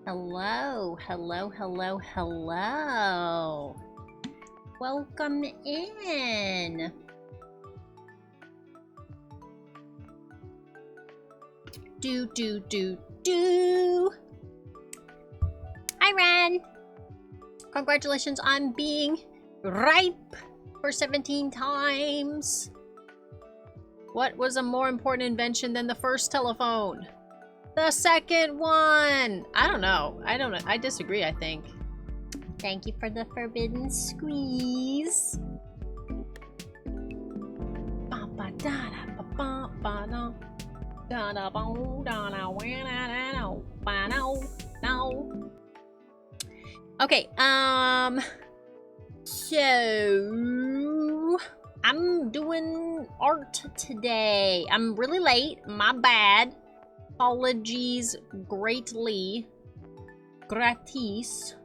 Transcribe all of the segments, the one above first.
Hello, hello, hello, hello. Welcome in. Do. Hi, Ren. Congratulations on being ripe for 17 times. What was a more important invention than the first telephone? The second one! I don't know. I disagree, I think. Thank you for the forbidden squeeze. Okay, so I'm doing art today. I'm really late, my bad. Apologies greatly. Gratis.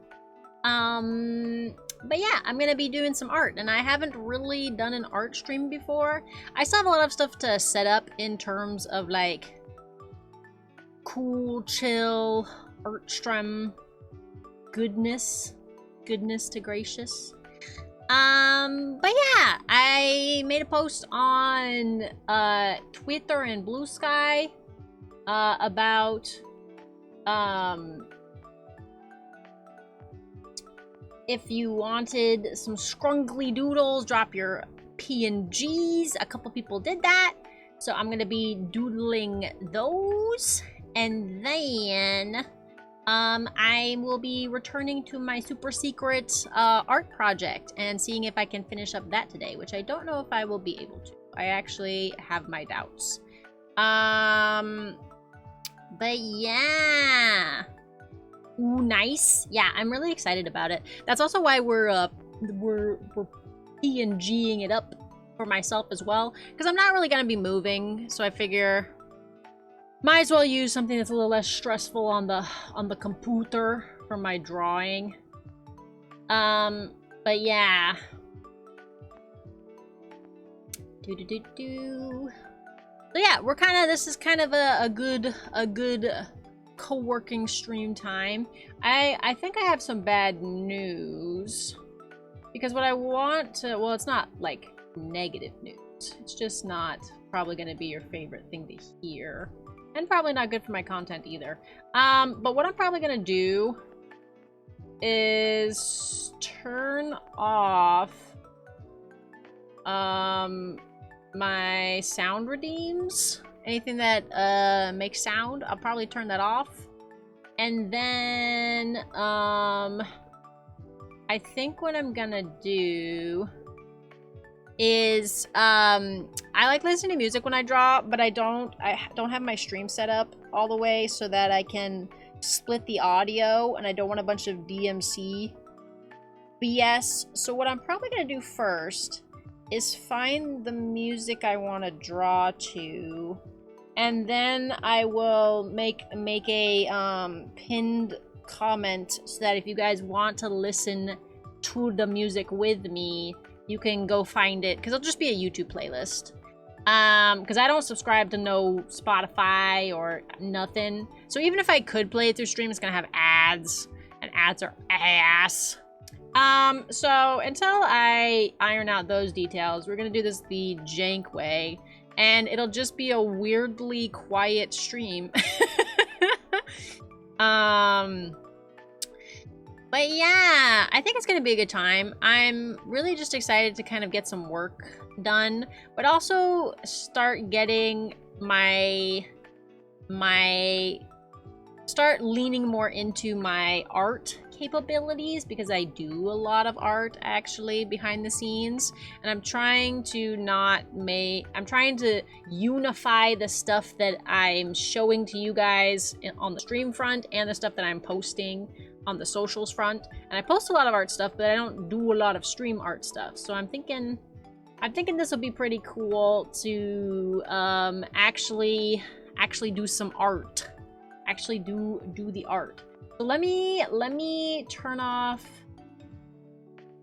But yeah, I'm gonna be doing some art, and I haven't really done an art stream before. I still have a lot of stuff to set up in terms of like cool, chill art stream goodness to gracious. But yeah, I made a post on Twitter and Blue Sky about if you wanted some scrungly doodles, drop your PNGs. A couple people did that, so I'm gonna be doodling those, and then I will be returning to my super secret art project and seeing if I can finish up that today, which I don't know if I will be able to. I actually have my doubts. But yeah. Ooh, nice. Yeah, I'm really excited about it. That's also why we're PNGing it up for myself as well, because I'm not really gonna be moving, so I figure might as well use something that's a little less stressful on the computer for my drawing. But yeah. So yeah, this is kind of a good co-working stream time. I think I have some bad news, because what I want to, well, it's not like negative news, it's just not probably going to be your favorite thing to hear, and probably not good for my content either. But what I'm probably going to do is turn off my sound redeems. Anything that makes sound, I'll probably turn that off. And then I think what I'm gonna do is I like listening to music when I draw, but I don't have my stream set up all the way so that I can split the audio, and I don't want a bunch of DMC BS. So what I'm probably gonna do first is find the music I want to draw to, and then I will make a pinned comment so that if you guys want to listen to the music with me, you can go find it, because it'll just be a YouTube playlist. Because I don't subscribe to no Spotify or nothing, so even if I could play it through stream, it's gonna have ads, and ads are ass. So until I iron out those details, we're gonna do this the jank way, and it'll just be a weirdly quiet stream. But yeah, I think it's gonna be a good time. I'm really just excited to kind of get some work done, but also start getting start leaning more into my art capabilities, because I do a lot of art actually behind the scenes, and I'm trying to unify the stuff that I'm showing to you guys on the stream front and the stuff that I'm posting on the socials front. And I post a lot of art stuff, but I don't do a lot of stream art stuff, so I'm thinking this will be pretty cool to actually do some art, actually do the art. So let me turn off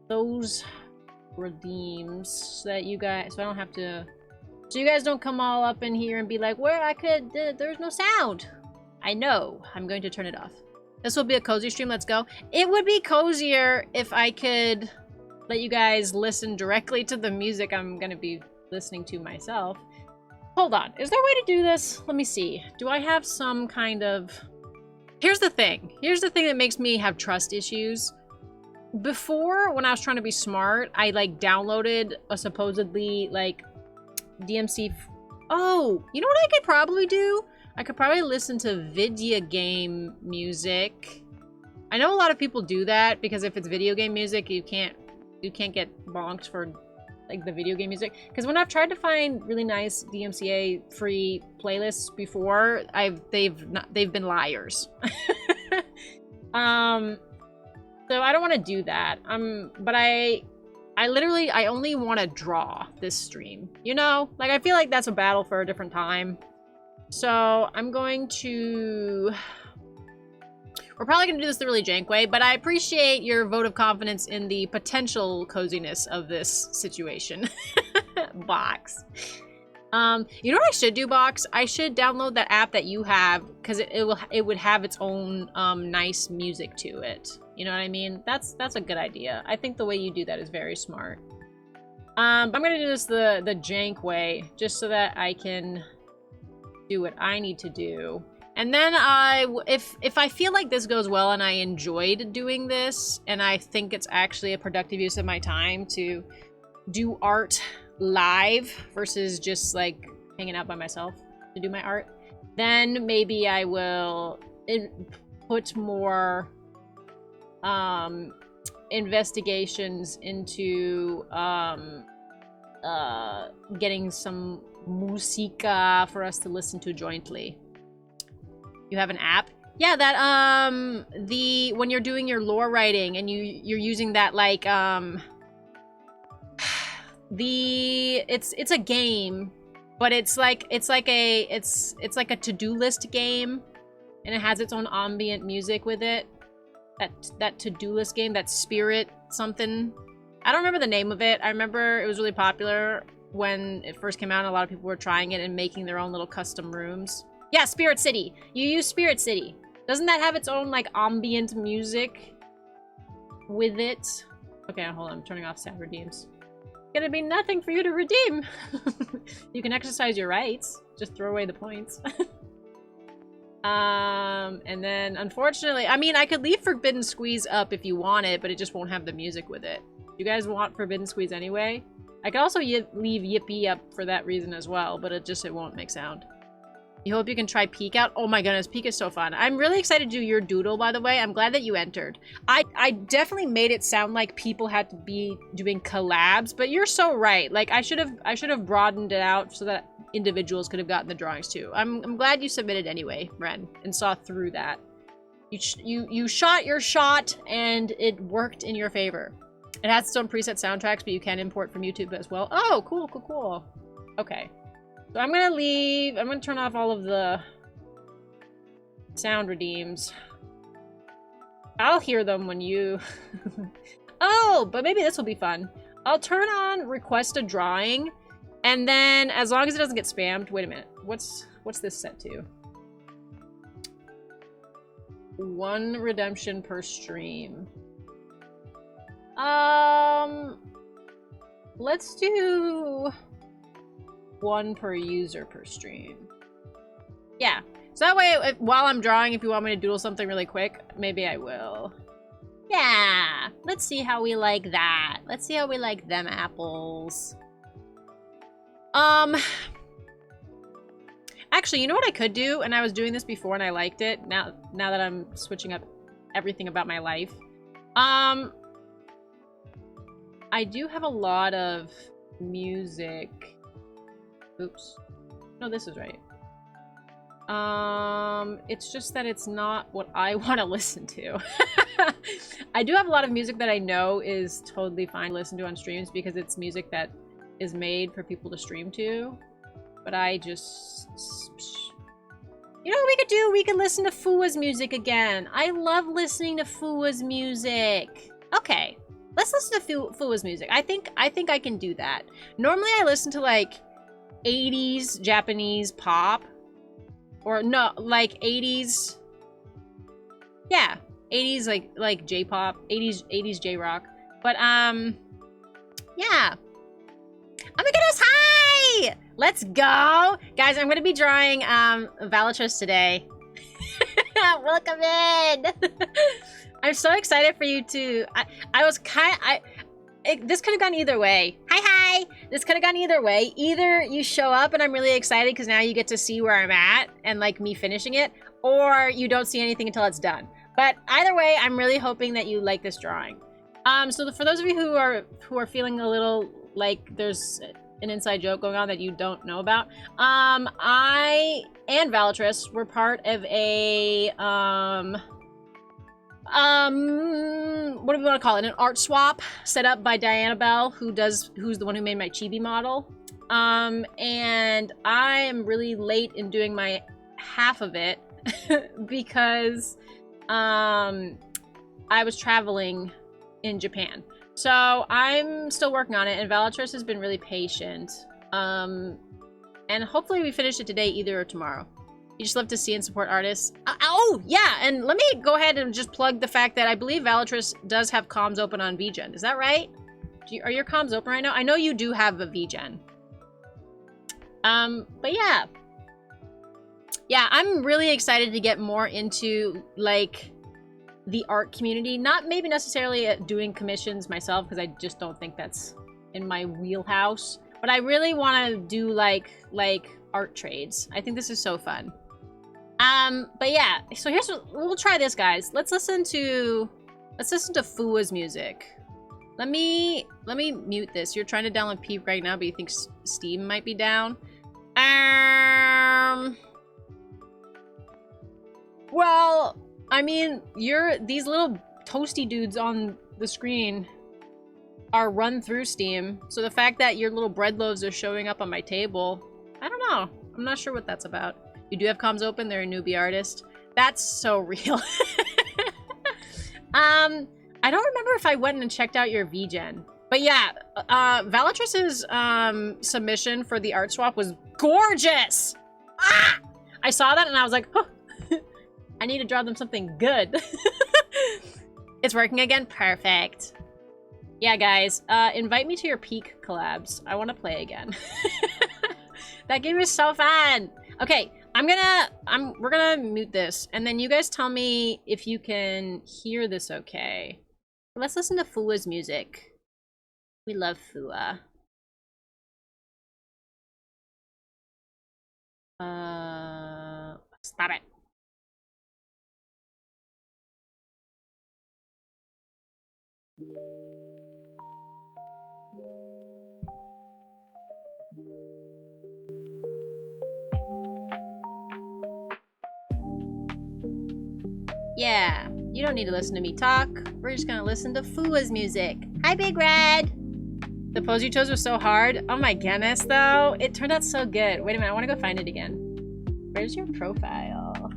those redeems so that you guys, so I don't have to, so you guys don't come all up in here and be like, there's no sound. I know, I'm going to turn it off. This will be a cozy stream. Let's go. It would be cozier if I could let you guys listen directly to the music I'm going to be listening to myself. Hold on. Is there a way to do this? Let me see. Do I have some kind of... Here's the thing. Here's the thing that makes me have trust issues. Before, when I was trying to be smart, I, like, downloaded a supposedly, like, DMC... Oh! You know what I could probably do? I could probably listen to video game music. I know a lot of people do that, because if it's video game music, you can't get bonked for like the video game music. Because when I've tried to find really nice DMCA free playlists before, they've been liars. So I don't want to do that. But I only want to draw this stream. You know, like I feel like that's a battle for a different time. So I'm going to. We're probably going to do this the really jank way, but I appreciate your vote of confidence in the potential coziness of this situation. Box. You know what I should do, Box? I should download that app that you have, because it would have its own nice music to it. You know what I mean? That's a good idea. I think the way you do that is very smart. I'm going to do this the jank way, just so that I can do what I need to do. And then if I feel like this goes well and I enjoyed doing this, and I think it's actually a productive use of my time to do art live versus just like hanging out by myself to do my art, then maybe I will put more investigations into getting some musica for us to listen to jointly. You have an app? Yeah, that, when you're doing your lore writing and you're using that, like, it's a game, but it's like a to-do list game, and it has its own ambient music with it. That to-do list game, that Spirit something. I don't remember the name of it. I remember it was really popular when it first came out, and a lot of people were trying it and making their own little custom rooms. Yeah, Spirit City. You use Spirit City. Doesn't that have its own, like, ambient music with it? Okay, hold on. I'm turning off sound redeems. Gonna be nothing for you to redeem. You can exercise your rights. Just throw away the points. And then, unfortunately, I mean, I could leave Forbidden Squeeze up if you want it, but it just won't have the music with it. You guys want Forbidden Squeeze anyway? I could also leave Yippee up for that reason as well, but it won't make sound. You hope you can try Peek out. Oh my goodness, Peek is so fun. I'm really excited to do your doodle, by the way. I'm glad that you entered. I definitely made it sound like people had to be doing collabs, but you're so right. Like, I should have broadened it out so that individuals could have gotten the drawings too. I'm glad you submitted anyway, Ren, and saw through that. You shot your shot, and it worked in your favor. It has its own preset soundtracks, but you can import from YouTube as well. Oh, cool, cool, cool. Okay. So I'm gonna turn off all of the sound redeems. I'll hear them when you... Oh, but maybe this will be fun. I'll turn on request a drawing, and then as long as it doesn't get spammed... Wait a minute. What's this set to? 1 redemption per stream. Let's do... 1 per user per stream. Yeah. So that way, while I'm drawing, if you want me to doodle something really quick, maybe I will. Yeah. Let's see how we like that. Let's see how we like them apples. Actually, you know what I could do? And I was doing this before and I liked it. Now that I'm switching up everything about my life. I do have a lot of music. Oops. No, this is right. It's just that it's not what I want to listen to. I do have a lot of music that I know is totally fine to listen to on streams because it's music that is made for people to stream to. But I just... You know what we could do? We could listen to Fua's music again. I love listening to Fua's music. Okay. Let's listen to Fua's music. I think I can do that. Normally I listen to, like, 80s Japanese pop, or no, like 80s Yeah, 80s like J-pop, 80s J-rock. But yeah. Oh my goodness, hi! Let's go! Guys, I'm gonna be drawing Valatrice today. Welcome in! I'm so excited for you to... this could have gone either way. Hi! This could have gone either way. Either you show up and I'm really excited because now you get to see where I'm at and like me finishing it, or you don't see anything until it's done. But either way, I'm really hoping that you like this drawing. So for those of you who are feeling a little like there's an inside joke going on that you don't know about, I and Valatrice were part of a what do we want to call it? An art swap set up by Diana Bell, who's the one who made my chibi model. And I am really late in doing my half of it because I was traveling in Japan. So I'm still working on it, and Valatrice has been really patient. And hopefully we finish it today, either or tomorrow. You just love to see and support artists. Oh, yeah, and let me go ahead and just plug the fact that I believe Valatrice does have comms open on VGen. Is that right? Are your comms open right now? I know you do have a VGen. But yeah. Yeah, I'm really excited to get more into, like, the art community. Not maybe necessarily doing commissions myself, because I just don't think that's in my wheelhouse. But I really want to do, like art trades. I think this is so fun. But yeah, so we'll try this, guys. Let's listen to Fua's music. Let me mute this. You're trying to download Peep right now, but you think Steam might be down. Well, I mean, these little toasty dudes on the screen are run through Steam. So the fact that your little bread loaves are showing up on my table, I don't know. I'm not sure what that's about. You do have comms open. They're a newbie artist. That's so real. I don't remember if I went and checked out your VGen. But yeah, Valatrice's submission for the art swap was gorgeous. Ah! I saw that and I was like, oh, I need to draw them something good. It's working again? Perfect. Yeah, guys, invite me to your Peak collabs. I want to play again. That game is so fun. Okay, we're gonna mute this, and then you guys tell me if you can hear this okay. Let's listen to Fua's music. We love Fua. Stop it. Yeah, you don't need to listen to me talk. We're just gonna listen to Fua's music. Hi, Big Red! The pose you chose was so hard. Oh my goodness, though. It turned out so good. Wait a minute, I want to go find it again. Where's your profile?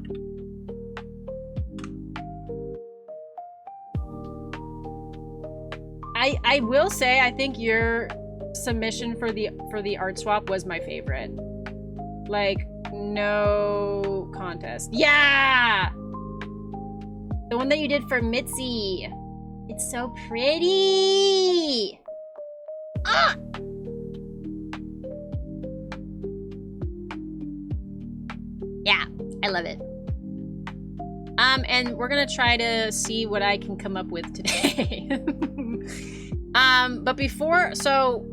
I will say, I think your submission for the art swap was my favorite. Like, no contest. Yeah! The one that you did for Mitzi. It's so pretty. Ah! Yeah, I love it. And we're gonna try to see what I can come up with today. But before, so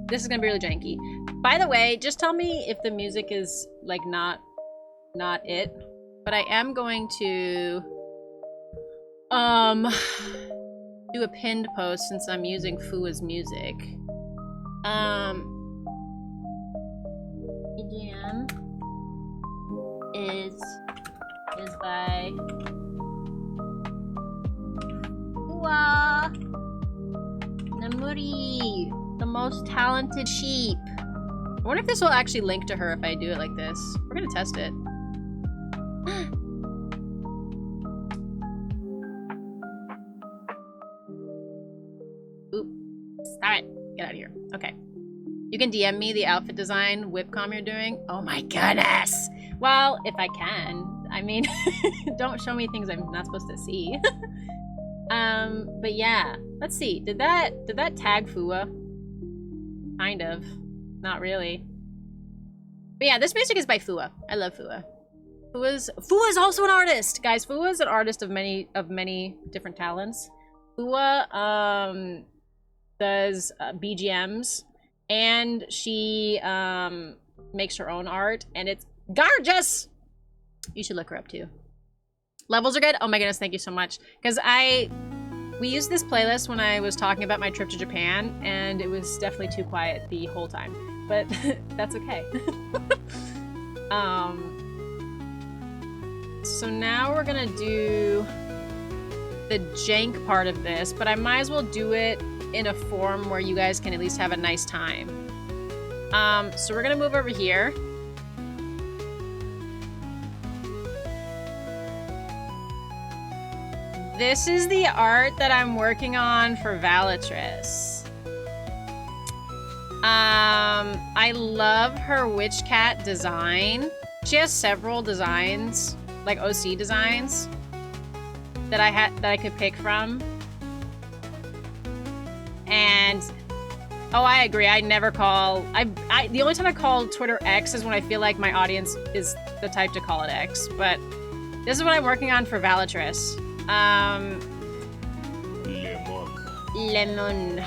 this is gonna be really janky. By the way, just tell me if the music is like not it. But I am going to do a pinned post since I'm using Fua's music. EDM is by Fua Namuri, the most talented sheep. I wonder if this will actually link to her if I do it like this. We're gonna test it. Oop. Stop it. Get out of here. Okay. You can DM me the outfit design whip comm you're doing. Oh my goodness. Well, if I can. I mean, don't show me things I'm not supposed to see. But yeah, let's see. Did that tag Fua? Kind of. Not really. But yeah, this music is by Fua. I love Fua. Fua's also an artist, guys. Fua's an artist of many different talents. Fua does BGMs, and she makes her own art, and it's gorgeous. You should look her up too. Levels are good. Oh my goodness, thank you so much. Because we used this playlist when I was talking about my trip to Japan, and it was definitely too quiet the whole time. But that's okay. So now we're gonna do the jank part of this, but I might as well do it in a form where you guys can at least have a nice time. So we're gonna move over here. This is the art that I'm working on for Valatrice. I love her witch cat design. She has several designs, like OC designs, that I could pick from. And oh, I agree. I never call. The only time I call Twitter X is when I feel like my audience is the type to call it X. But this is what I'm working on for Valatrice. Lemon.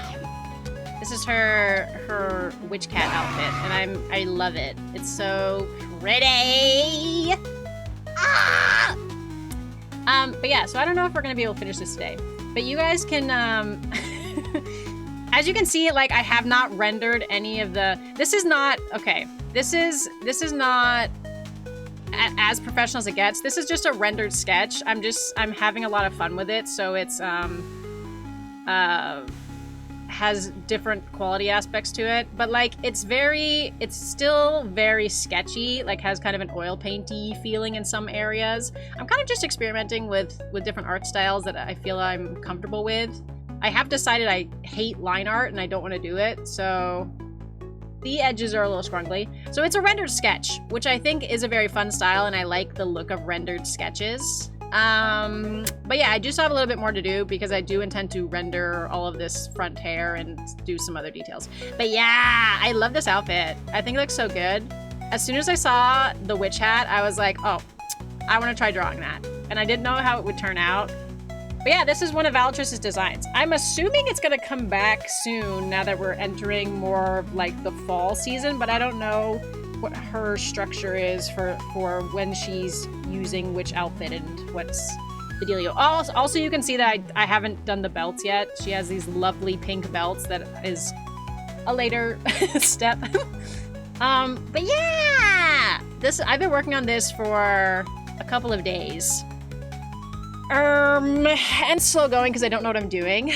This is her witch cat outfit, and I love it. It's so pretty. Ah! But yeah, so I don't know if we're gonna be able to finish this today. But you guys can as you can see, like, I have not rendered any of the. This is not okay. This is not as professional as it gets. This is just a rendered sketch. I'm having a lot of fun with it, so it's has different quality aspects to it, but like it's still very sketchy, like has kind of an oil painty feeling in some areas. I'm kind of just experimenting with different art styles that I feel I'm comfortable with. I have decided I hate line art and I don't want to do it, so the edges are a little scrungly. So it's a rendered sketch, which I think is a very fun style, and I like the look of rendered sketches. But yeah, I do still have a little bit more to do because I do intend to render all of this front hair and do some other details. But yeah, I love this outfit. I think it looks so good. As soon as I saw the witch hat, I was like, oh, I want to try drawing that. And I didn't know how it would turn out. But yeah, this is one of Valatrice's designs. I'm assuming it's going to come back soon now that we're entering more of like the fall season, but I don't know what her structure is for when she's using which outfit and what's the dealio. Also, you can see that I haven't done the belts yet. She has these lovely pink belts that is a later step. But yeah, I've been working on this for a couple of days. And slow going because I don't know what I'm doing.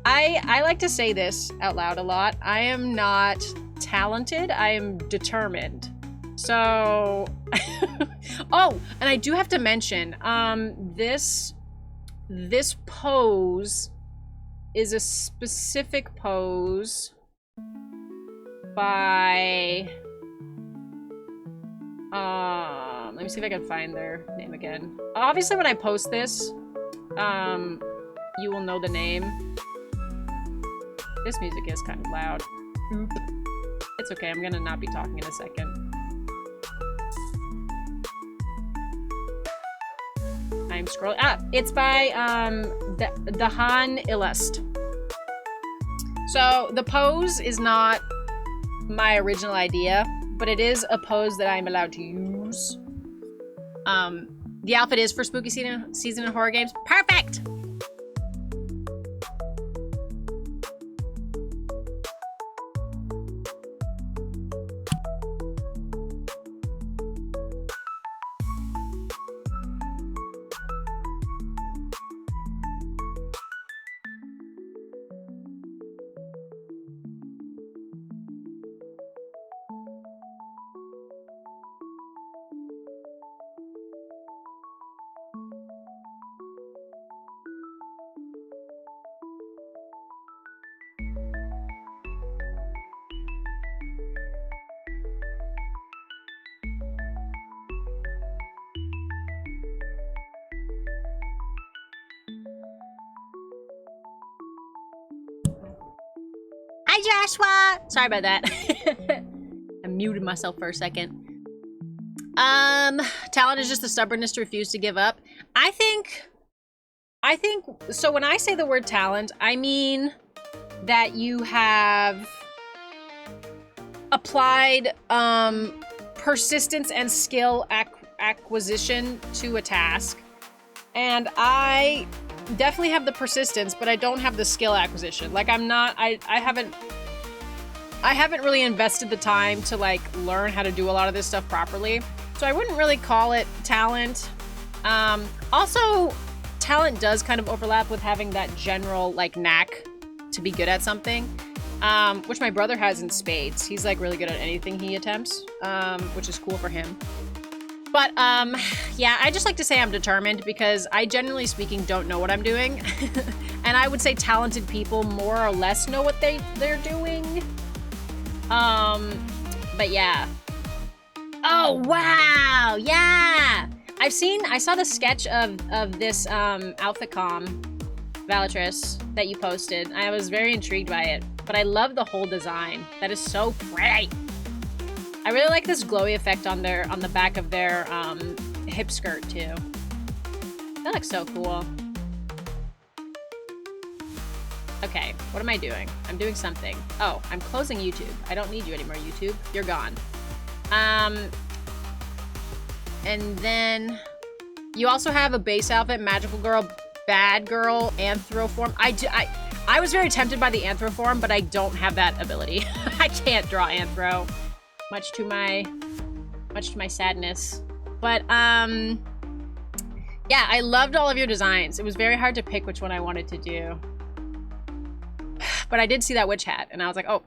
I like to say this out loud a lot. I am not talented, I am determined. So oh, and I do have to mention this pose is a specific pose by let me see if I can find their name again. Obviously when I post this you will know the name. This music is kind of loud. Oop. It's okay, I'm gonna not be talking in a second. I'm scrolling. Ah, it's by Dahan Illust. So the pose is not my original idea, but it is a pose that I'm allowed to use. The outfit is for spooky season in horror games. Perfect! Joshua! Sorry about that. I muted myself for a second. Talent is just the stubbornness to refuse to give up. I think, so when I say the word talent, I mean that you have applied, persistence and skill acquisition to a task. And I definitely have the persistence, but I don't have the skill acquisition. Like, I haven't really invested the time to, like, learn how to do a lot of this stuff properly. So I wouldn't really call it talent. Also, talent does kind of overlap with having that general, like, knack to be good at something, which my brother has in spades. He's, like, really good at anything he attempts, which is cool for him. But, yeah, I just like to say I'm determined because I, generally speaking, don't know what I'm doing. And I would say talented people more or less know what they're doing. But yeah. Oh, wow! Yeah! I saw the sketch of this, outfit com Valatrice that you posted. I was very intrigued by it, but I love the whole design. That is so pretty! I really like this glowy effect on the back of their, hip skirt, too. That looks so cool. Okay, what am I doing? I'm doing something. Oh, I'm closing YouTube. I don't need you anymore, YouTube. You're gone. And then you also have a base outfit, magical girl, bad girl, anthroform. I was very tempted by the anthroform, but I don't have that ability. I can't draw anthro, much to my sadness. But yeah, I loved all of your designs. It was very hard to pick which one I wanted to do. But I did see that witch hat, and I was like, oh,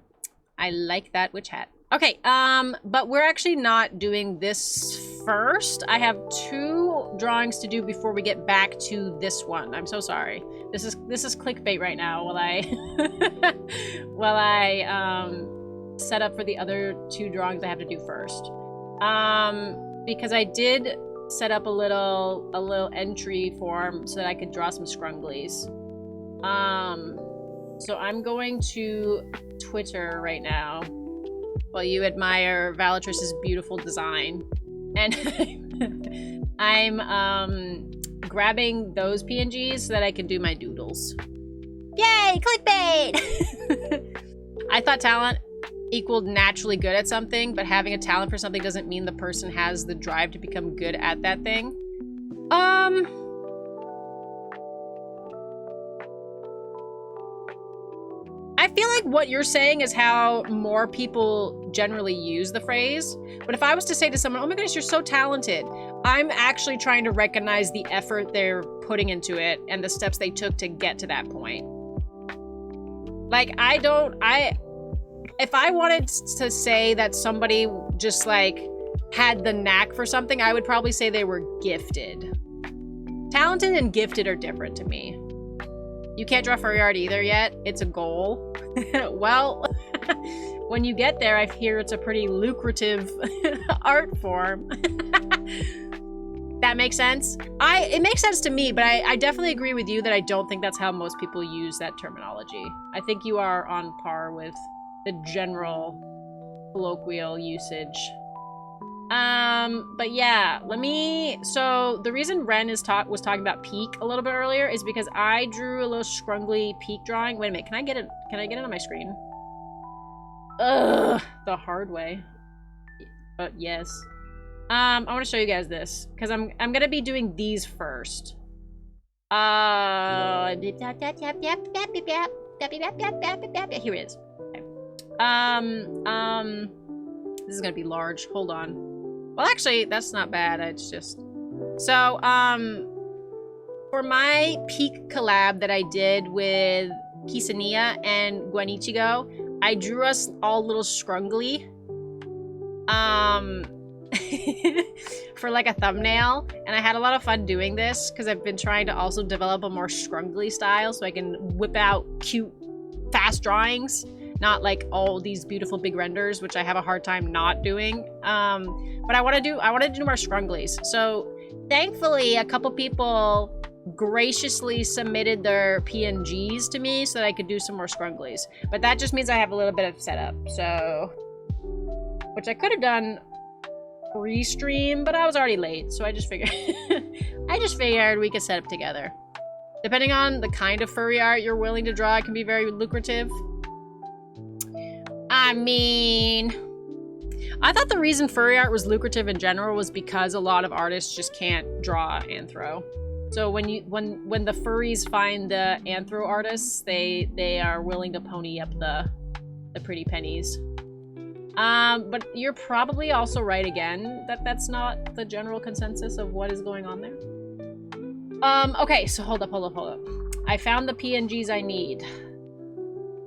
I like that witch hat. Okay, but we're actually not doing this first. I have 2 drawings to do before we get back to this one. I'm so sorry. This is clickbait right now while I set up for the other 2 drawings I have to do first. Because I did set up a little entry form so that I could draw some scrunglies. So I'm going to Twitter right now while you admire Valatrice's beautiful design. And I'm grabbing those PNGs so that I can do my doodles. Yay, clickbait! I thought talent equaled naturally good at something, but having a talent for something doesn't mean the person has the drive to become good at that thing. I feel like what you're saying is how more people generally use the phrase. But if I was to say to someone, oh my goodness, you're so talented, I'm actually trying to recognize the effort they're putting into it and the steps they took to get to that point. Like, if I wanted to say that somebody just, like, had the knack for something, I would probably say they were gifted. Talented and gifted are different to me. You can't draw furry art either yet. It's a goal. Well, when you get there, I hear it's a pretty lucrative art form. That makes sense? It makes sense to me, but I definitely agree with you that I don't think that's how most people use that terminology. I think you are on par with the general colloquial usage. But yeah, so the reason Ren was talking about peak a little bit earlier is because I drew a little scrungly peak drawing. Wait a minute, can I get it on my screen? Ugh, the hard way. But yes. I want to show you guys this, because I'm gonna be doing these first. Here it is. Okay. This is gonna be large. Hold on. Well, actually, that's not bad. It's just... So, for my peak collab that I did with Kisania and Guanichigo, I drew us all little scrungly. For like a thumbnail, and I had a lot of fun doing this because I've been trying to also develop a more scrungly style so I can whip out cute, fast drawings. Not like all these beautiful big renders, which I have a hard time not doing. But I want to do more scrunglies. So thankfully, a couple people graciously submitted their PNGs to me so that I could do some more scrunglies. But that just means I have a little bit of setup, so... Which I could have done pre-stream, but I was already late, so I just figured... I just figured we could set up together. Depending on the kind of furry art you're willing to draw, it can be very lucrative. I mean... I thought the reason furry art was lucrative in general was because a lot of artists just can't draw anthro. So when the furries find the anthro artists, they are willing to pony up the pretty pennies. But you're probably also right again that that's not the general consensus of what is going on there. Okay, so hold up. I found the PNGs I need.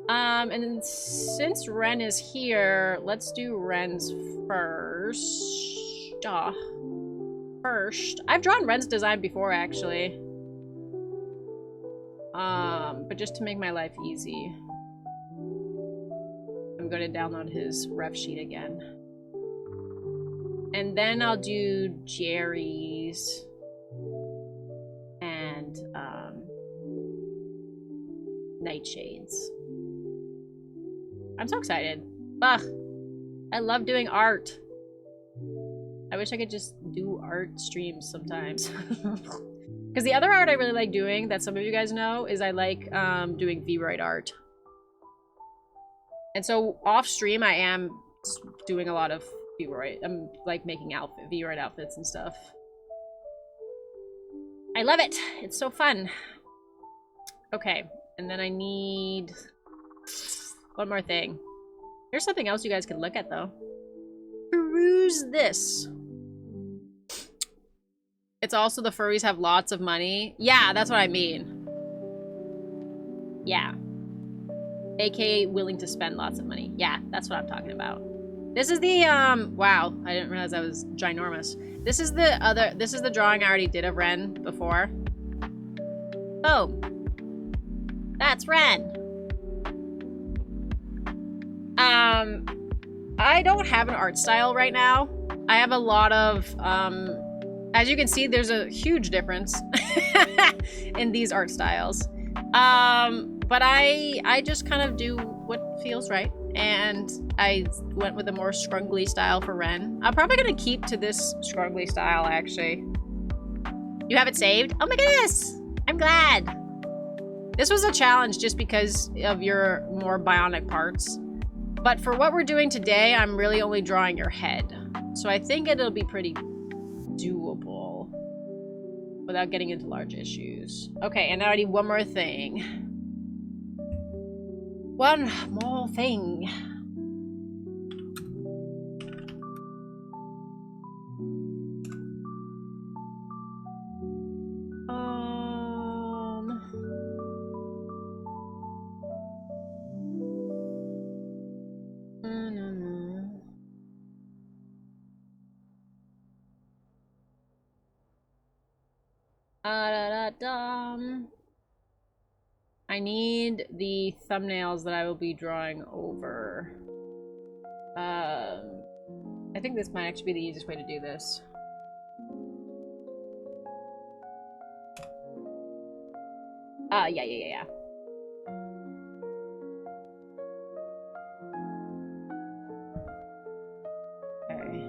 And then since Ren is here, let's do Ren's first. First. I've drawn Ren's design before, actually. But just to make my life easy, I'm going to download his ref sheet again. And then I'll do Jerry's and, Nightshades. I'm so excited. Ugh. I love doing art. I wish I could just do art streams sometimes. Because the other art I really like doing, that some of you guys know, is I like doing VRoid art. And so off stream I am doing a lot of VRoid. I'm like making VRoid outfits and stuff. I love it. It's so fun. Okay, and then I need one more thing. Here's something else you guys can look at though. Peruse this. It's also the furries have lots of money. Yeah, that's what I mean. Yeah. AKA willing to spend lots of money. Yeah, that's what I'm talking about. This is the, wow, I didn't realize I was ginormous. This is the drawing I already did of Ren before. Oh. That's Ren. I don't have an art style right now. I have a lot of, as you can see, there's a huge difference in these art styles. But I just kind of do what feels right. And I went with a more scrungly style for Ren. I'm probably gonna keep to this scrungly style, actually. You have it saved? Oh my goodness! I'm glad! This was a challenge just because of your more bionic parts. But for what we're doing today, I'm really only drawing your head. So I think it'll be pretty doable without getting into large issues. Okay, and now I need one more thing. One more thing. I need the thumbnails that I will be drawing over. I think this might actually be the easiest way to do this. Yeah. Okay.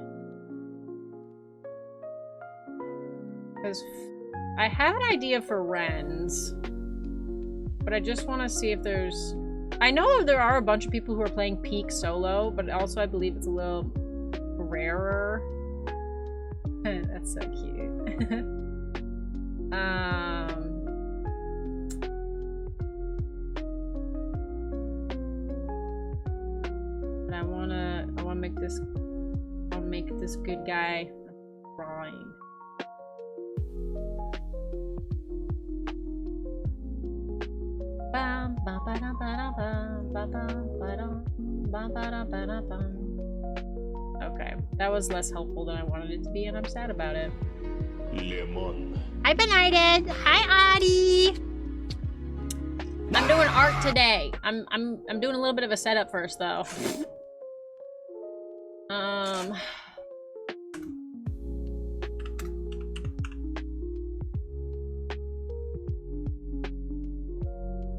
Because I have an idea for Ren's, but I just want to see if there's... I know there are a bunch of people who are playing Peak solo, but also I believe it's a little rarer. That's so cute. But I wanna make this... I'll make this good guy a drawing. Okay, that was less helpful than I wanted it to be, and I'm sad about it. Lemon. Hi, Benighted. Hi, Audie. I'm doing art today. I'm doing a little bit of a setup first, though.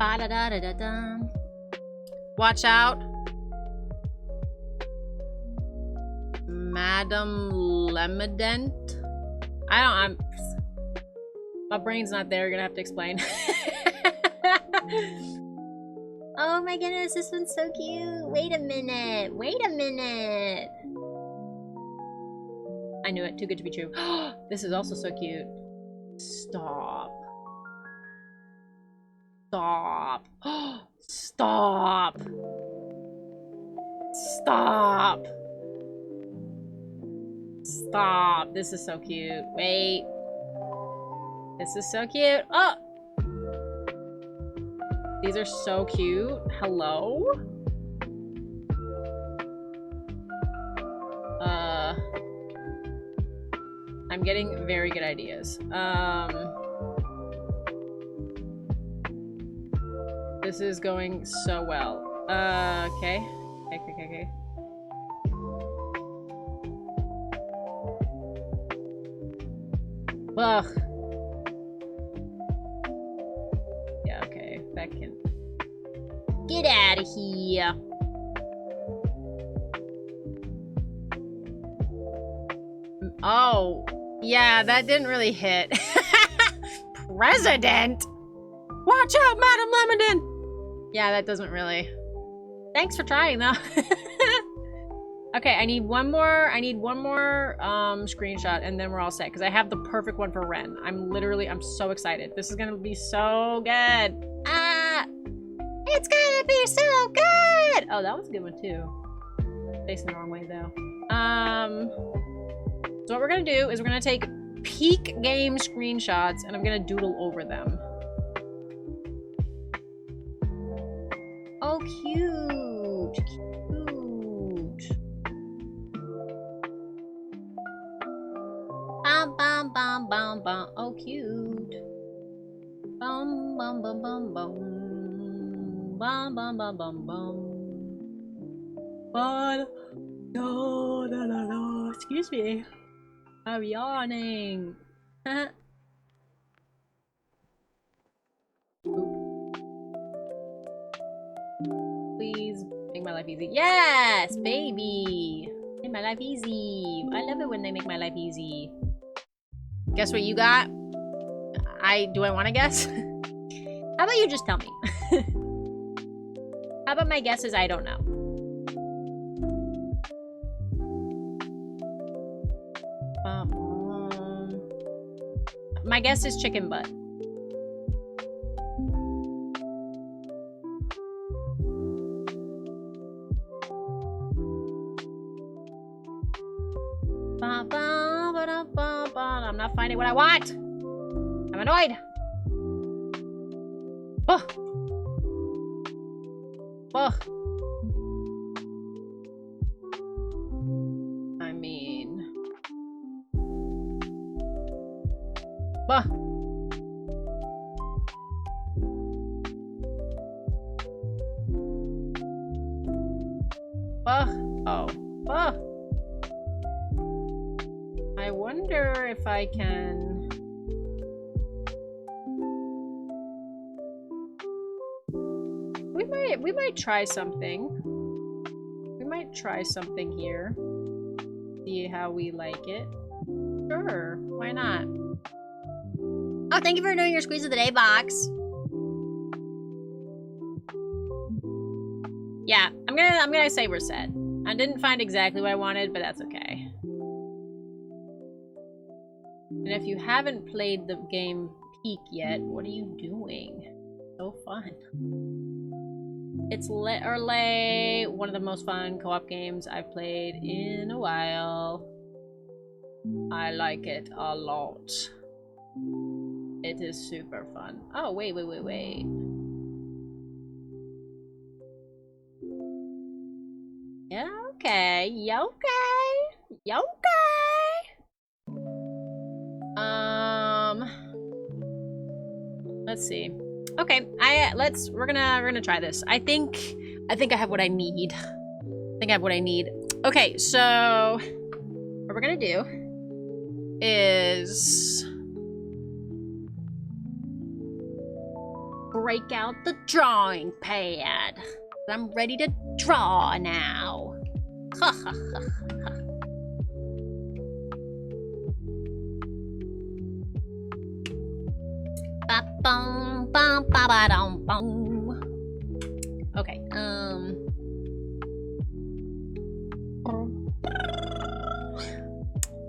Ba-da-da-da-da-da. Watch out. Madam Lemident. My brain's not there. You're gonna have to explain. Oh my goodness, this one's so cute. Wait a minute. Wait a minute. I knew it. Too good to be true. This is also so cute. Stop. Stop. Stop. Stop. Stop. This is so cute. Wait. This is so cute. Oh! These are so cute. Hello? I'm getting very good ideas. This is going so well. Okay. Okay. Ugh. Yeah, okay. That can... Get out of here. Oh. Yeah, that didn't really hit. President? Watch out, Madam Lemon! Yeah, that doesn't really... Thanks for trying, though. Okay, I need one more screenshot, and then we're all set, because I have the perfect one for Ren. I'm so excited. This is gonna be so good. Ah! It's gonna be so good! Oh, that was a good one, too. Facing the wrong way, though. So what we're gonna do is we're gonna take peak game screenshots, and I'm gonna doodle over them. Oh, cute! Cute! Bum, bum, bum, bum, bum. Oh, cute! Bum, bum, bum, bum, bum. Bum, bum, bum, bum, bum. Bum. No, no, no, no. Excuse me. I'm yawning. Please make my life easy. Yes, baby. Make my life easy. I love it when they make my life easy. Guess what you got? Do I want to guess? How about you just tell me? How about my guess is I don't know. My guess is chicken butt. I'm not finding what I want. I'm annoyed. Oh. Oh. I mean. Oh. Oh. Oh. I wonder if I can... We might try something. We might try something here. See how we like it. Sure, why not? Oh, thank you for doing your squeeze of the day box. Yeah, I'm gonna say we're set. I didn't find exactly what I wanted, but that's okay. And if you haven't played the game Peak yet, what are you doing? So fun. It's literally one of the most fun co-op games I've played in a while. I like it a lot. It is super fun. Oh, wait. Yeah, okay. Yeah, okay. Yeah, okay. Let's see. Okay, we're gonna try this. I think I have what I need. Okay, so what we're gonna do is break out the drawing pad. I'm ready to draw now. Ha ha ha ha. Ba-bum, bum, ba-ba-dum, bum. Okay,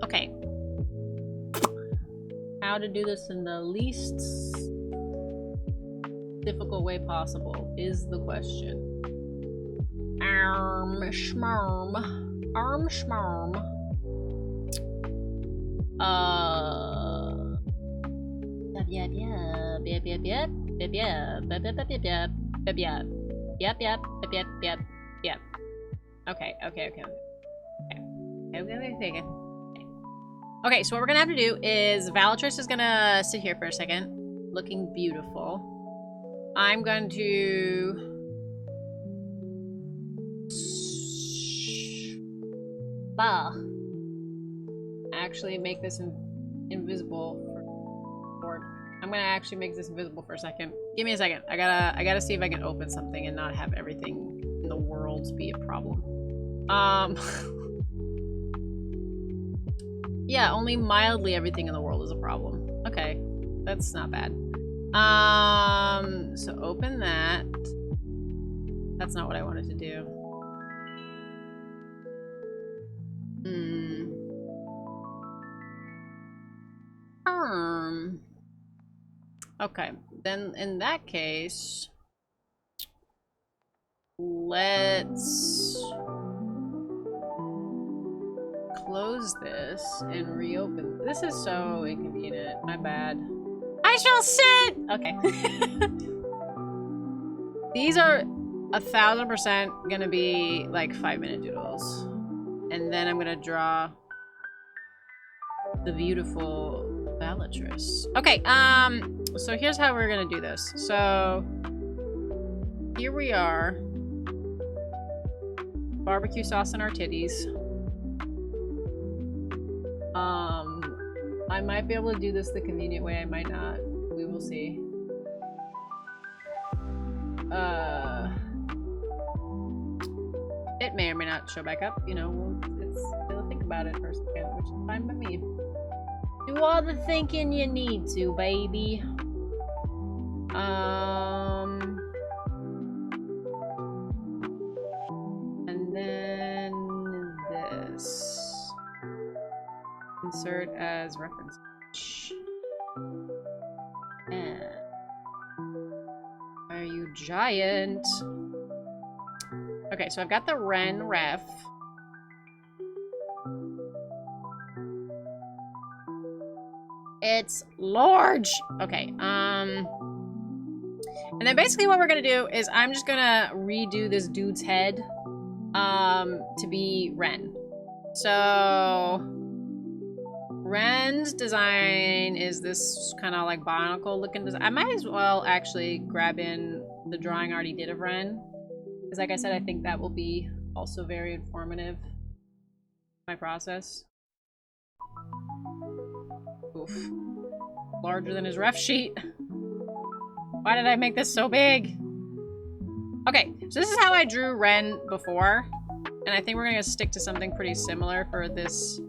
okay. How to do this in the least difficult way possible is the question. Schmarm. Schmarm. Yep. Okay, so what we're gonna have to do is Valatrus is gonna sit here for a second, looking beautiful. I'm going to actually make this invisible for I'm gonna actually make this invisible for a second. Give me a second. I gotta see if I can open something and not have everything in the world be a problem. Yeah, only mildly everything in the world is a problem. Okay, that's not bad. So open that. That's not what I wanted to do. Okay, then in that case, let's close this and reopen. This is so inconvenient. My bad. I shall sit! Okay. These are 1000% gonna be like 5-minute doodles. And then I'm gonna draw the beautiful Valatrus. Okay, so here's how we're gonna do this. So here we are. Barbecue sauce on our titties. I might be able to do this the convenient way, I might not. We will see. It may or may not show back up, you know, we'll think about it for a second, which is fine by me. Do all the thinking you need to, baby. And then this. Insert as reference. And are you giant? Okay, so I've got the Ren ref. It's large. Okay, and then basically what we're gonna do is I'm just gonna redo this dude's head to be Ren. So Ren's design is this kind of like bionicle looking design. I might as well actually grab in the drawing I already did of Ren, because like I said, I think that will be also very informative in my process. Oof. Larger than his ref sheet. Why did I make this so big? Okay, so this is how I drew Ren before, and I think we're gonna stick to something pretty similar for this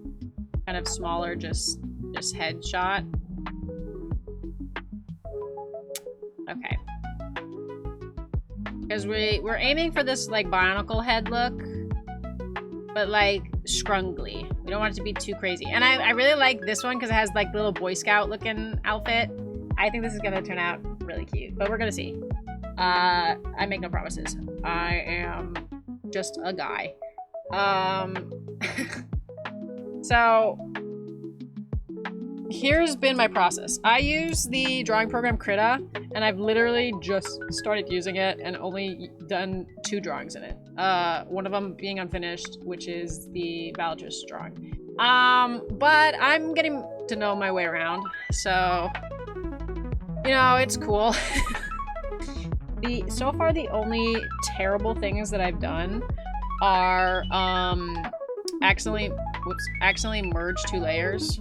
kind of smaller, just head shot. Okay. Because we're aiming for this like bionicle head look, but like scrungly. We don't want it to be too crazy. And I really like this one because it has like the little Boy Scout looking outfit. I think this is gonna turn out really cute, but we're gonna see. I make no promises. I am just a guy. So here's been my process. I use the drawing program Krita, and I've literally just started using it and only done 2 drawings in it. One of them being unfinished, which is the Valatrus drawing. But I'm getting to know my way around, so you know, it's cool. So far the only terrible things that I've done are accidentally merge 2 layers.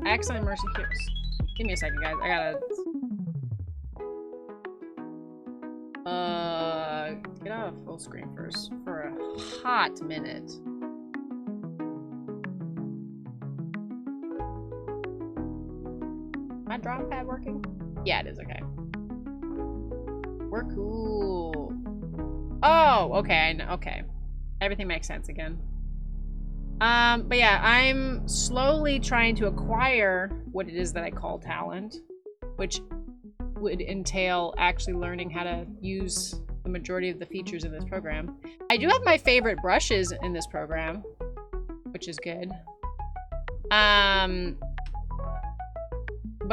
I accidentally merged 2 layers. Give me a second, guys. I gotta... Get out of full screen first for a hot minute. My drawing pad working? Yeah, it is. Okay. We're cool. Oh, okay. I know. Okay. Everything makes sense again. But yeah, I'm slowly trying to acquire what it is that I call talent, which would entail actually learning how to use the majority of the features in this program. I do have my favorite brushes in this program, which is good. But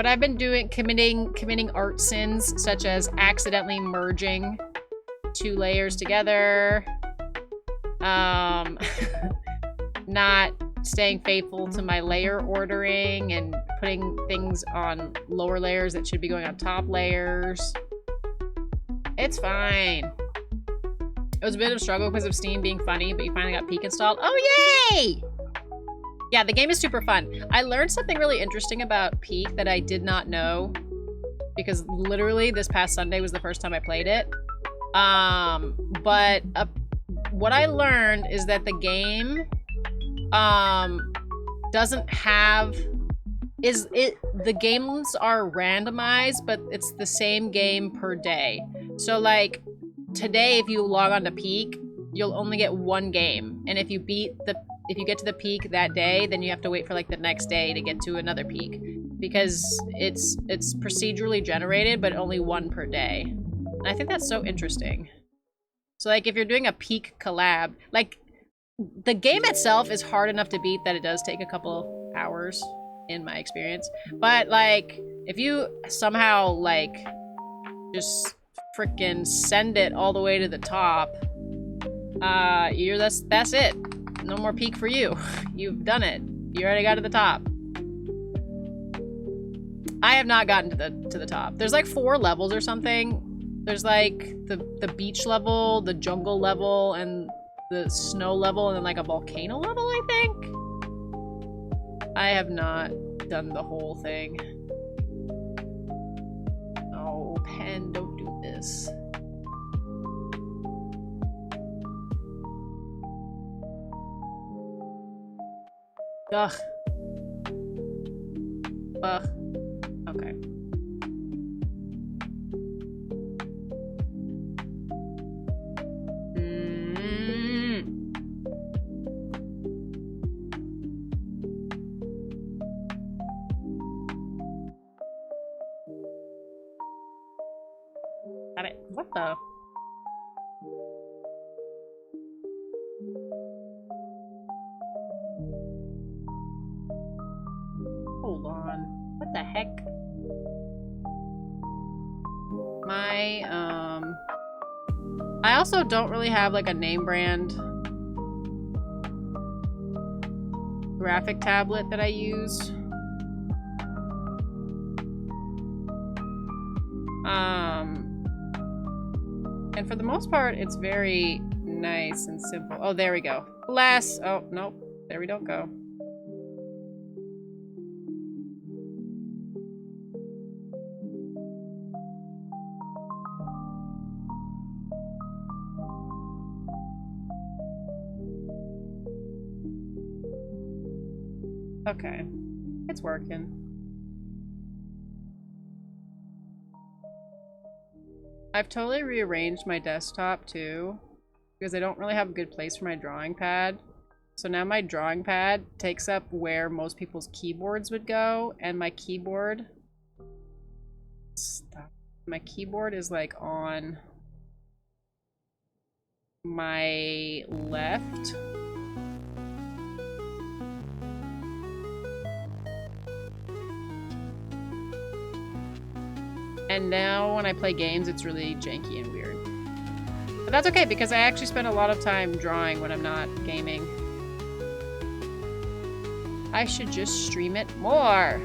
I've been committing art sins, such as accidentally merging 2 layers together, not staying faithful to my layer ordering and putting things on lower layers that should be going on top layers. It's fine. It was a bit of a struggle because of Steam being funny, but you finally got Peak installed. Oh, yay! Yeah, the game is super fun. I learned something really interesting about Peak that I did not know, because literally this past Sunday was the first time I played it. What I learned is that the game doesn't have... the games are randomized, but it's the same game per day. So like today, if you log on to Peak, you'll only get 1 game, and if you get to the peak that day, then you have to wait for like the next day to get to another peak, because it's procedurally generated, but only 1 per day. And I think that's so interesting. So like if you're doing a peak collab, like the game itself is hard enough to beat that it does take a couple hours in my experience. But like if you somehow like just freaking send it all the way to the top, that's it. No more peak for you. You've done it. You already got to the top. I have not gotten to the top. There's like 4 levels or something. There's like the beach level, the jungle level, and the snow level, and then like a volcano level, I think. I have not done the whole thing. Oh, pen, don't do this. Ugh. Ugh. Okay. Got it. What the? Hold on. What the heck? I also don't really have like a name brand graphic tablet that I use. And for the most part, it's very nice and simple. Oh, there we go. Bless. Oh, nope. There we don't go. Okay. It's working. I've totally rearranged my desktop too, because I don't really have a good place for my drawing pad. So now my drawing pad takes up where most people's keyboards would go, and my keyboard... Stop. My keyboard is like on my left. And now when I play games, it's really janky and weird. But that's okay, because I actually spend a lot of time drawing when I'm not gaming. I should just stream it more.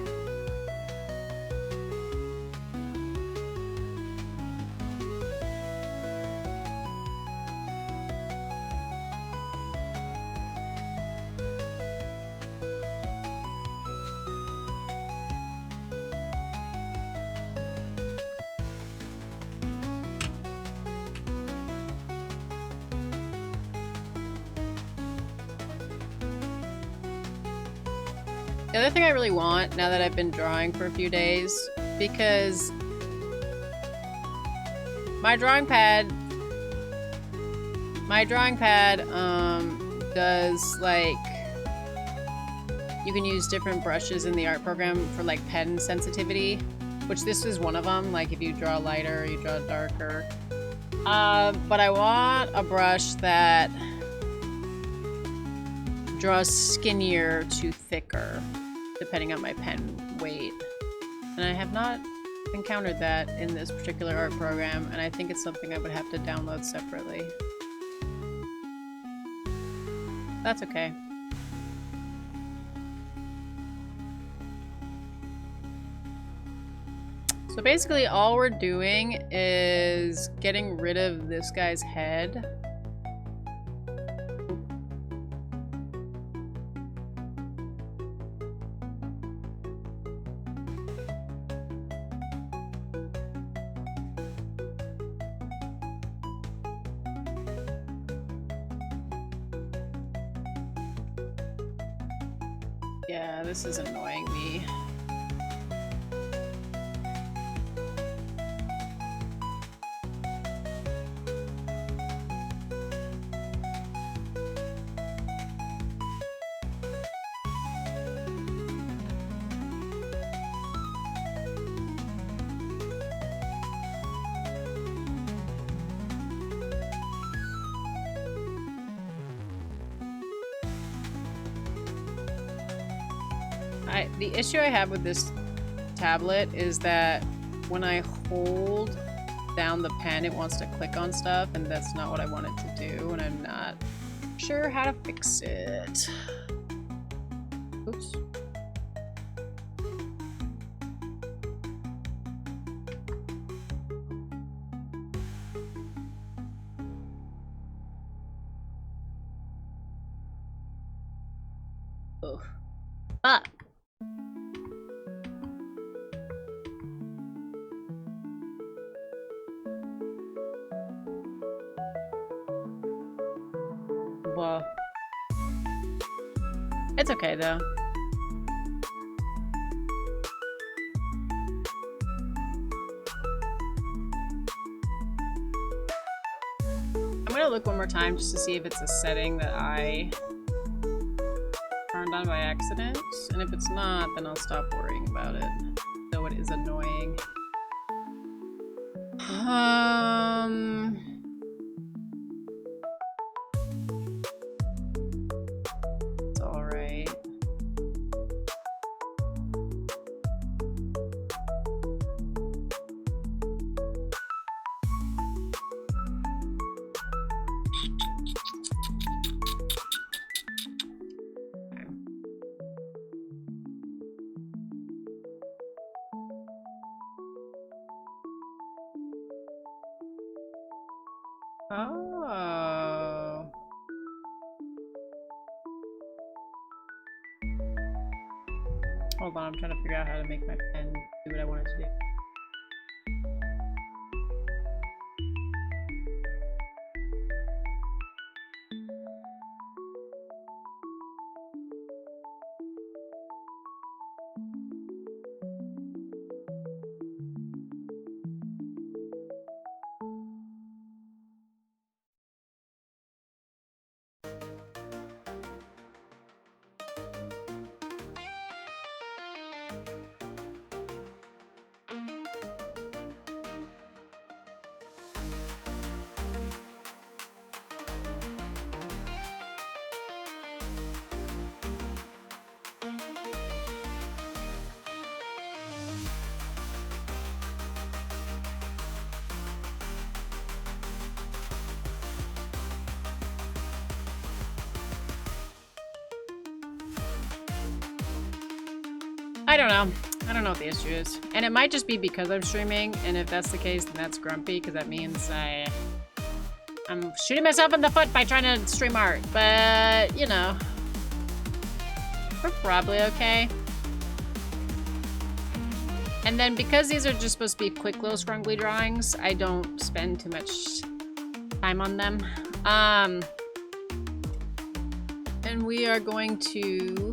The other thing I really want, now that I've been drawing for a few days, because my drawing pad does, like, you can use different brushes in the art program for, like, pen sensitivity, which this is one of them, like if you draw lighter or you draw darker. But I want a brush that draws skinnier to thicker, depending on my pen weight. And I have not encountered that in this particular art program, and I think it's something I would have to download separately. That's okay. So basically all we're doing is getting rid of this guy's head. Yeah, this is annoying me. The issue I have with this tablet is that when I hold down the pen, it wants to click on stuff, and that's not what I want it to do, and I'm not sure how to fix it. Oops. Ugh. Fuck. Well, it's okay though. I'm gonna look one more time just to see if it's a setting that I turned on by accident, and if it's not, then I'll stop worrying about it, though it is annoying. It's alright. Oh. Hold on, I'm trying to figure out how to make my pen do what I want it to do. I don't know. I don't know what the issue is. And it might just be because I'm streaming, and if that's the case, then that's grumpy, because that means I'm shooting myself in the foot by trying to stream art. But, you know, we're probably okay. And then because these are just supposed to be quick little scrungly drawings, I don't spend too much time on them. And we are going to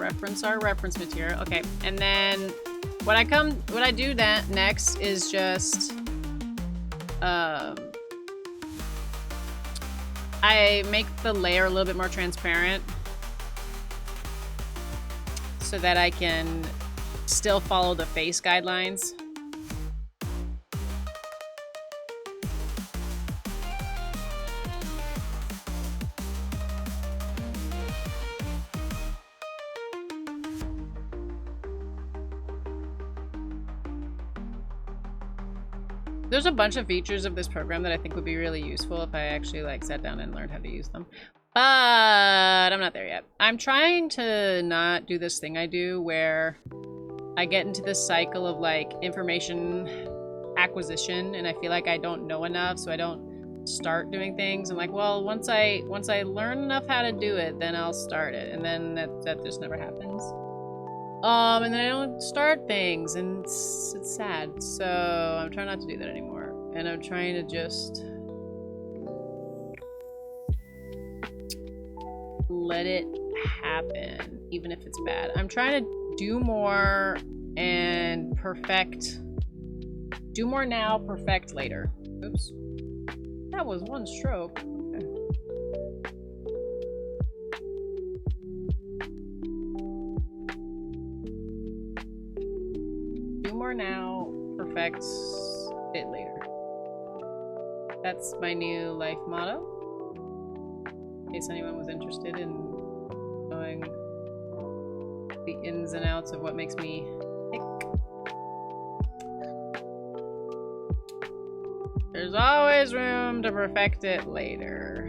reference our reference material. Okay, and then what I do that next is just I make the layer a little bit more transparent so that I can still follow the face guidelines. There's a bunch of features of this program that I think would be really useful if I actually like sat down and learned how to use them. But I'm not there yet. I'm trying to not do this thing I do where I get into this cycle of like information acquisition and I feel like I don't know enough, so I don't start doing things. I'm like, well, once I learn enough how to do it, then I'll start it. And then that just never happens. And then I don't start things, and it's sad. So I'm trying not to do that anymore. And I'm trying to just let it happen, even if it's bad. I'm trying to do more and perfect. Do more now, perfect later. Oops. That was one stroke. Okay. Do more now, perfect it later. That's my new life motto. In case anyone was interested in knowing the ins and outs of what makes me tick. There's always room to perfect it later.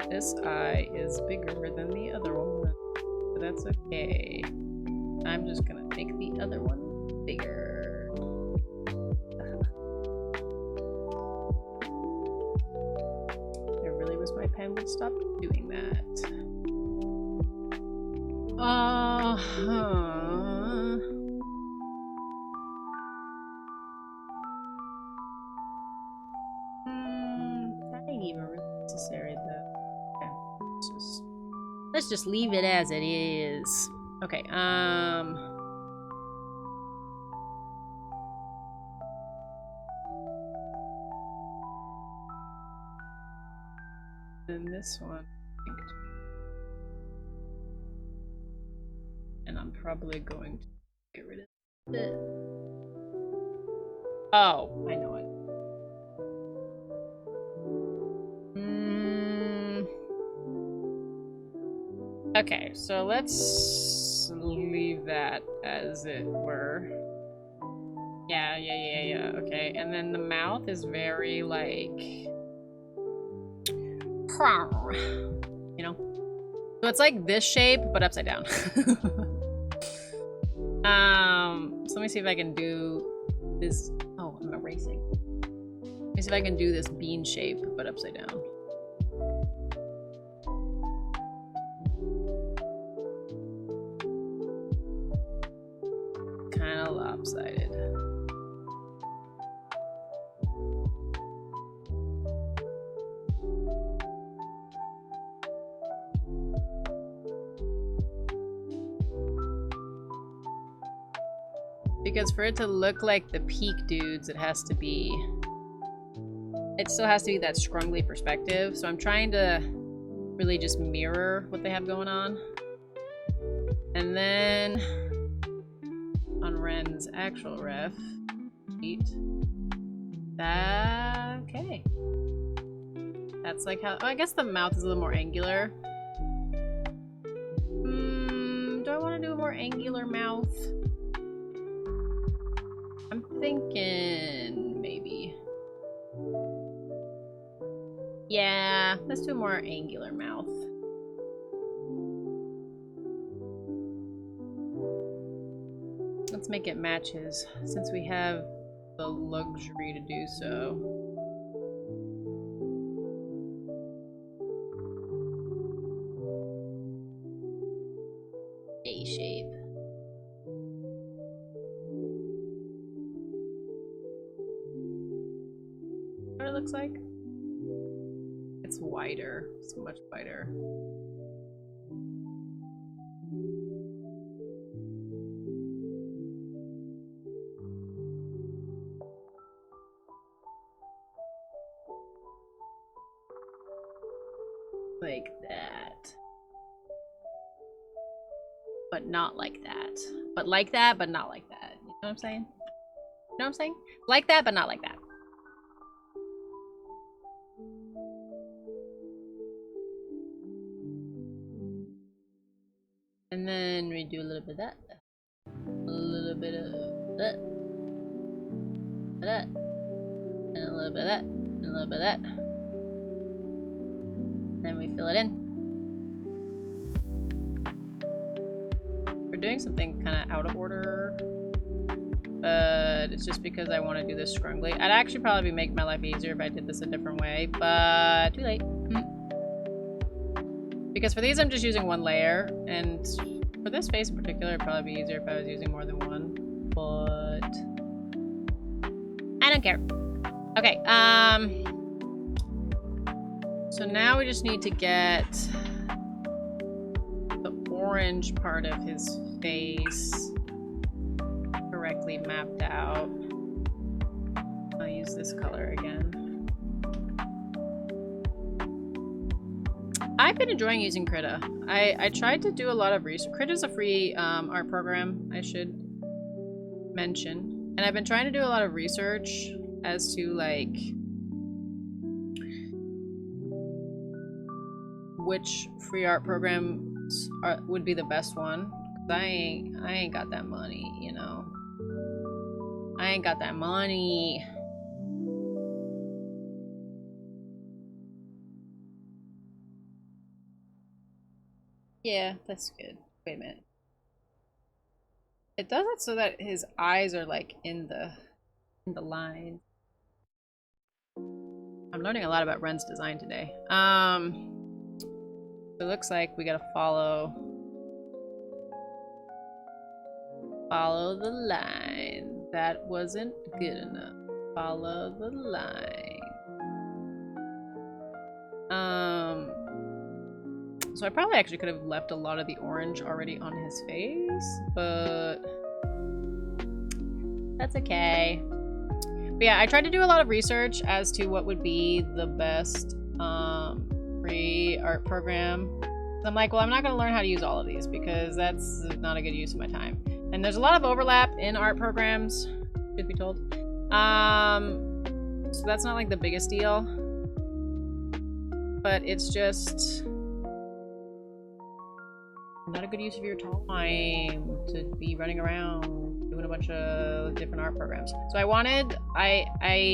This eye is bigger than the other one, but that's okay. I'm just gonna make the other one bigger. I really wish my pen would stop doing that. That ain't even really necessary though. Okay, let's just leave it as it is. Okay, and this one, and I'm probably going to get rid of it. Oh, I know it. Okay, so let's leave that as it were. Yeah, okay. And then the mouth is very, like... You know? So it's like this shape, but upside down. So let me see if I can do this... Oh, I'm erasing. Let me see if I can do this bean shape, but upside down. Kind of lopsided. Because for it to look like the peak dudes, it still has to be that scrungly perspective. So I'm trying to really just mirror what they have going on. And then on Ren's actual ref sheet, okay. That's like how, oh, I guess the mouth is a little more angular. Do I want to do a more angular mouth? I'm thinking maybe. Yeah, let's do a more angular mouth. Let's make it match his, since we have the luxury to do so. A shape. What it looks like? It's wider. So much wider. Like that. But not like that. But like that, but not like that. You know what I'm saying? You know what I'm saying? Like that, but not like that. And then we do a little bit of that. A little bit of that. That. And a little bit of that. And a little bit of that. Then we fill it in. We're doing something kind of out of order. But it's just because I want to do this scrungly. I'd actually probably make my life easier if I did this a different way, but too late. Because for these I'm just using one layer, and for this face in particular it'd probably be easier if I was using more than one. But I don't care. Okay, so now we just need to get the orange part of his face correctly mapped out. I'll use this color again. I've been enjoying using Krita. I tried to do a lot of research. Krita's a free art program, I should mention. And I've been trying to do a lot of research as to like which free art programs would be the best one. 'Cause I ain't got that money, you know. I ain't got that money. Yeah, that's good. Wait a minute. It does it so that his eyes are like in the line. I'm learning a lot about Ren's design today. It looks like we gotta follow the line. That wasn't good enough. Follow the line. So I probably actually could have left a lot of the orange already on his face, but that's okay. But yeah, I tried to do a lot of research as to what would be the best free art program. I'm like, well, I'm not going to learn how to use all of these because that's not a good use of my time. And there's a lot of overlap in art programs, should be told. So that's not like the biggest deal. But it's just not a good use of your time to be running around doing a bunch of different art programs. So I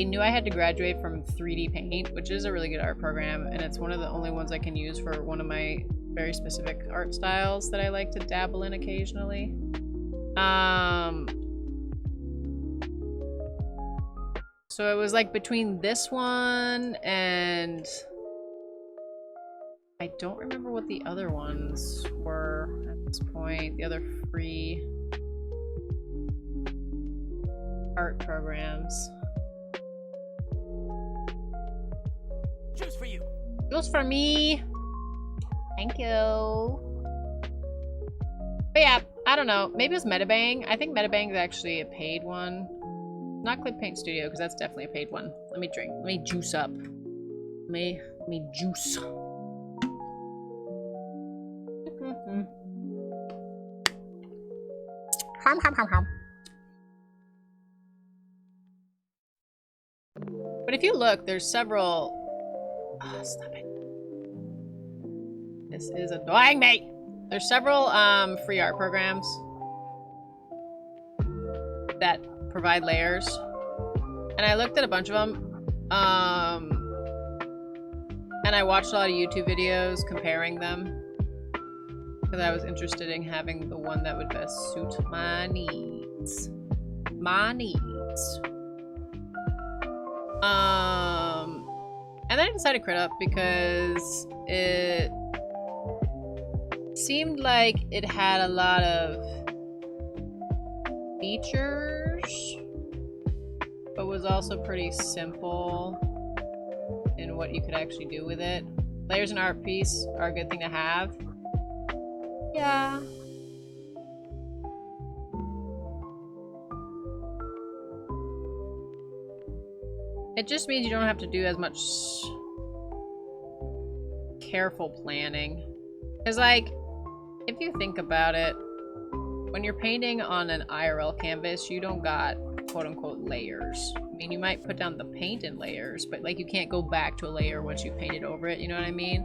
knew I had to graduate from 3D Paint, which is a really good art program, and it's one of the only ones I can use for one of my very specific art styles that I like to dabble in occasionally. So it was like between this one and I don't remember what the other ones were at this point. The other free art programs. Juice for you. Juice for me. Thank you. But yeah, I don't know. Maybe it was Metabang. I think Metabang is actually a paid one. Not Clip Paint Studio, because that's definitely a paid one. Let me drink. Let me juice up. Let me juice. Hum, hum, hum, hum. But if you look, there's several... Oh, stop it. This is annoying me! There's several free art programs that provide layers. And I looked at a bunch of them. And I watched a lot of YouTube videos comparing them. Because I was interested in having the one that would best suit my needs. My needs. And then I decided Crit because it seemed like it had a lot of features, but was also pretty simple in what you could actually do with it. Layers in art piece are a good thing to have. Yeah. It just means you don't have to do as much careful planning. Because, like, if you think about it, when you're painting on an IRL canvas, you don't got quote-unquote layers. I mean, you might put down the paint in layers, but, like, you can't go back to a layer once you painted over it, you know what I mean?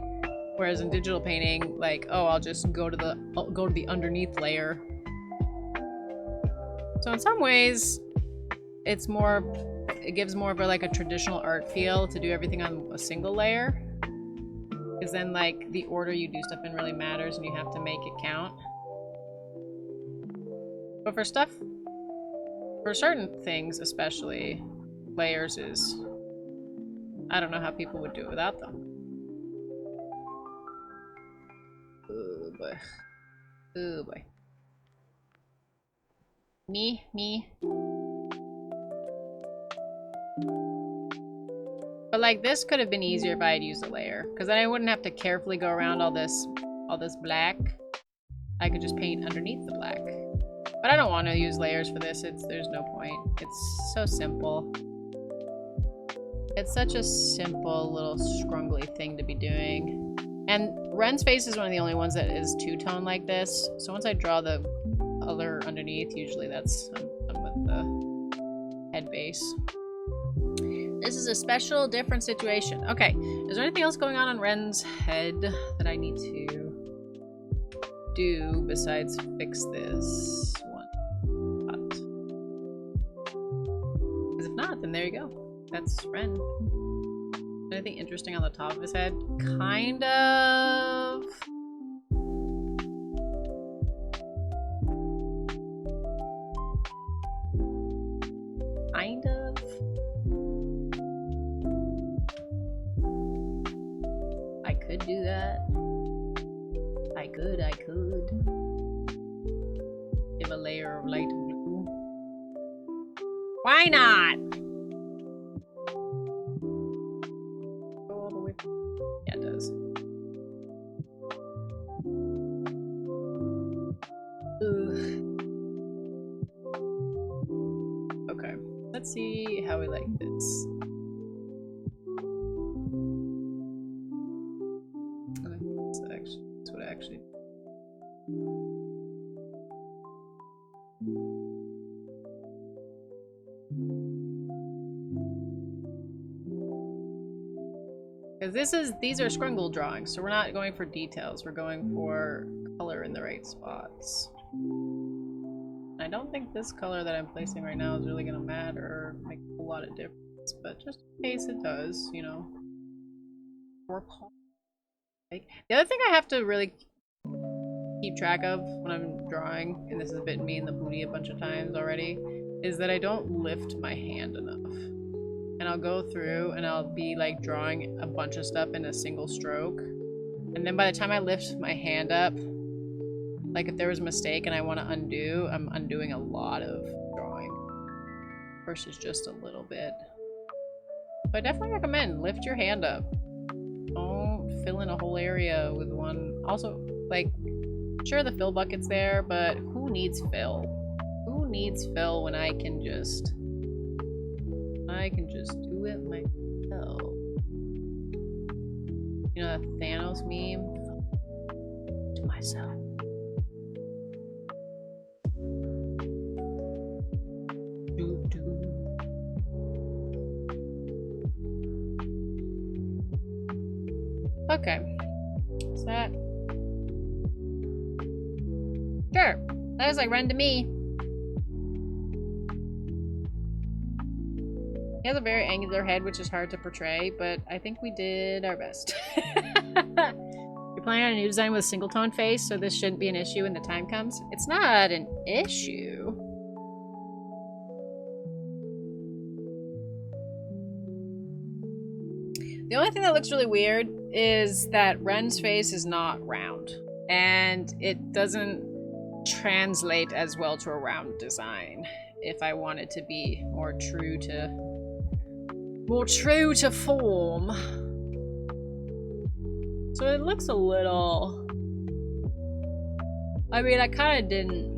Whereas in digital painting, like, oh, I'll just go to the underneath layer. So in some ways, it's more, it gives more of a, like, a traditional art feel to do everything on a single layer. Because then, like, the order you do stuff in really matters and you have to make it count. But for stuff, for certain things especially, layers is, I don't know how people would do it without them. Oh boy. Oh boy. Me. But like this could have been easier if I had used a layer, because then I wouldn't have to carefully go around all this black. I could just paint underneath the black. But I don't want to use layers for this. There's no point. It's so simple. It's such a simple little scrungly thing to be doing. And Ren's face is one of the only ones that is two-tone like this. So once I draw the color underneath, usually that's I'm with the head base. This is a special, different situation. Okay, is there anything else going on Ren's head that I need to do besides fix this one? Because if not, then there you go. That's Ren. Anything interesting on the top of his head? Kind of. Kind of. I could do that. I could. Give a layer of light blue. Why not? Go all the way. Yeah, it does. Ugh. Okay, let's see how we like this. That's what I actually. Because these are scrungle drawings, so we're not going for details, we're going for color in the right spots. I don't think this color that I'm placing right now is really gonna matter or make a whole lot of difference, but just in case it does, you know. The other thing I have to really keep track of when I'm drawing, and this has bitten me in the booty a bunch of times already, is that I don't lift my hand enough. And I'll go through and I'll be like drawing a bunch of stuff in a single stroke. And then by the time I lift my hand up, like if there was a mistake and I want to undo, I'm undoing a lot of drawing versus just a little bit. But I definitely recommend lift your hand up. Don't fill in a whole area with one. Also, like, sure the fill bucket's there, but who needs fill? Who needs fill when I can just do it myself? You know that Thanos meme? To myself. Okay. Is that? Sure. That was like Ren to me. He has a very angular head, which is hard to portray, but I think we did our best. You're planning on a new design with a single tone face, so this shouldn't be an issue when the time comes. It's not an issue. The only thing that looks really weird is that Ren's face is not round, and it doesn't translate as well to a round design. If I wanted to be more true to form. So it looks a little... I mean, I kind of didn't...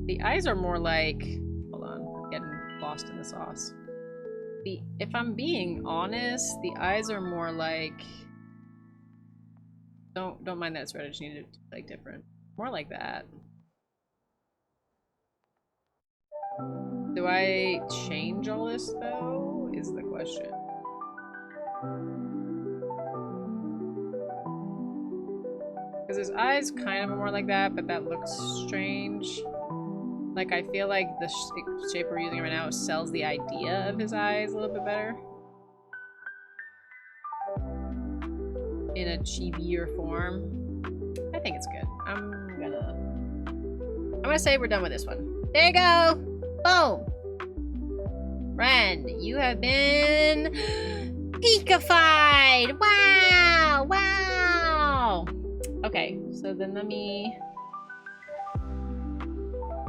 The eyes are more like... Hold on, I'm getting lost in the sauce. If I'm being honest, the eyes are more like... Don't mind that it's red, I just need it to be like different. More like that. Do I change all this though? Is the question. Because his eyes kind of are more like that, but that looks strange. Like, I feel like the shape we're using right now sells the idea of his eyes a little bit better. In a chibier form. I think it's good. I'm gonna say we're done with this one. There you go! Boom! Friend, you have been peakified! Wow! Wow! Okay, so then let me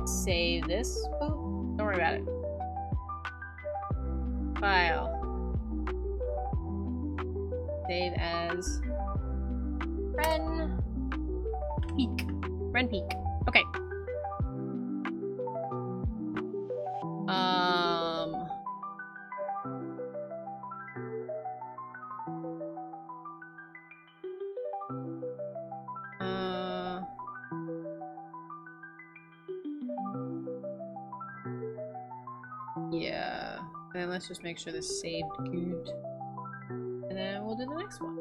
save this. Oh, don't worry about it. File. Save as Ren Peak. Ren Peak. Okay. Yeah. Then let's just make sure this saved good. And then we'll do the next one.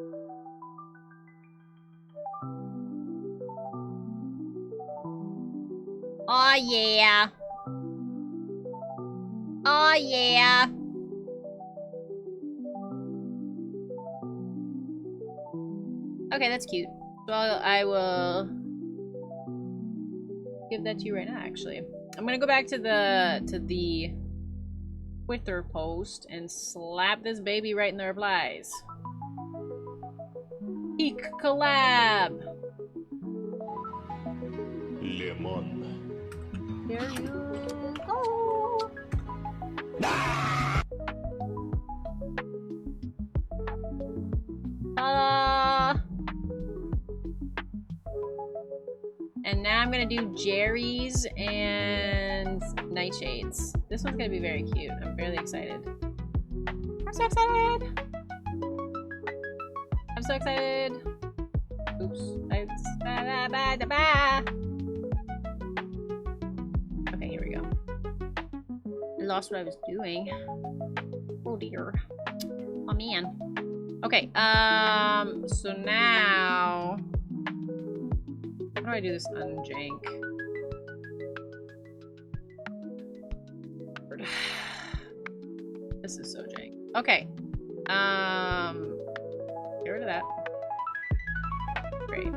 Oh yeah. Oh yeah. Okay, that's cute. So I will give that to you right now, actually. I'm gonna go back to the Twitter post and slap this baby right in the replies. Peak collab. Lemon. There you go. And now I'm gonna do Jerry's and Nightshades. This one's gonna be very cute. I'm fairly excited. I'm so excited! I'm so excited! Oops. Okay, here we go. I lost what I was doing. Oh dear. Oh man. Okay, so now... How do I do this unjank? This is so jank. Okay. Get rid of that. Great.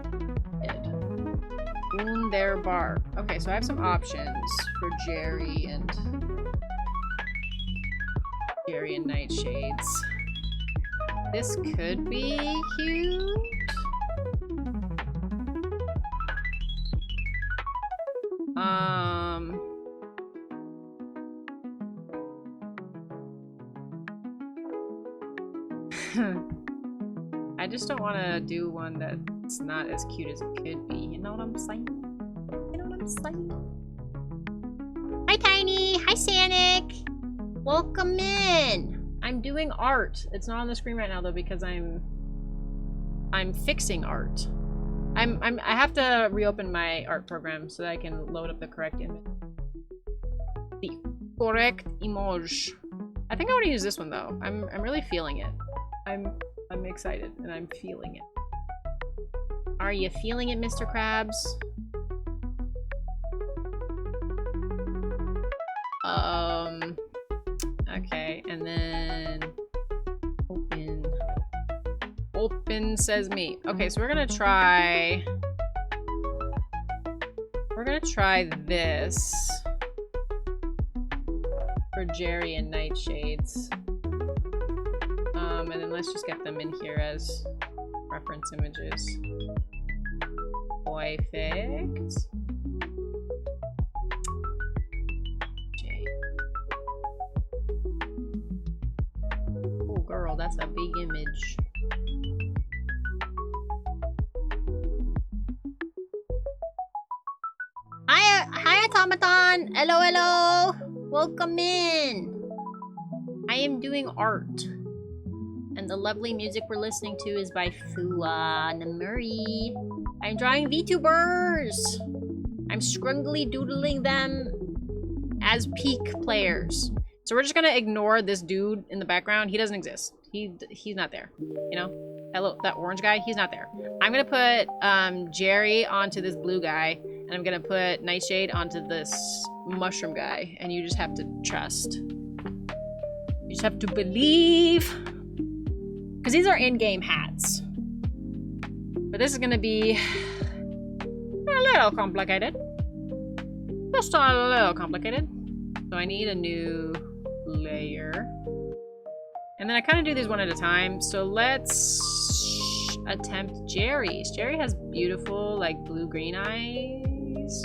Wunderbar. Okay, so I have some options for Jerry and Nightshades. This could be cute. I just don't want to do one that's not as cute as it could be. You know what I'm saying? You know what I'm saying? Hi, Tiny. Hi, Sanic. Welcome in. I'm doing art. It's not on the screen right now though because I'm fixing art. I have to reopen my art program so that I can load up the correct image. The correct image. I think I want to use this one though. I'm really feeling it. I'm excited and I'm feeling it. Are you feeling it, Mr. Krabs? Okay, and then open says me. Okay, so we're gonna try this for Jerry and Nightshades. And then let's just get them in here as reference images. Perfect. image. Hi, automaton. Hello, hello. Welcome in. I am doing art. And the lovely music we're listening to is by Fua Namuri. I'm drawing VTubers. I'm scrungly doodling them as peak players. So we're just gonna ignore this dude in the background. He doesn't exist. He's not there. You know? That orange guy, he's not there. I'm gonna put Jerry onto this blue guy, and I'm gonna put Nightshade onto this mushroom guy, and you just have to trust. You just have to believe. Because these are in-game hats. But this is gonna be a little complicated. Just a little complicated. So I need a new layer. And then I kind of do these one at a time. So let's attempt Jerry's. Jerry has beautiful, like, blue-green eyes.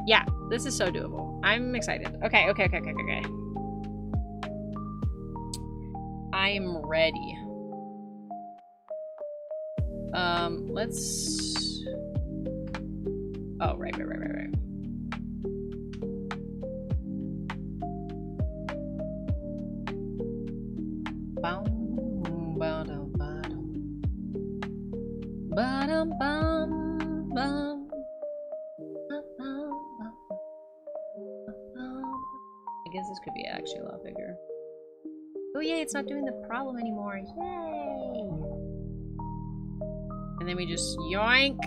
Yeah, this is so doable. I'm excited. Okay. I am ready. Let's... Oh, right. I guess this could be actually a lot bigger. Oh yay, it's not doing the problem anymore. Yay! And then we just yoink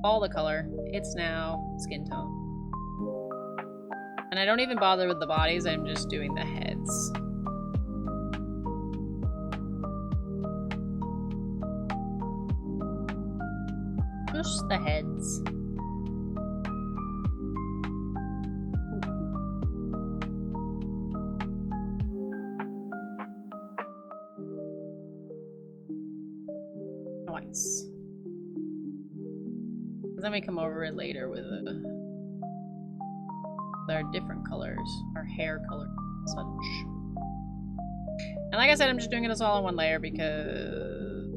all the color. It's now skin tone. And I don't even bother with the bodies, I'm just doing the heads. Just the heads. Nice. Then we come over it later with our different colors, our hair color, and such. And like I said, I'm just doing this all in one layer because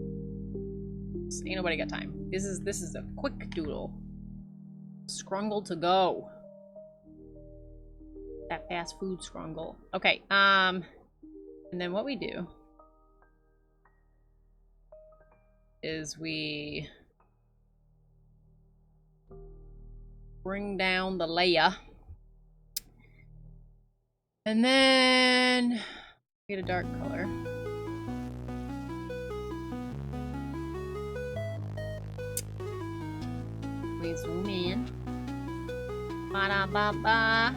ain't nobody got time. This is a quick doodle. Scrungle to go. That fast food scrungle. Okay, and then what we do is we bring down the layer. And then get a dark color. We zoom in. Ba-da-ba-ba.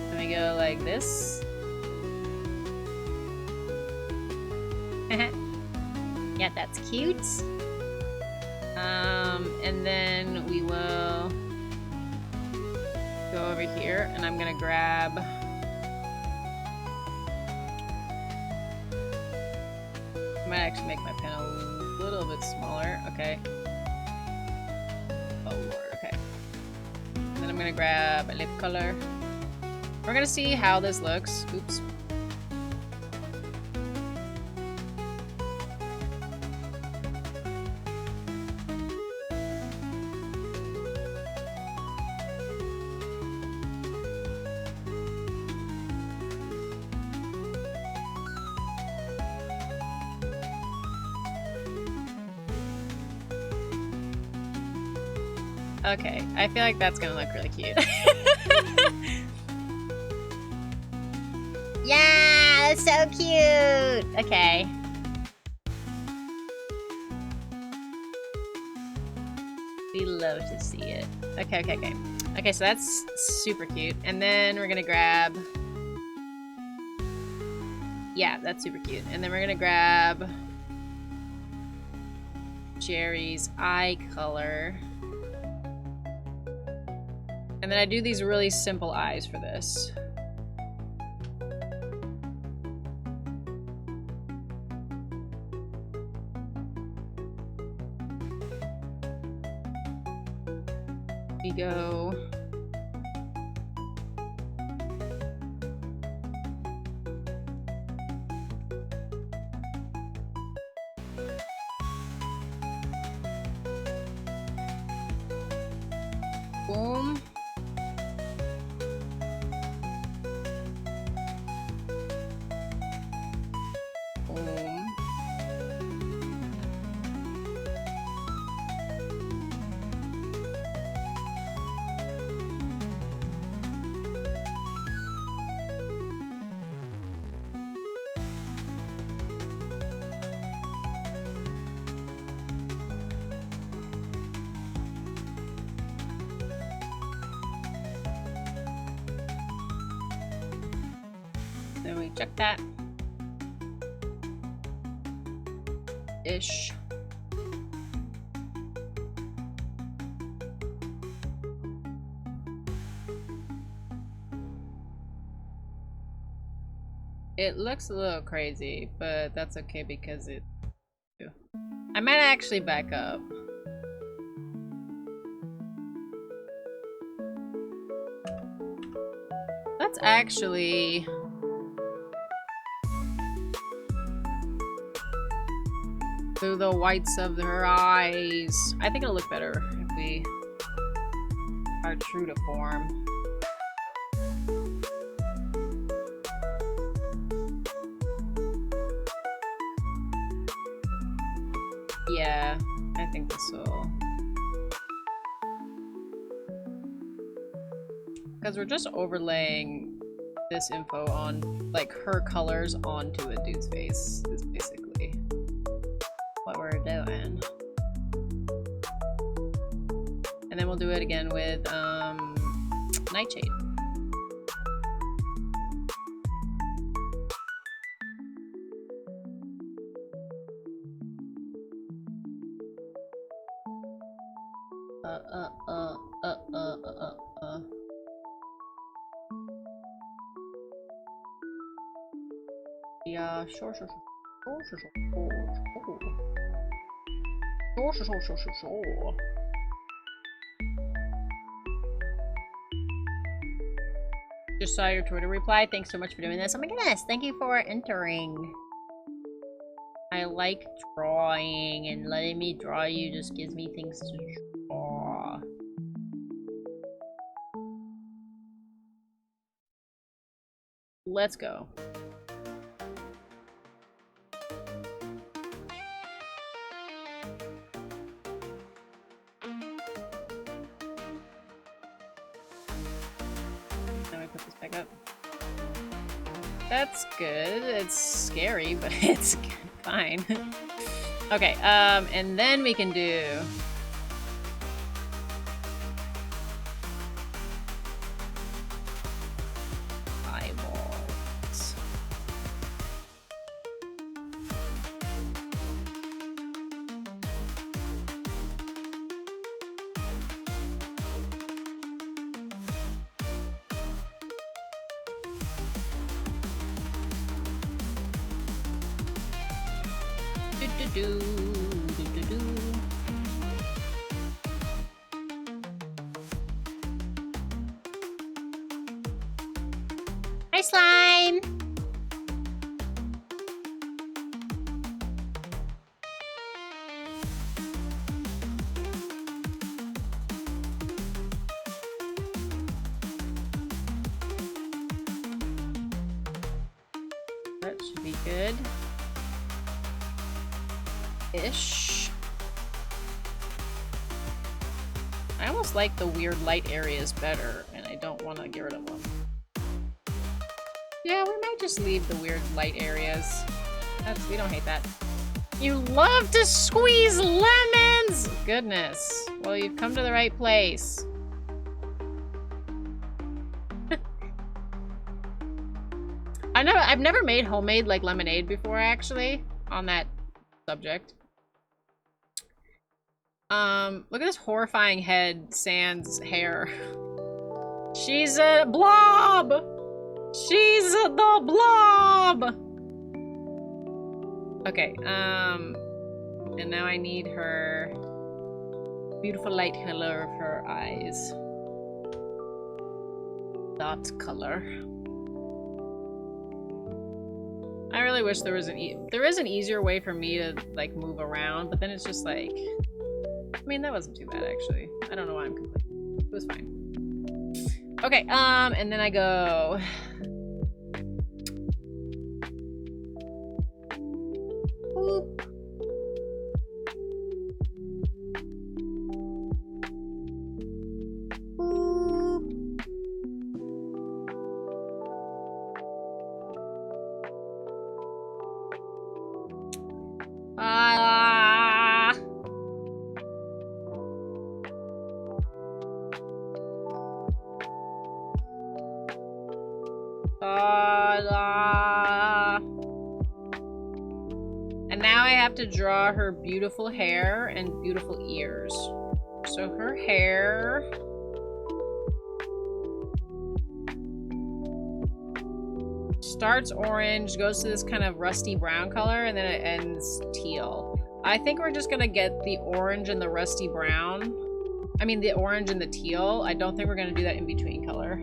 Then we go like this. Yeah, that's cute. And then we will go over here, and I'm gonna grab I might actually make my pen a little bit smaller. Okay. Oh lord, okay. And then I'm gonna grab a lip color. We're gonna see how this looks. Oops. Okay, I feel like that's gonna look really cute. Yeah, that's so cute! Okay. We love to see it. Okay. Okay, so that's super cute. And then we're gonna grab... Yeah, that's super cute. And then we're gonna grab Jerry's eye color. And then I do these really simple eyes for this. We go... Boom. Boom. Then we check that. Ish. It looks a little crazy, but that's okay because it... I might actually back up. Let's actually... through the whites of her eyes. I think it'll look better if we are true to form. Yeah, I think this will. Because we're just overlaying this info on, like, her colors onto a dude's face, is basically what we're doing. And then we'll do it again with Nightshade. Yeah, sure. Just saw your Twitter reply. Thanks so much for doing this. Oh my goodness, thank you for entering. I like drawing, and letting me draw you just gives me things to draw. Let's go. Up. That's good. It's scary, but it's fine. Okay, and then we can do eyeballs. Hi, slime. That should be good. Ish. I almost like the weird light areas better, and I don't want to get rid of them. Yeah, we might just leave the weird light areas. We don't hate that. You love to squeeze lemons! Goodness. Well, you've come to the right place. I've never made homemade, like, lemonade before, actually, on that subject. Look at this horrifying head, Sans hair. She's a blob! She's the blob! Okay, and now I need her beautiful light color of her eyes. Dot color. I really wish there was an easier way for me to, like, move around, but then it's just like, I mean, that wasn't too bad, actually. I don't know why I'm complaining. was fine. Okay, and then I go... Boop. And now I have to draw her beautiful hair and beautiful ears. So her hair... starts orange, goes to this kind of rusty brown color, and then it ends teal. I think we're just gonna get the orange and the rusty brown. I mean, the orange and the teal. I don't think we're gonna do that in between color.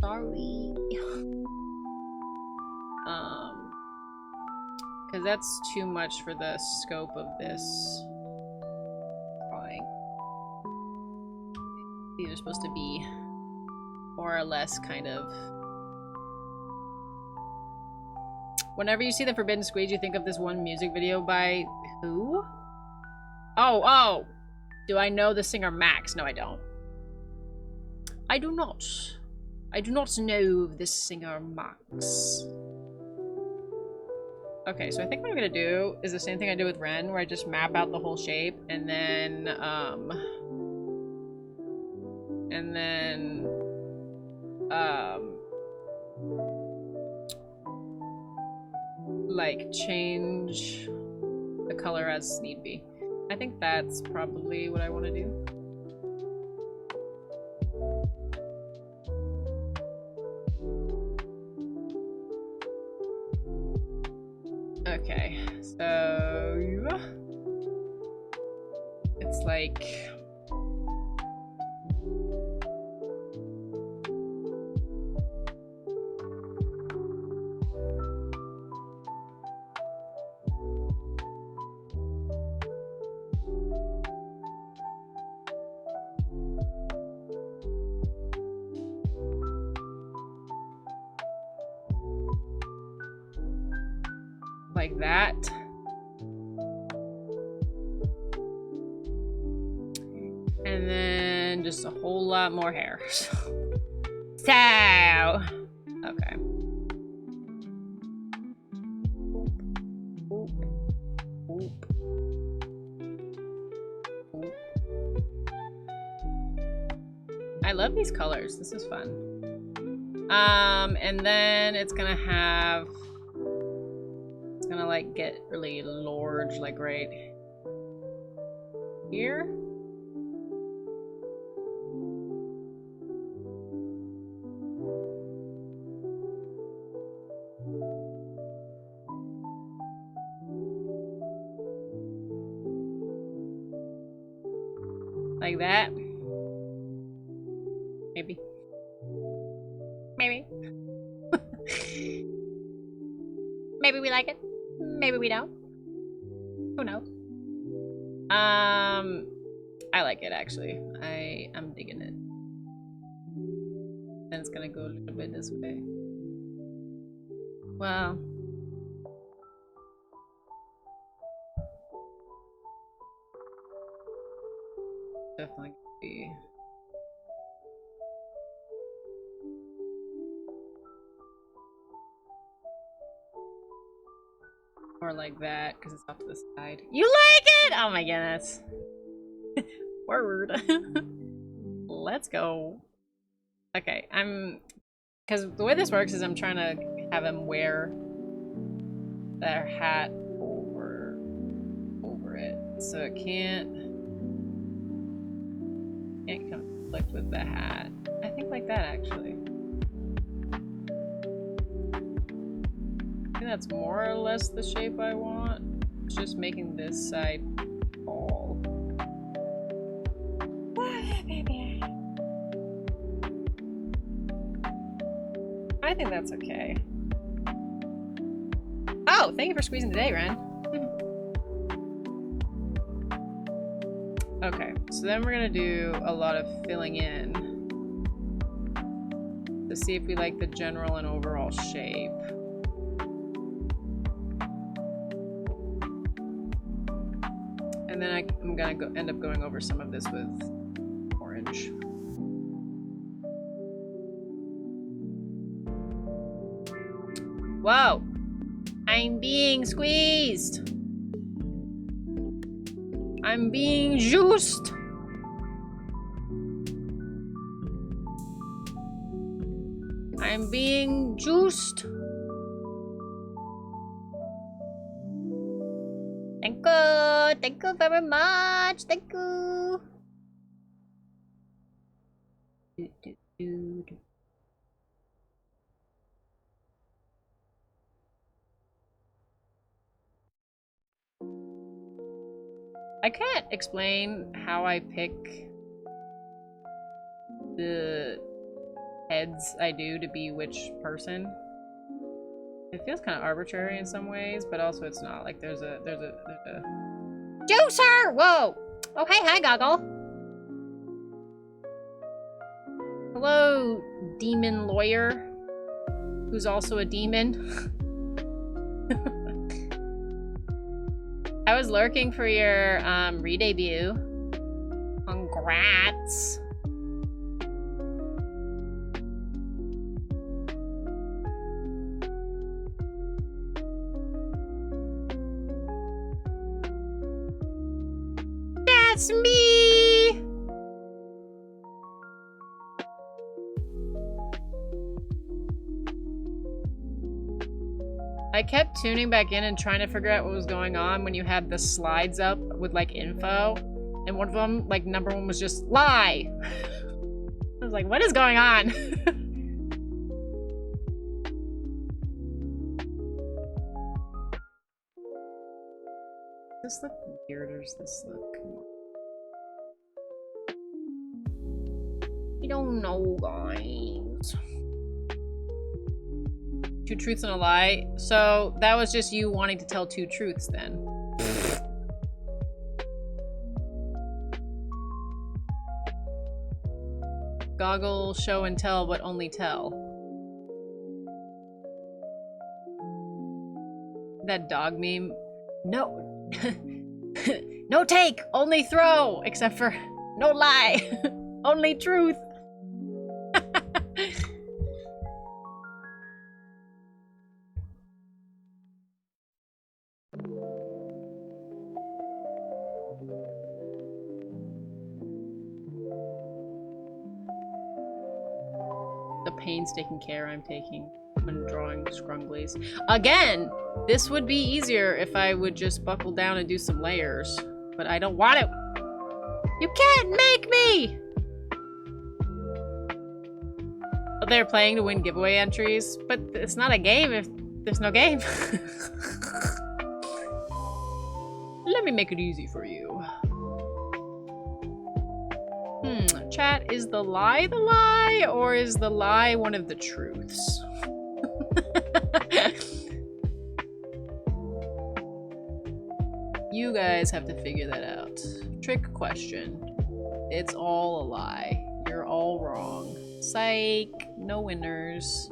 Sorry. Because that's too much for the scope of this drawing. These are supposed to be more or less kind of... Whenever you see the Forbidden Squeeze, you think of this one music video by who? Oh! Do I know the singer Max? No, I don't. I do not. I do not know this singer Max. Okay, so I think what I'm gonna do is the same thing I did with Ren, where I just map out the whole shape, and then, like, change the color as need be. I think that's probably what I want to do. Okay, so it's like that. And then just a whole lot more hair. So, okay. I love these colors. This is fun. And then it's gonna have... It's gonna like get really large, like right here. Like that. Maybe. Maybe. Maybe we like it. Maybe we don't. Who knows? I like it actually. I'm digging it. Then it's gonna go a little bit this way. Well. Definitely gonna be. Or like that, because it's off to the side. You like it? Oh my goodness. Word. Let's go. Okay, because the way this works is I'm trying to have him wear their hat over it. So it can't conflict with the hat. I think like that actually. I think that's more or less the shape I want. It's just making this side fall. I think that's okay. Oh, thank you for squeezing today, Ren. Okay, so then we're gonna do a lot of filling in to see if we like the general and overall shape. And then I'm gonna end up going over some of this with orange. Whoa! I'm being squeezed! I'm being juiced! I'm being juiced! Thank you very much, thank you! I can't explain how I pick the heads I do to be which person. It feels kind of arbitrary in some ways, but also it's not. Like there's a juicer! Whoa! Oh hey, hi Goggle. Hello, demon lawyer, who's also a demon. I was lurking for your re-debut. Congrats. That's me! I kept tuning back in and trying to figure out what was going on when you had the slides up with like info, and one of them, like number one, was just lie. I was like, what is going on? Does this look weird or does this look? I don't know, guys. 2 truths and a lie. So that was just you wanting to tell 2 truths then. Goggle, show and tell, but only tell. That dog meme. No. No take, only throw, except for no lie. Only truth. The painstaking care I'm taking when drawing scrunglies. Again, this would be easier if I would just buckle down and do some layers, but I don't want to. You can't make me! Oh, they're playing to win giveaway entries, but it's not a game if there's no game. Let me make it easy for you. Chat, is the lie, or is the lie one of the truths? You guys have to figure that out. Trick question. It's all a lie. You're all wrong. Psych. No winners.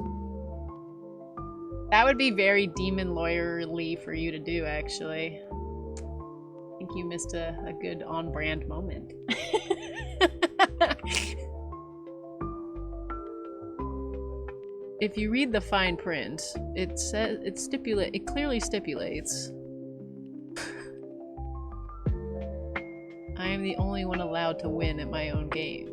That would be very demon lawyerly for you to do, actually. I think you missed a good on-brand moment. If you read the fine print, it says it clearly stipulates I am the only one allowed to win at my own game.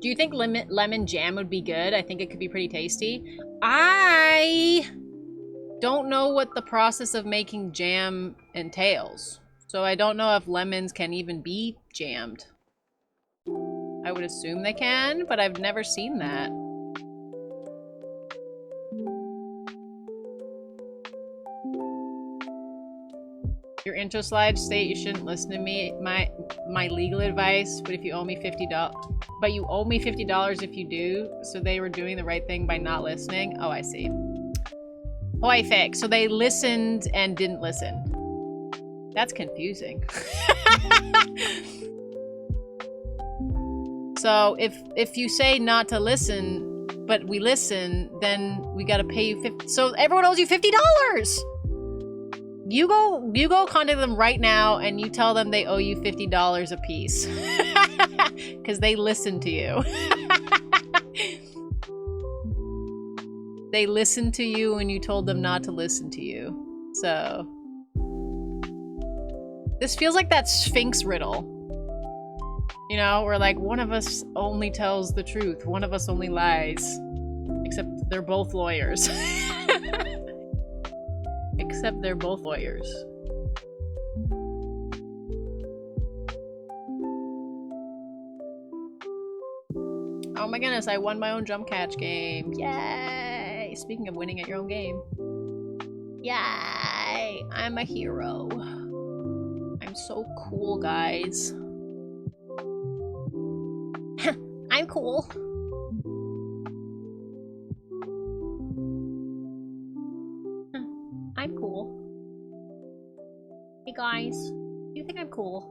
Do you think lemon jam would be good? I think it could be pretty tasty. I don't know what the process of making jam entails, so I don't know if lemons can even be jammed. I would assume they can, but I've never seen that. Your intro slides state you shouldn't listen to me. My legal advice, but if you owe me $50, but you owe me $50 if you do. So they were doing the right thing by not listening. Oh, I see. Perfect. So they listened and didn't listen. That's confusing. So if you say not to listen, but we listen, then we gotta pay you 50. So everyone owes you $50. You go contact them right now and you tell them they owe you $50 a piece. Because they listened to you. They listened to you when you told them not to listen to you. So this feels like that Sphinx riddle. You know, where like one of us only tells the truth, one of us only lies. Except they're both lawyers. Except they're both lawyers. Oh my goodness, I won my own jump catch game. Yay! Speaking of winning at your own game. Yay! I'm a hero. I'm so cool, guys. I'm cool. I'm cool. Hey guys, do you think I'm cool?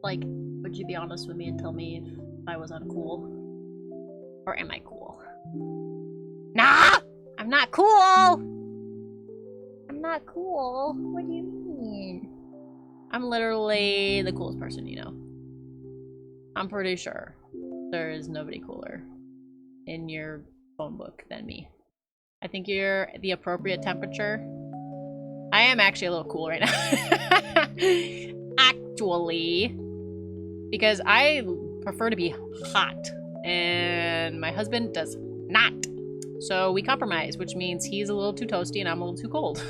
Like, would you be honest with me and tell me if I was uncool? Or am I cool? Nah! I'm not cool! I'm not cool. What do you mean? I'm literally the coolest person you know. I'm pretty sure there is nobody cooler in your phone book than me. I think you're the appropriate temperature. I am actually a little cool right now. Actually. Because I prefer to be hot. And my husband does not. So we compromise, which means he's a little too toasty and I'm a little too cold.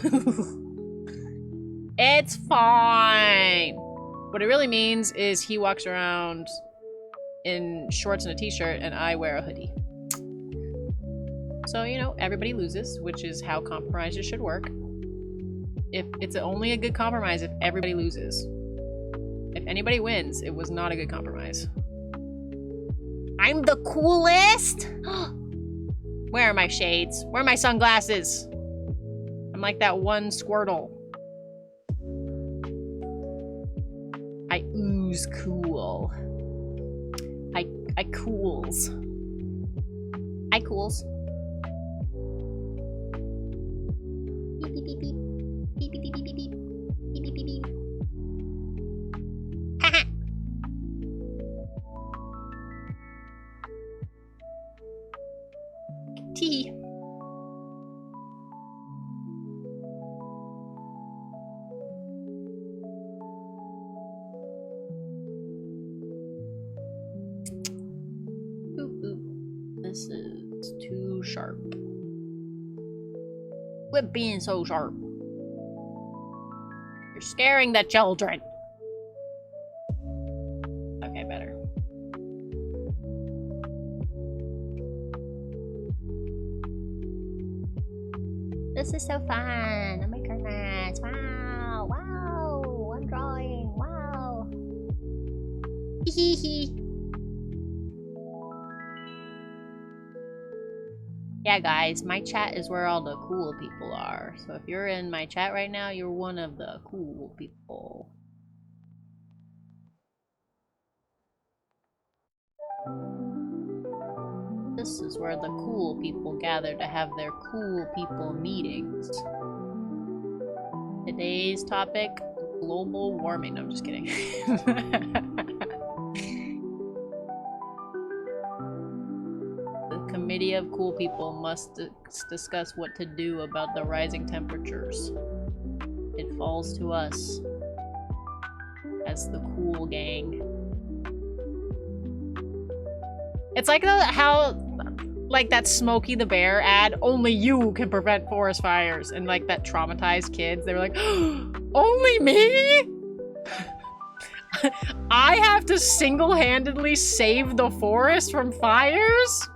It's fine. What it really means is he walks around in shorts and a t-shirt and I wear a hoodie. So, you know, everybody loses, which is how compromises should work. If it's only a good compromise if everybody loses. If anybody wins, it was not a good compromise. I'm the coolest? Where are my shades? Where are my sunglasses? I'm like that one Squirtle. I ooze cool. I cools. I cools. Beep beep beep beep. Beep beep beep beep beep beep. Beep beep beep beep. Haha. Tea. This is too sharp. Quit being so sharp. You're scaring the children. Okay, better. This is so fun. Oh my goodness. Wow. Wow. I'm drawing. Wow. Hee hee hee. Yeah, guys, my chat is where all the cool people are. So if you're in my chat right now, you're one of the cool people. This is where the cool people gather to have their cool people meetings. Today's topic, global warming. No, I'm just kidding. Committee of cool people must discuss what to do about the rising temperatures. It falls to us as the cool gang. It's like how like that Smokey the Bear ad, only you can prevent forest fires, and like that traumatized kids, they were like, only me? I have to single-handedly save the forest from fires?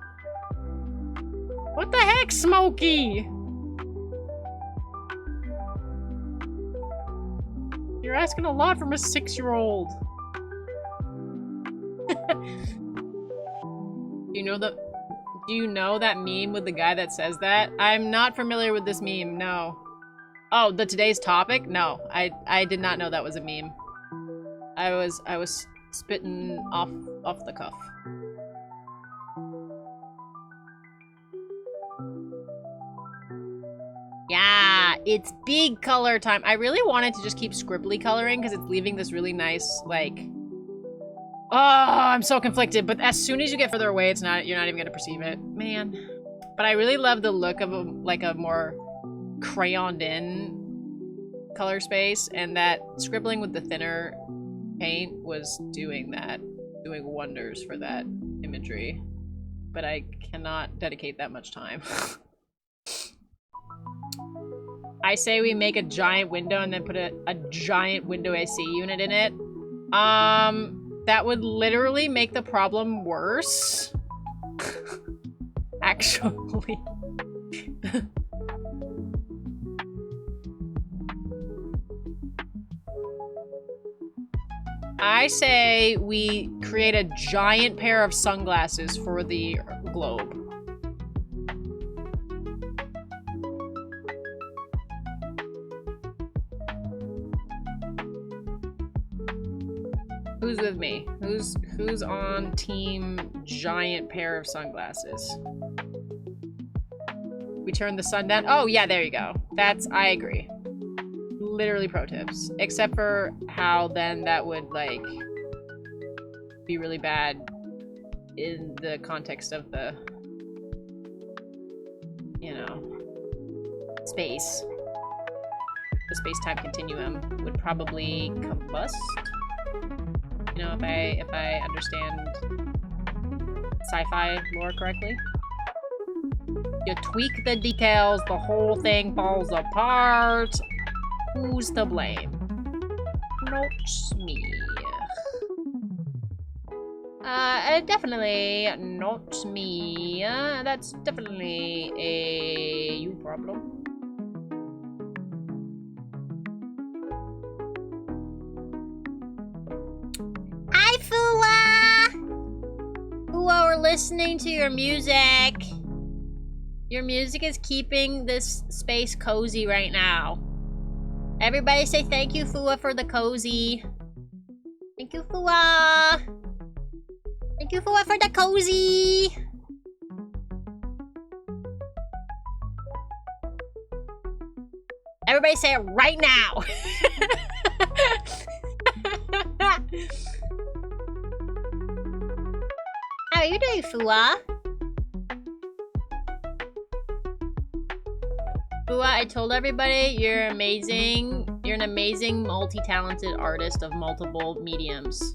What the heck, Smokey? You're asking a lot from a 6-year-old. Do you know that meme with the guy that says that? I'm not familiar with this meme, no. Oh, the today's topic? No, I did not know that was a meme. I was spitting off the cuff. Yeah, it's big color time. I really wanted to just keep scribbly coloring because it's leaving this really nice, like... Oh, I'm so conflicted, but as soon as you get further away, you're not even gonna perceive it. Man. But I really love the look of a more crayoned in color space, and that scribbling with the thinner paint was doing wonders for that imagery. But I cannot dedicate that much time. I say we make a giant window and then put a giant window AC unit in it. That would literally make the problem worse. Actually. I say we create a giant pair of sunglasses for the globe. Who's with me? Who's on team giant pair of sunglasses? We turn the sun down. Oh yeah, there you go. I agree. Literally pro tips. Except for how then that would like be really bad in the context of the, you know, space. The space-time continuum would probably combust. You know, if I understand sci-fi lore correctly. You tweak the details, the whole thing falls apart. Who's to blame? Not me. Definitely not me. That's definitely a you problem. Hi, Fua! Fua, we're listening to your music. Your music is keeping this space cozy right now. Everybody say thank you, Fua, for the cozy. Thank you, Fua. Thank you, Fua, for the cozy. Everybody say it right now. How are you doing, Fua? Fua, I told everybody you're amazing. You're an amazing, multi-talented artist of multiple mediums.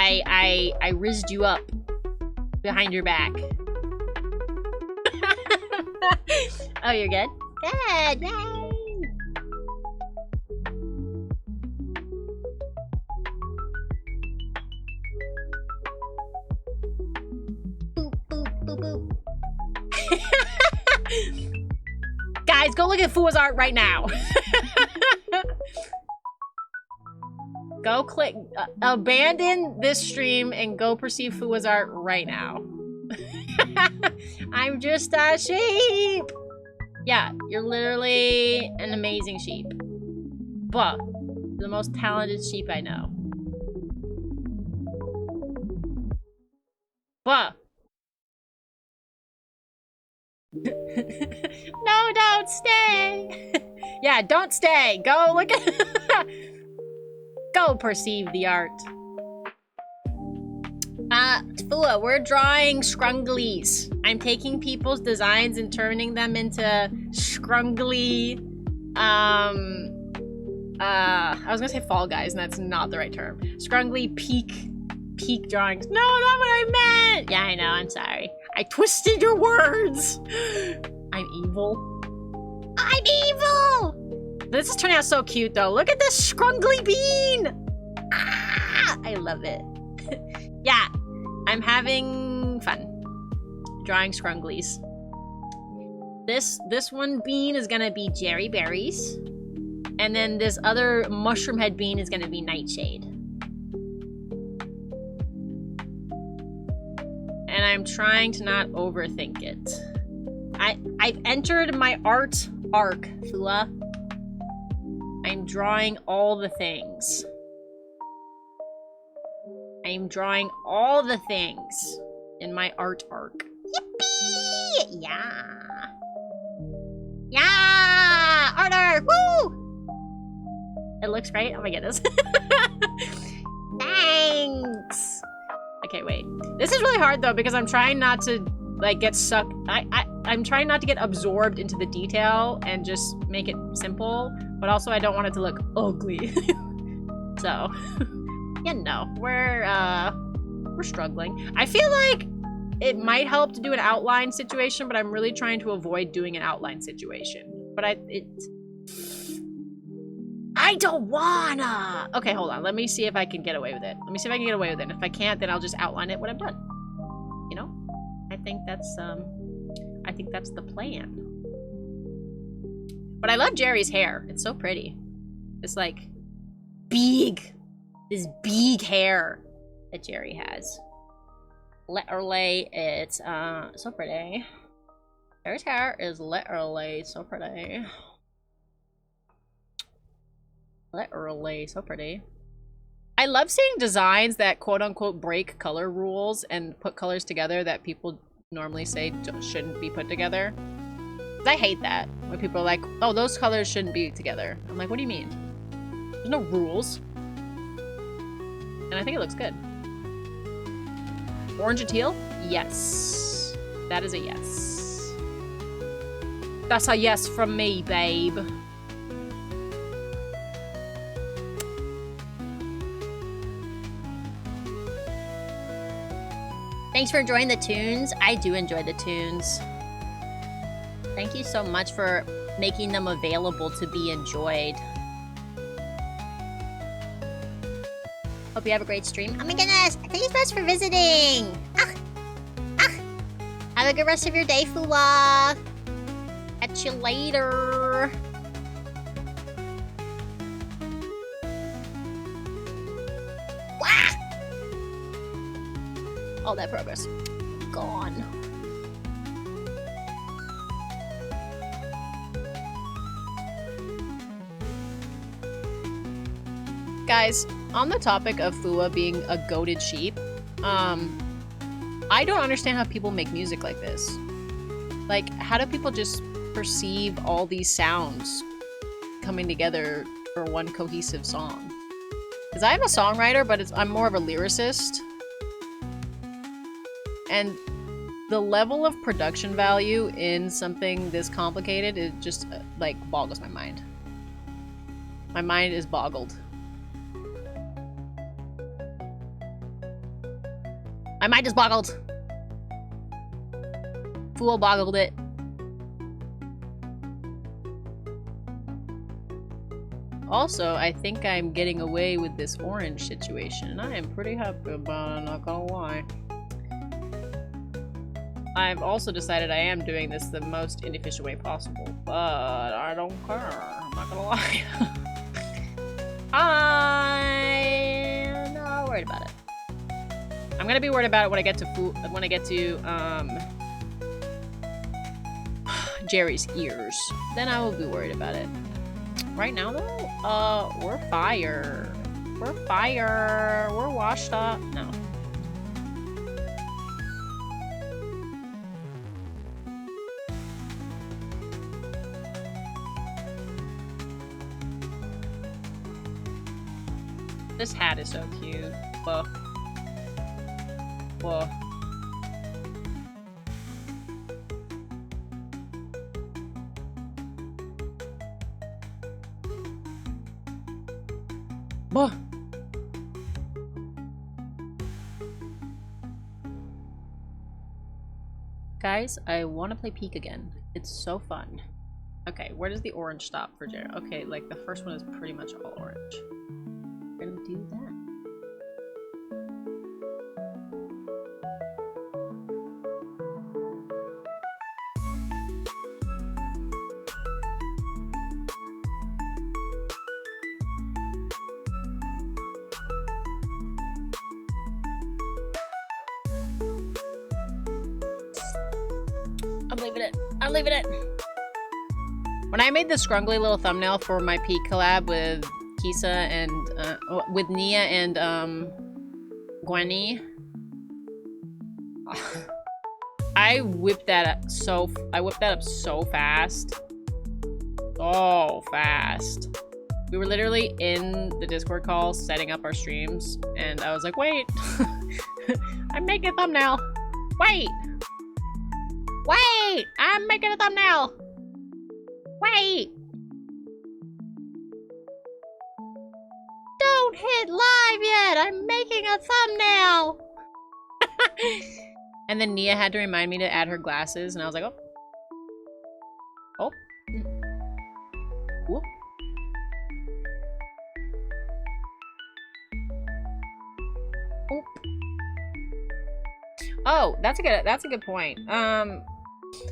I rizzed you up behind your back. Oh, you're good? Good, yay! Boop, boop, boop, boop. Guys, go look at Fua's art right now. Go click, abandon this stream and go perceive Fua's art right now. I'm just a sheep. Yeah, you're literally an amazing sheep. But the most talented sheep I know. But no, don't stay. Yeah, don't stay. Go look at go perceive the art. Fua, we're drawing scrunglies. I'm taking people's designs and turning them into scrungly, I was gonna say Fall Guys, and that's not the right term. Scrungly peak drawings. No, not what I meant! Yeah, I know, I'm sorry. I twisted your words! I'm evil. I'm evil! This is turning out so cute, though. Look at this scrungly bean! Ah! I love it. Yeah, I'm having fun drawing scrunglies. This one bean is gonna be Jerry Berries. And then this other mushroom head bean is gonna be Nightshade. And I'm trying to not overthink it. I've entered my art arc, Fua. I'm drawing all the things. I'm drawing all the things in my art arc. Yippee! Yeah! Yeah! Art arc! Woo! It looks great. Oh my goodness. Thanks! Okay, wait. This is really hard though because I'm trying not to like get sucked. I'm trying not to get absorbed into the detail and just make it simple, but also I don't want it to look ugly. So, you know, we're struggling. I feel like it might help to do an outline situation, but I'm really trying to avoid doing an outline situation. But I don't wanna. Okay, hold on. Let me see if I can get away with it. Let me see if I can get away with it. If I can't, then I'll just outline it when I'm done. You know? I think that's the plan. But I love Jerry's hair. It's so pretty. It's like this big hair that Jerry has. Literally, it's so pretty. Jerry's hair is literally so pretty. Literally so pretty. I love seeing designs that quote-unquote break color rules and put colors together that people normally say shouldn't be put together. I hate that when people are like, oh, those colors shouldn't be together. I'm like, what do you mean? There's no rules. And I think it looks good. Orange and teal? Yes. That is a yes. That's a yes from me, babe. Thanks for enjoying the tunes. I do enjoy the tunes. Thank you so much for making them available to be enjoyed. Hope you have a great stream. Oh my goodness! Thank you so much for visiting! Have a good rest of your day, Fula! Catch you later! Wah! All that progress. Gone. Guys, on the topic of Fua being a goated sheep, I don't understand how people make music like this. Like, how do people just perceive all these sounds coming together for one cohesive song? Because I'm a songwriter, but I'm more of a lyricist. And the level of production value in something this complicated, it just, like, boggles my mind. My mind is boggled. My mind is boggled. Fool boggled it. Also, I think I'm getting away with this orange situation, and I am pretty happy about it, not gonna lie. I've also decided I am doing this the most inefficient way possible, but I don't care. I'm not gonna lie. I'm not worried about it. I'm gonna be worried about it when I get to Jerry's ears. Then I will be worried about it. Right now though, we're fire. We're fire. We're washed up. No. This hat is so cute. Whoa. Whoa. Whoa. Guys, I want to play Peek again. It's so fun. Okay, where does the orange stop for Jerry? Okay, like the first one is pretty much all orange. We're gonna do that. leaving it. I'm leaving it. When I made the scrungly little thumbnail for my Peak collab with Kisa and with Nia and Gwenny, I whipped that up so fast. So fast. We were literally in the Discord call setting up our streams, and I was like, wait, I'm making a thumbnail. Wait, I'm making a thumbnail. Wait. Don't hit live yet. I'm making a thumbnail. And then Nia had to remind me to add her glasses, and I was like, oh. Oh. Whoop. Oh, that's a good point.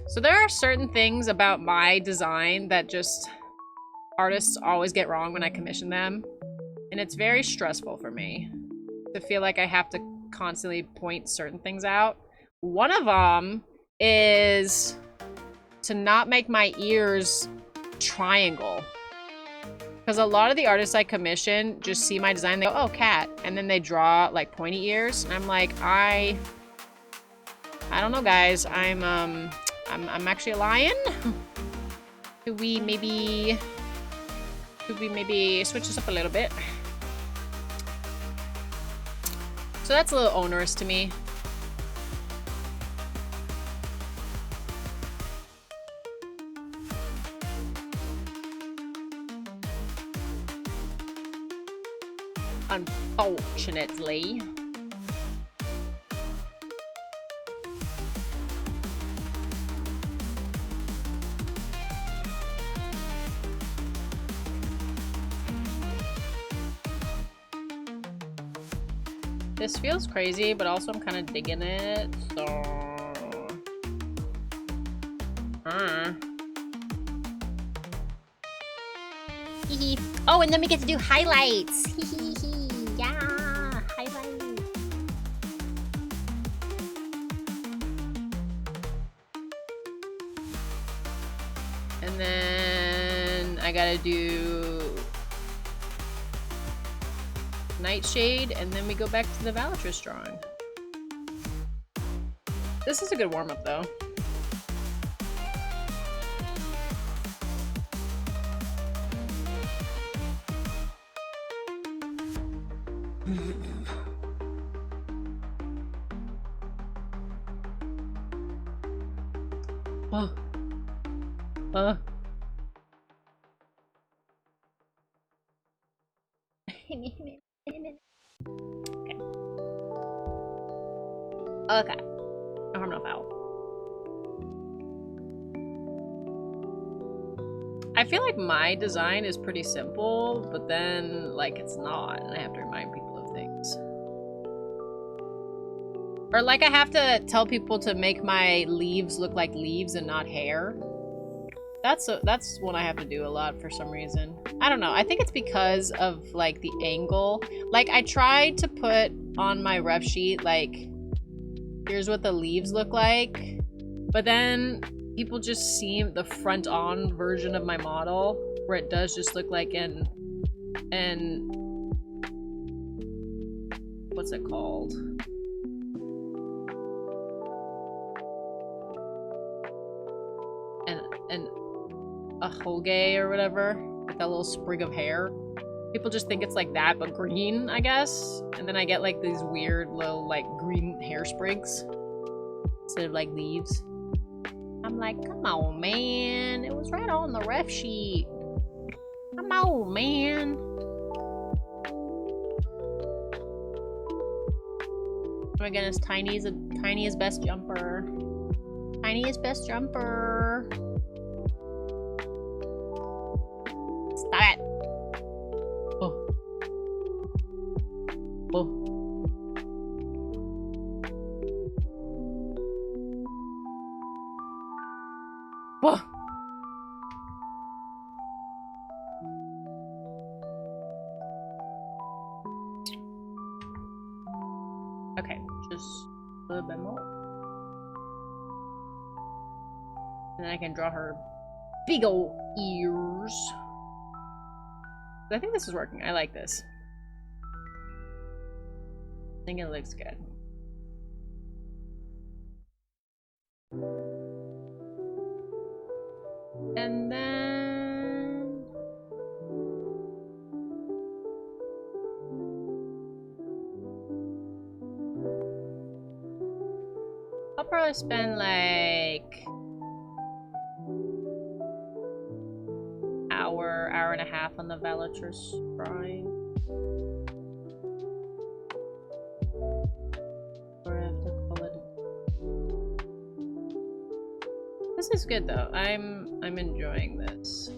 So there are certain things about my design that just artists always get wrong when I commission them. And it's very stressful for me to feel like I have to constantly point certain things out. One of them is to not make my ears triangle. Because a lot of the artists I commission just see my design, they go, oh, cat. And then they draw like pointy ears. And I'm like, I don't know, guys. I'm actually a lion. Could we maybe switch this up a little bit? So that's a little onerous to me. Unfortunately. This feels crazy, but also I'm kind of digging it, so... Oh, and then we get to do highlights! Yeah! Highlights! And then I gotta do Nightshade, and then we go back to the Valatrus drawing. This is a good warm-up, though. Okay. No harm, no foul. I feel like my design is pretty simple, but then, like, it's not, and I have to remind people of things. Or, like, I have to tell people to make my leaves look like leaves and not hair. That's what I have to do a lot for some reason. I don't know. I think it's because of, like, the angle. Like, I tried to put on my ref sheet, like, here's what the leaves look like. But then people just see the front-on version of my model, where it does just look like an what's it called? A hoge or whatever, with that little sprig of hair. People just think it's like that, but green, I guess. And then I get like these weird little like green hair sprigs instead of like leaves. I'm like, come on, man. It was right on the ref sheet. Come on, man. Oh my goodness, Tiny is best jumper. Tiny is best jumper. Stop it. Oh. Oh. Whoa. Okay, just a little bit more. And then I can draw her big ol' ears. I think this is working. I like this. I think it looks good. And then... I'll probably spend like... hour and a half on the Valatrus drawing. Or I have to call it. This is good though. I'm enjoying this.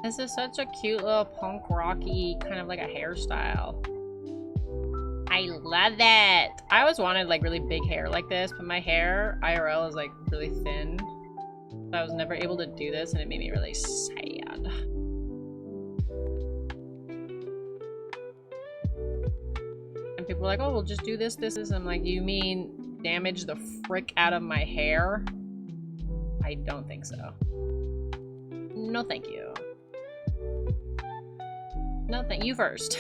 This is such a cute little punk rocky kind of like a hairstyle. I love it. I always wanted like really big hair like this, but my hair IRL is like really thin. So I was never able to do this and it made me really sad. And people were like, oh, we'll just do this. I'm like, you mean damage the frick out of my hair? I don't think so. No, thank you. No, thank you first.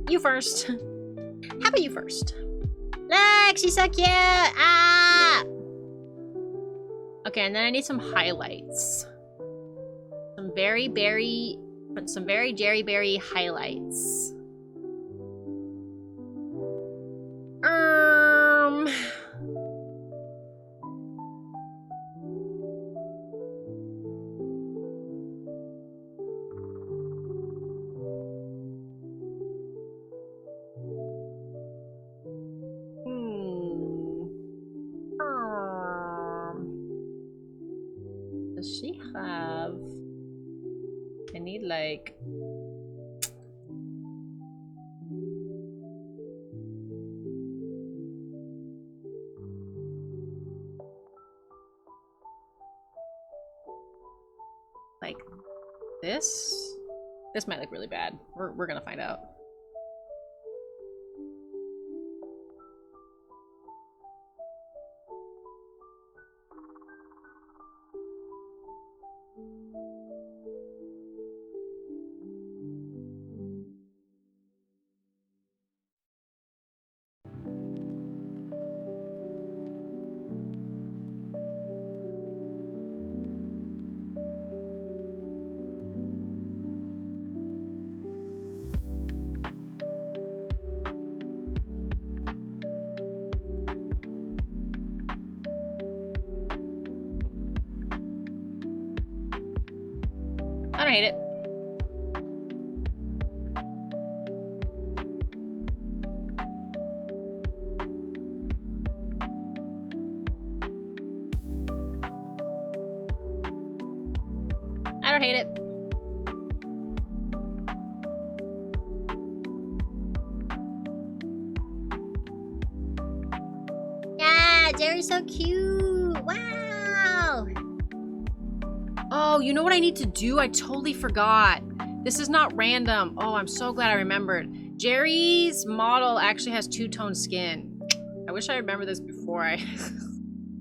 You first. How about you first? Look, she's so cute! Ah! Okay, and then I need some highlights. Some very Jerry Berry highlights. Does she have... I need like... like this? This might look really bad. We're gonna find out. I don't hate it. I don't hate it. Yeah, Jerry's so cute. Wow. Oh, you know what I need to do? I totally forgot. This is not random. Oh, I'm so glad I remembered. Jerry's model actually has two-tone skin. I wish I remembered this before I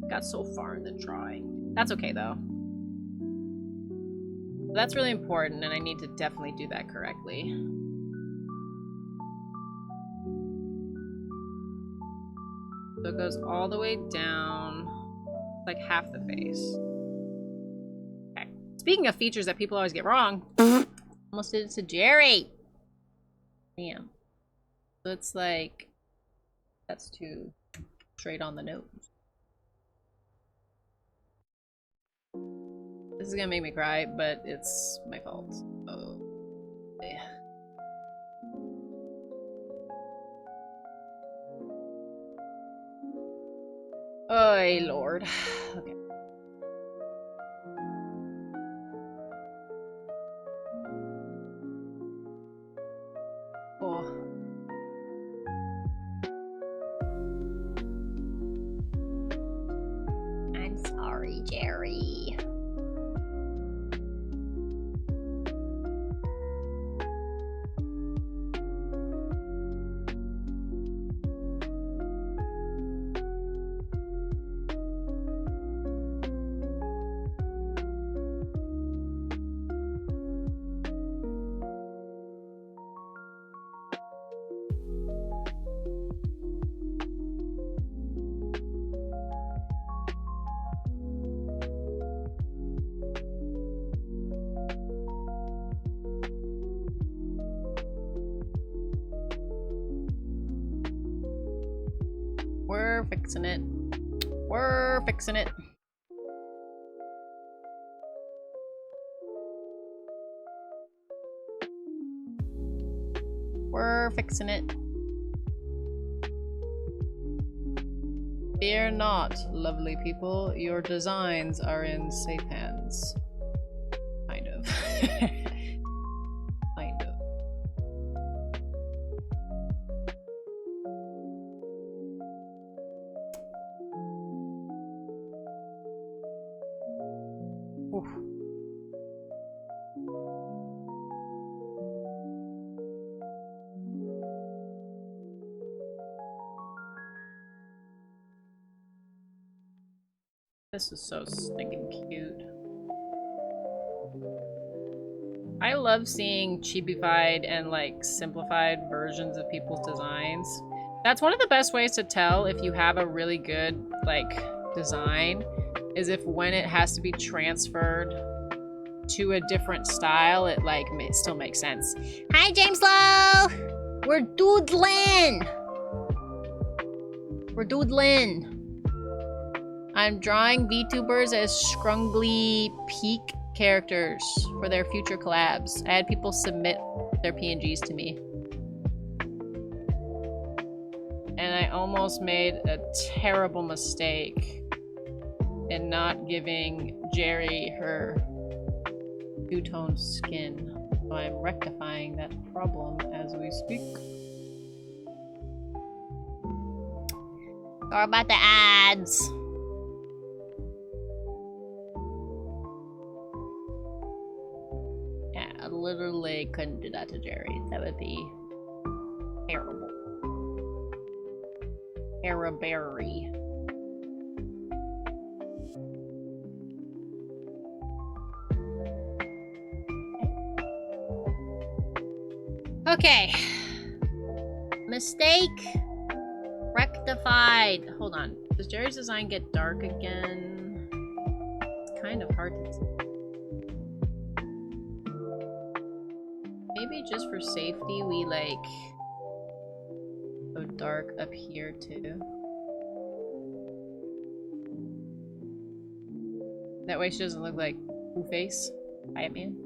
got so far in the drawing. That's okay, though. That's really important, and I need to definitely do that correctly. So it goes all the way down, like half the face. Okay. Speaking of features that people always get wrong, almost did it to Jerry. Damn. So it's like, that's too straight on the nose. This is gonna make me cry, but it's my fault. Oh, yeah. Oh, Lord. Okay. Oh. Jerry. We're fixing it. We're fixing it. We're fixing it. Fear not, lovely people. Your designs are in safe hands. Kind of. Kind of. Oof. This is so stinking cute. I love seeing cheapified and like simplified versions of people's designs. That's one of the best ways to tell if you have a really good like design, is if when it has to be transferred to a different style, it like still makes sense. Hi, James Lowe! We're doodlin'! We're doodlin'. I'm drawing VTubers as scrungly peak characters for their future collabs. I had people submit their PNGs to me. And I almost made a terrible mistake in not giving Jerry her two-tone skin. So I'm rectifying that problem as we speak. Sorry about the ads. Yeah, I literally couldn't do that to Jerry. That would be terrible. Araberry. Okay. Mistake rectified. Hold on. Does Jerry's design get dark again? It's kind of hard to see. Maybe just for safety, we like go dark up here too. That way she doesn't look like Two-Face, Batman.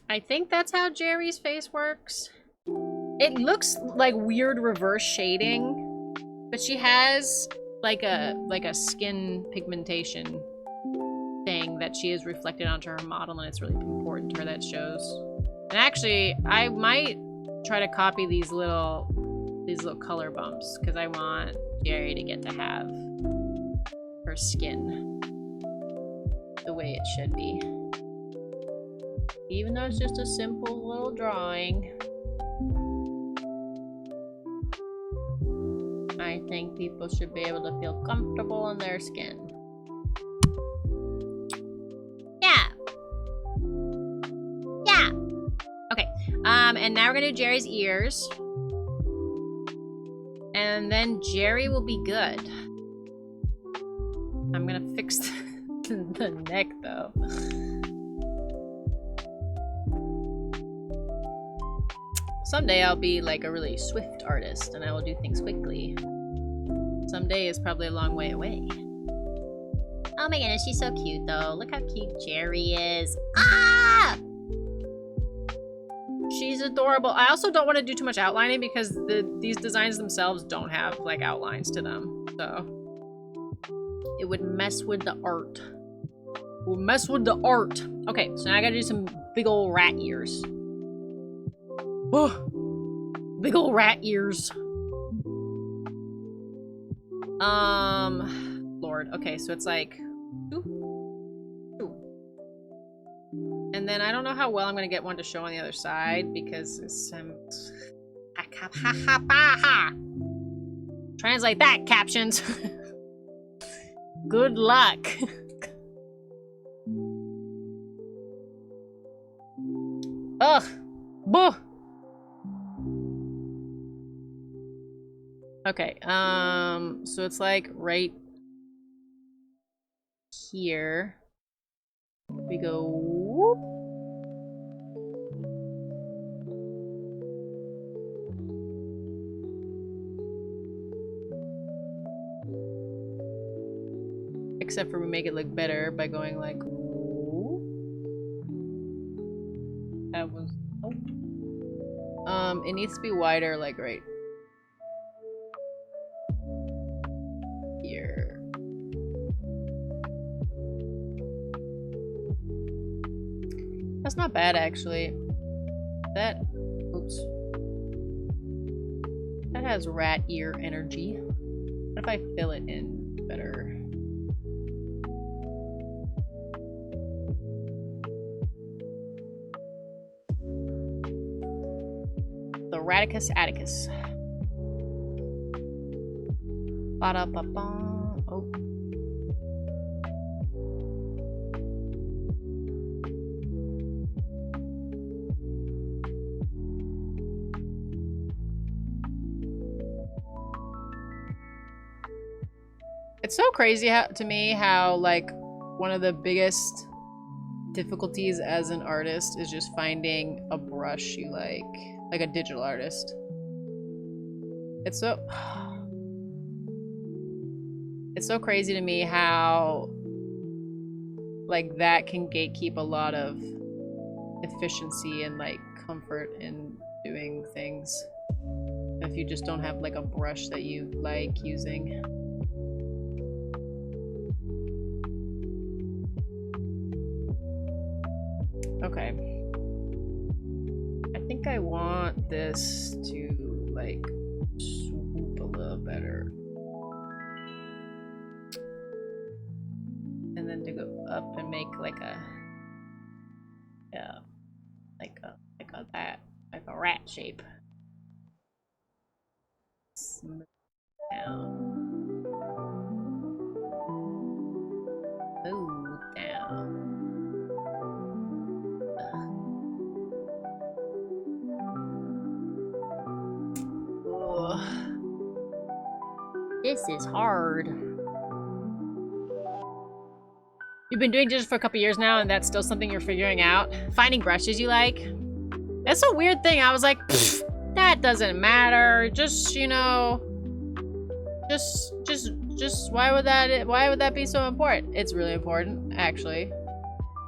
I think that's how Jerry's face works. It looks like weird reverse shading, but she has like a skin pigmentation thing that she has reflected onto her model, and it's really important to her that shows. And actually, I might try to copy these little color bumps because I want Jerry to get to have her skin the way it should be. Even though it's just a simple little drawing, I think people should be able to feel comfortable in their skin. Yeah. Yeah. Okay. And now we're gonna do Jerry's ears. And then Jerry will be good. I'm gonna fix the neck though. Someday I'll be like a really swift artist and I will do things quickly. Someday is probably a long way away. Oh my goodness, she's so cute though. Look how cute Jerry is. Ah! She's adorable. I also don't want to do too much outlining because these designs themselves don't have like outlines to them. So it would mess with the art. Will mess with the art. Okay, so now I gotta do some big old rat ears. Oh, big ol' rat ears. Lord. Okay, so it's like 2. And then I don't know how well I'm gonna get one to show on the other side because it's translate that, captions. Good luck. Ugh. Buh. Okay, so it's like right here. We go whoop. Except for we make it look better by going like whoop. That was it needs to be wider, like right here. That's not bad, actually. That, oops. That has rat ear energy. What if I fill it in better? The Radicus Atticus. Ba-da-ba-ba. Oh. It's so crazy to me how, like, one of the biggest difficulties as an artist is just finding a brush you like a digital artist. It's so crazy to me how, like, that can gatekeep a lot of efficiency and, like, comfort in doing things if you just don't have, like, a brush that you like using. Okay. I think I want this to, like, swoop a little better. And then to go up and make like a, yeah, like a rat shape. Smooth down. Smooth down. This is hard. You've been doing this for a couple years now, and that's still something you're figuring out? Finding brushes you like? That's a weird thing. I was like, that doesn't matter. Just, you know, just why would that be so important? It's really important, actually.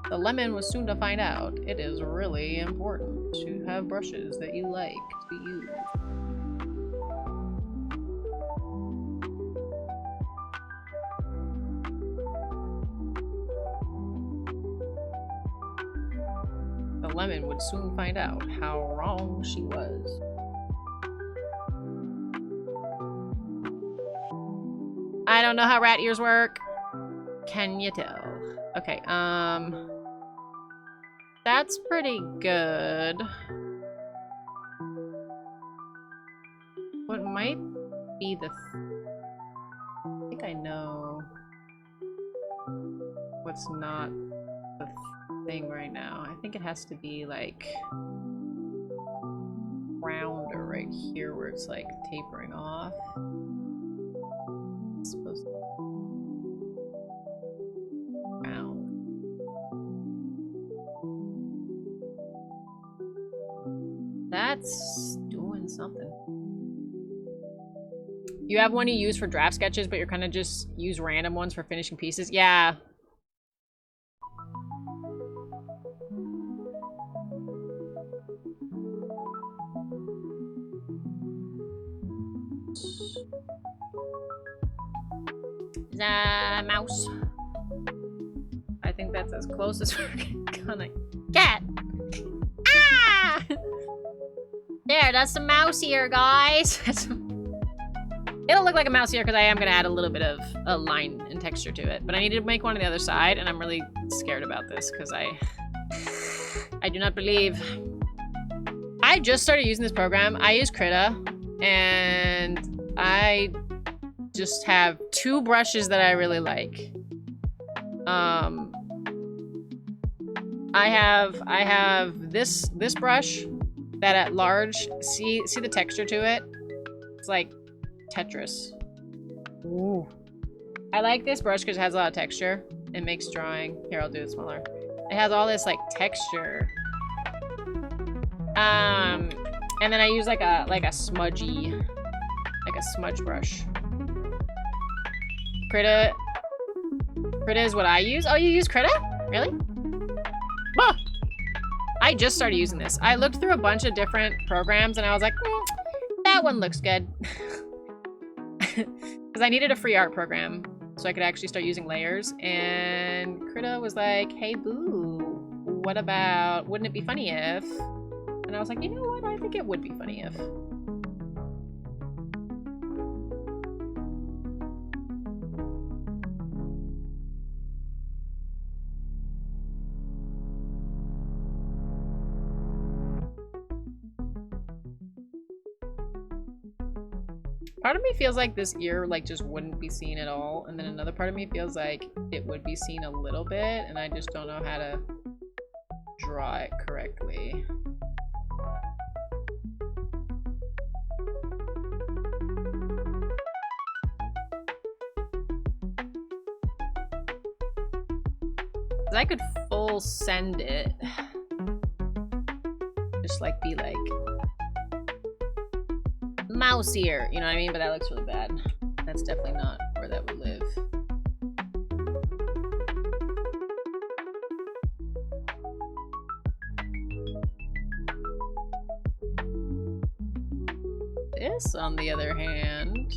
The lemon was soon to find out. It is really important to have brushes that you like to use. The lemon would soon find out how wrong she was. I don't know how rat ears work. Can you tell? Okay, that's pretty good. What might be the I think I know what's not the thing right now. I think it has to be like rounder right here where it's like tapering off. It's supposed to round. That's doing something. You have one you use for draft sketches, but you're kind of just use random ones for finishing pieces? Yeah. The mouse. I think that's as close as we're gonna get. Ah! There, that's the mouse here, guys. It'll look like a mouse here because I am going to add a little bit of a line and texture to it. But I need to make one on the other side, and I'm really scared about this because I do not believe. I just started using this program. I use Krita, and I just have 2 brushes that I really like. I have this brush that at large, see the texture to it? It's like Tetris. Ooh. I like this brush because it has a lot of texture. It makes drawing. Here, I'll do it smaller. It has all this like texture. And then I use like a smudge brush. Krita is what I use. Oh, you use Krita? Really? Oh! I just started using this. I looked through a bunch of different programs and I was like, that one looks good. Because I needed a free art program so I could actually start using layers. And Krita was like, hey boo, what about, wouldn't it be funny if? And I was like, you know what? I think it would be funny if. Part of me feels like this ear like just wouldn't be seen at all, and then another part of me feels like it would be seen a little bit, and I just don't know how to draw it correctly. I could full send it. Just like be like mouse ear, you know what I mean? But that looks really bad. That's definitely not where that would live. This, on the other hand,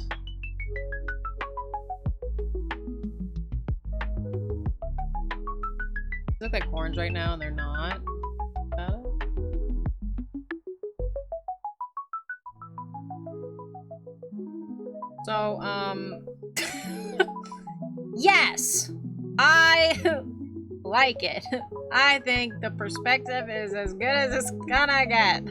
they look like horns right now, and they're not. So, yes! I like it. I think the perspective is as good as it's gonna get.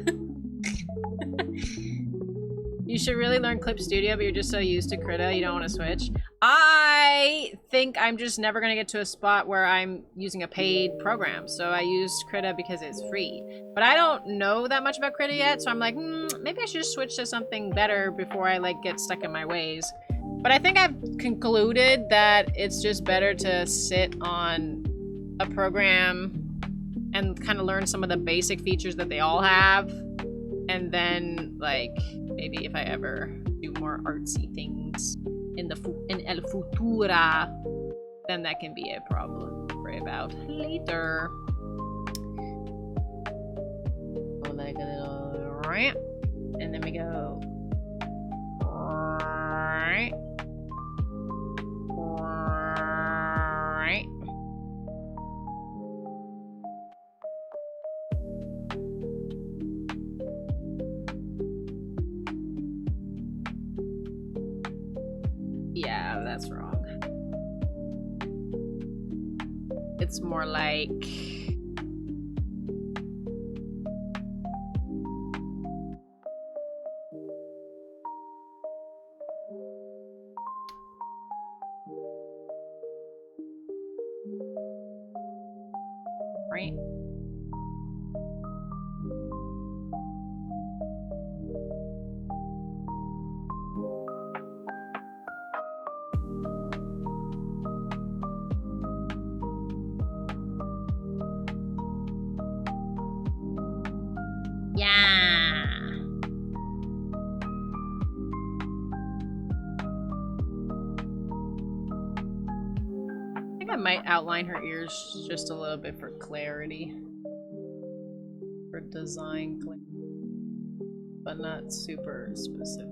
You should really learn Clip Studio, but you're just so used to Krita, you don't want to switch. I think I'm just never gonna get to a spot where I'm using a paid program, so I use Krita because it's free. But I don't know that much about Krita yet, so I'm like, maybe I should just switch to something better before I like get stuck in my ways. But I think I've concluded that it's just better to sit on a program and kind of learn some of the basic features that they all have, and then like maybe if I ever do more artsy things in el futura, then that can be a problem to worry about later. Go like a little ramp, and then we go right. Yeah, that's wrong. It's more like right. Yeah. I think I might outline her ears just a little bit for clarity. For design clarity. But not super specific.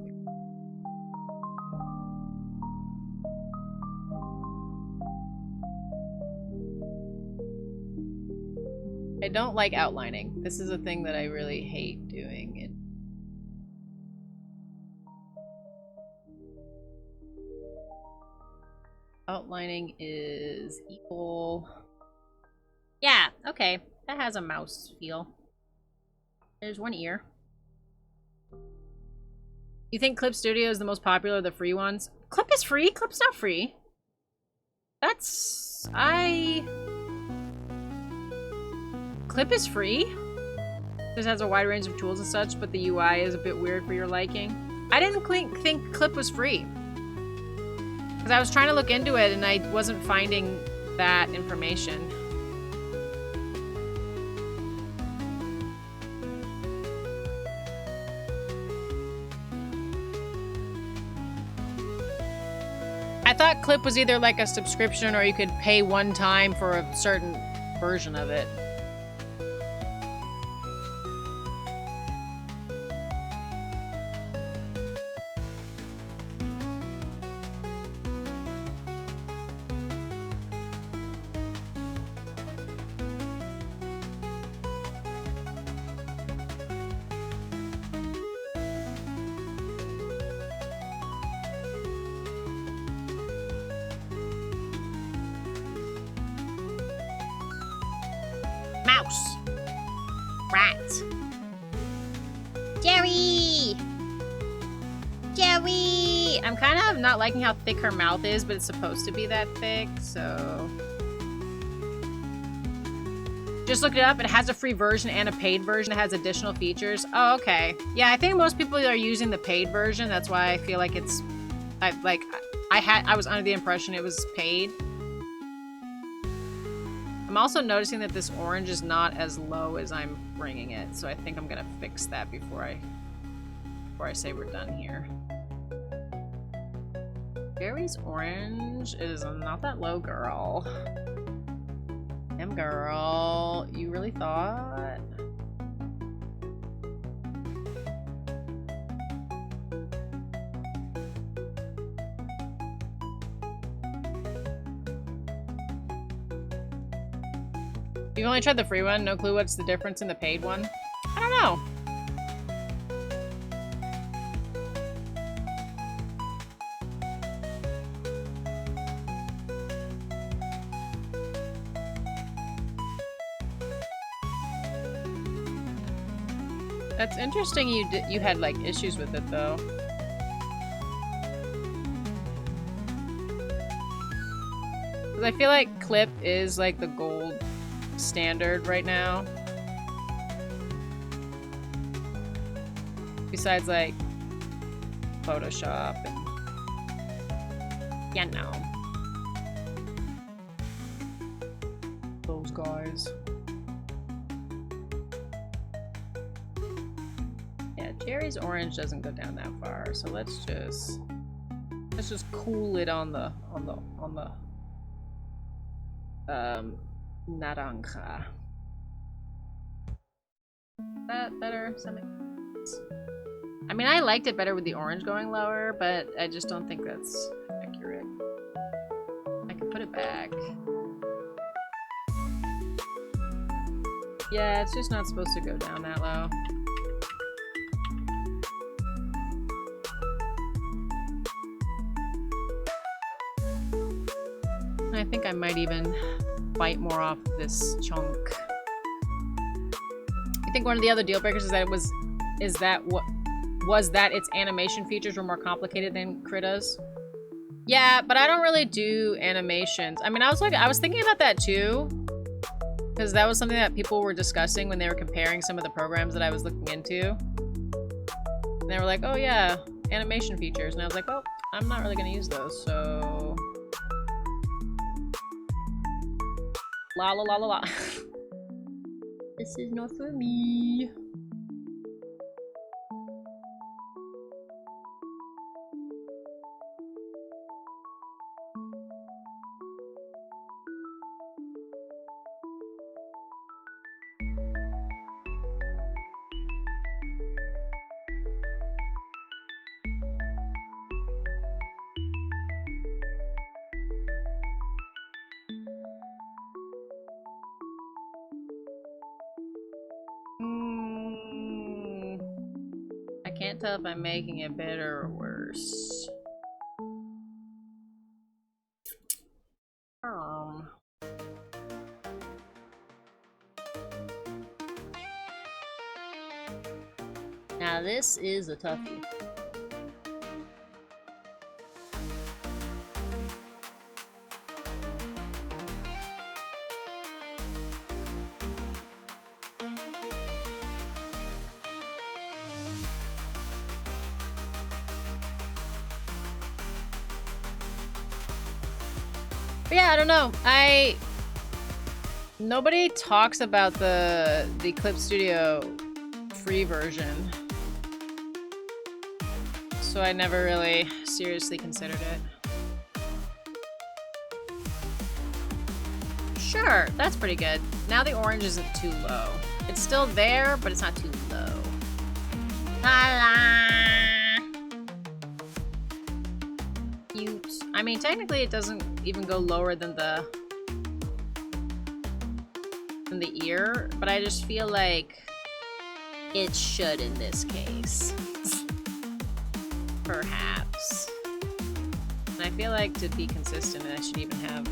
I don't like outlining. This is a thing that I really hate doing. Outlining is equal. Yeah, okay. That has a mouse feel. There's one ear. You think Clip Studio is the most popular of the free ones? Clip is free? Clip's not free. That's... Clip is free? This has a wide range of tools and such, but the UI is a bit weird for your liking. I didn't think Clip was free. Because I was trying to look into it and I wasn't finding that information. I thought Clip was either like a subscription or you could pay one time for a certain version of it. Mouse. Rat. Jerry! Jerry! I'm kind of not liking how thick her mouth is, but it's supposed to be that thick, so... Just looked it up. It has a free version and a paid version. It has additional features. Oh, okay. Yeah, I think most people are using the paid version. That's why I feel like it's... I was under the impression it was paid. I'm also noticing that this orange is not as low as I'm bringing it, so I think I'm gonna fix that before I say we're done here. Gary's orange is not that low, girl. Damn, girl. You really thought? You've only tried the free one? No clue what's the difference in the paid one? I don't know. That's interesting you had like issues with it though. Cause I feel like Clip is like the gold standard right now. Besides like Photoshop and yeah, no. Those guys. Yeah, Jerry's orange doesn't go down that far, so let's just cool it on the naranja. That better? I mean, I liked it better with the orange going lower, but I just don't think that's accurate. I can put it back. Yeah, it's just not supposed to go down that low. I think I might even bite more off this chunk. I think one of the other deal breakers is that its animation features were more complicated than Krita's. Yeah, but I don't really do animations. I mean, I was thinking about that too, because that was something that people were discussing when they were comparing some of the programs that I was looking into. And they were like, "Oh yeah, animation features," and I was like, "Well, I'm not really gonna use those, so." La la la la la. This is not for me. I can't tell if I'm making it better or worse. Now this is a toughie. But yeah, I don't know. Nobody talks about the Clip Studio free version, so I never really seriously considered it. Sure, that's pretty good. Now the orange isn't too low. It's still there, but it's not too low. Ta-da! Cute. I mean, technically it doesn't even go lower than the ear, but I just feel like it should in this case. Perhaps. And I feel like to be consistent, I should even have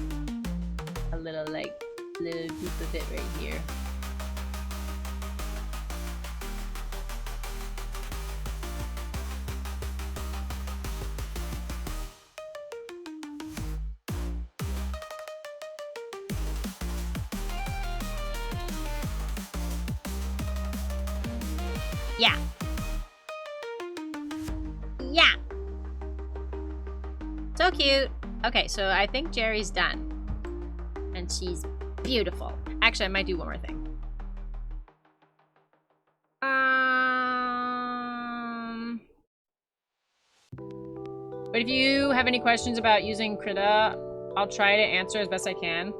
a little goop of it right here. Yeah. Yeah. So cute. Okay, so I think Jerry's done. And she's beautiful. Actually, I might do one more thing. But if you have any questions about using Krita, I'll try to answer as best I can.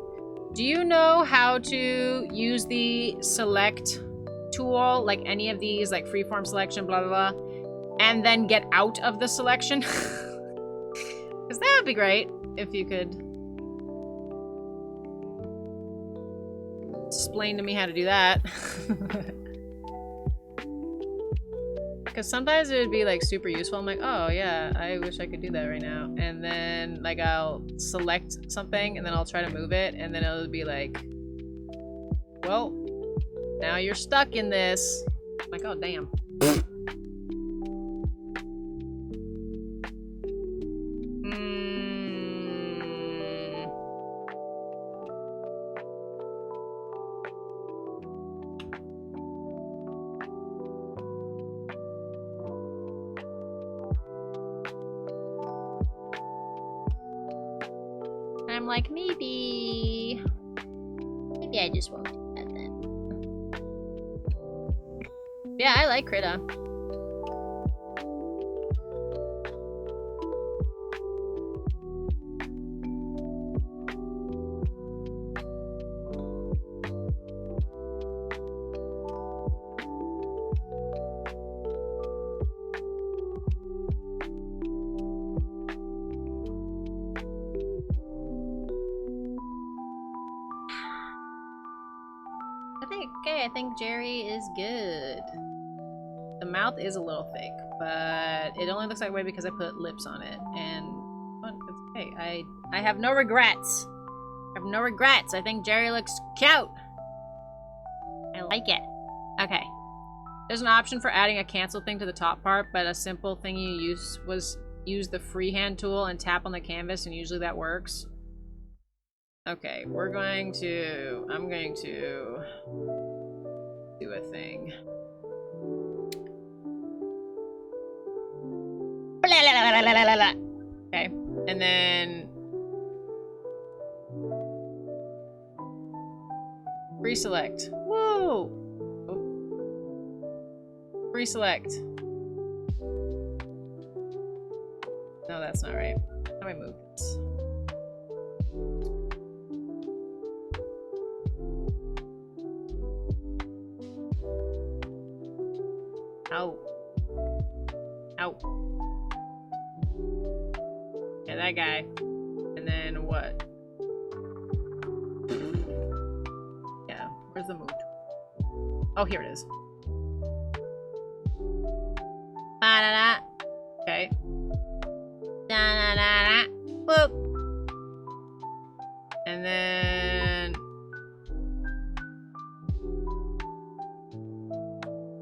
Do you know how to use the select tool, like any of these, like freeform selection, blah, blah, blah, and then get out of the selection? Because that would be great if you could explain to me how to do that. Because sometimes it would be like super useful. I'm like, oh yeah, I wish I could do that right now. And then like I'll select something and then I'll try to move it and then it'll be like, well, now you're stuck in this. I'm like, oh damn. I'm like, maybe I just won't do that then. Yeah, I like Krita. I think Jerry is good. The mouth is a little thick, but it only looks that way because I put lips on it. And well, it's okay. I have no regrets. I have no regrets. I think Jerry looks cute. I like it. Okay. There's an option for adding a cancel thing to the top part, but a simple thing you use was use the freehand tool and tap on the canvas, and usually that works. Okay, I'm going to do a thing. Okay, and then pre-select. Whoa! Oh. Pre-select. No, that's not right. How do I move this? Ow. Ow. Yeah, that guy. And then what? Yeah, where's the move? Oh, here it is. Ba-da-da. Okay. Da-da-da-da. Whoop. And then...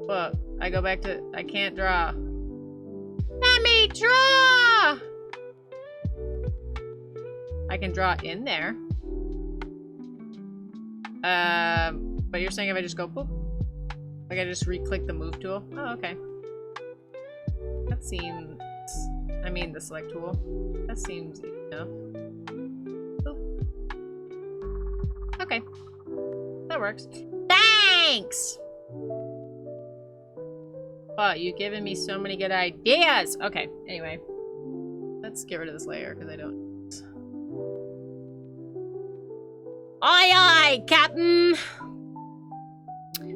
What? I go back. back to... I can't draw. Let me draw! I can draw in there. But you're saying if I just go boop? Like I just re-click the move tool? Oh, okay. That seems... I mean the select tool. That seems easy enough. Boop. Okay. That works. Thanks! Oh, you've given me so many good ideas! Okay, anyway. Let's get rid of this layer, because I don't... Aye aye, Captain!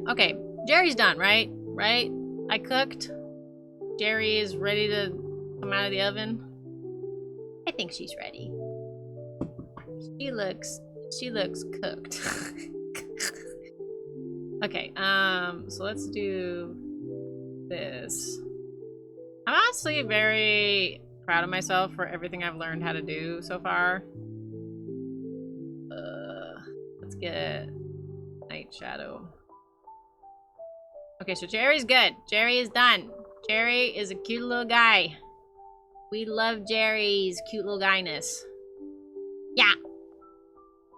Okay, Jerry's done, right? Right? I cooked. Jerry is ready to come out of the oven. I think she's ready. She looks cooked. Okay, so let's do this. I'm honestly very proud of myself for everything I've learned how to do so far. Let's get Night Shadow. Okay, so Jerry's good. Jerry is done. Jerry is a cute little guy. We love Jerry's cute little guyness. Yeah.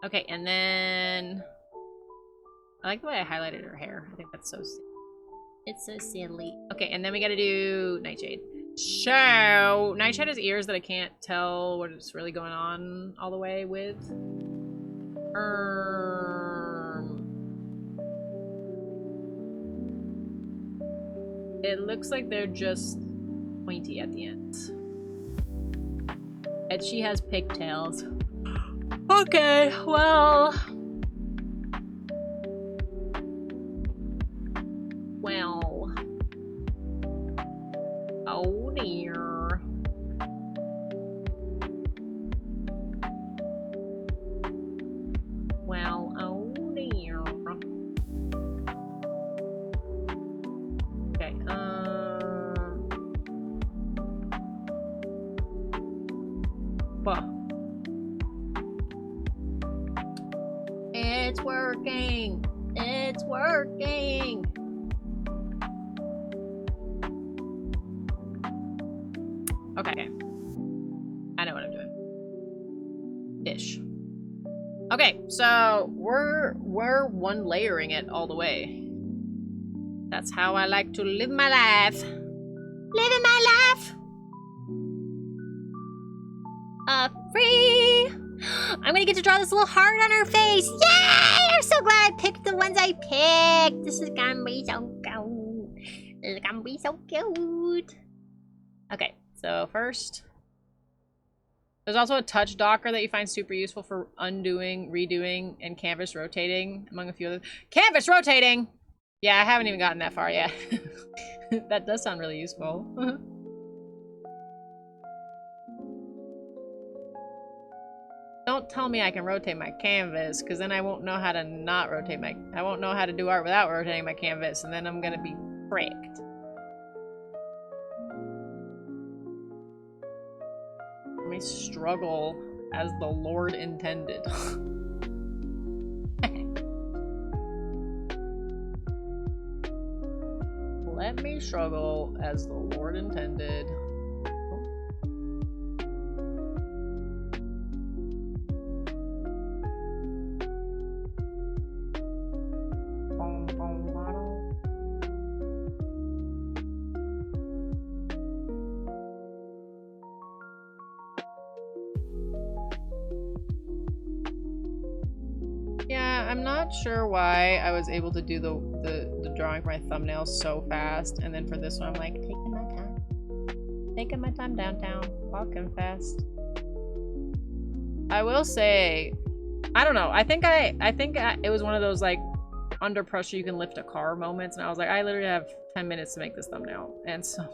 Okay, and then... I like the way I highlighted her hair. I think that's so silly. It's so silly. Okay, and then we gotta do Nightshade. So, Nightshade has ears that I can't tell what's really going on all the way with. It looks like they're just pointy at the end. And she has pigtails. Okay, well... Oh dear. Well, oh dear. Okay, It's working! It's working! Okay. I know what I'm doing. Ish. Okay, so we're one layering it all the way. That's how I like to live my life. Living my life! Free! I'm gonna get to draw this little heart on her face! Yay! I'm so glad I picked the ones I picked! This is gonna be so cute. This is gonna be so cute. Okay. So first, there's also a touch docker that you find super useful for undoing, redoing, and canvas rotating, among a few other. Canvas rotating! Yeah, I haven't even gotten that far yet. That does sound really useful. Don't tell me I can rotate my canvas, because then I won't know how to not rotate my... I won't know how to do art without rotating my canvas, and then I'm gonna be fricked. Let me struggle as the Lord intended. Let me struggle as the Lord intended. I'm not sure why I was able to do the drawing for my thumbnails so fast, and then for this one I'm like, taking my time. Taking my time downtown, walking fast. I will say, I don't know, I think it was one of those like under pressure you can lift a car moments, and I was like, I literally have 10 minutes to make this thumbnail, and so,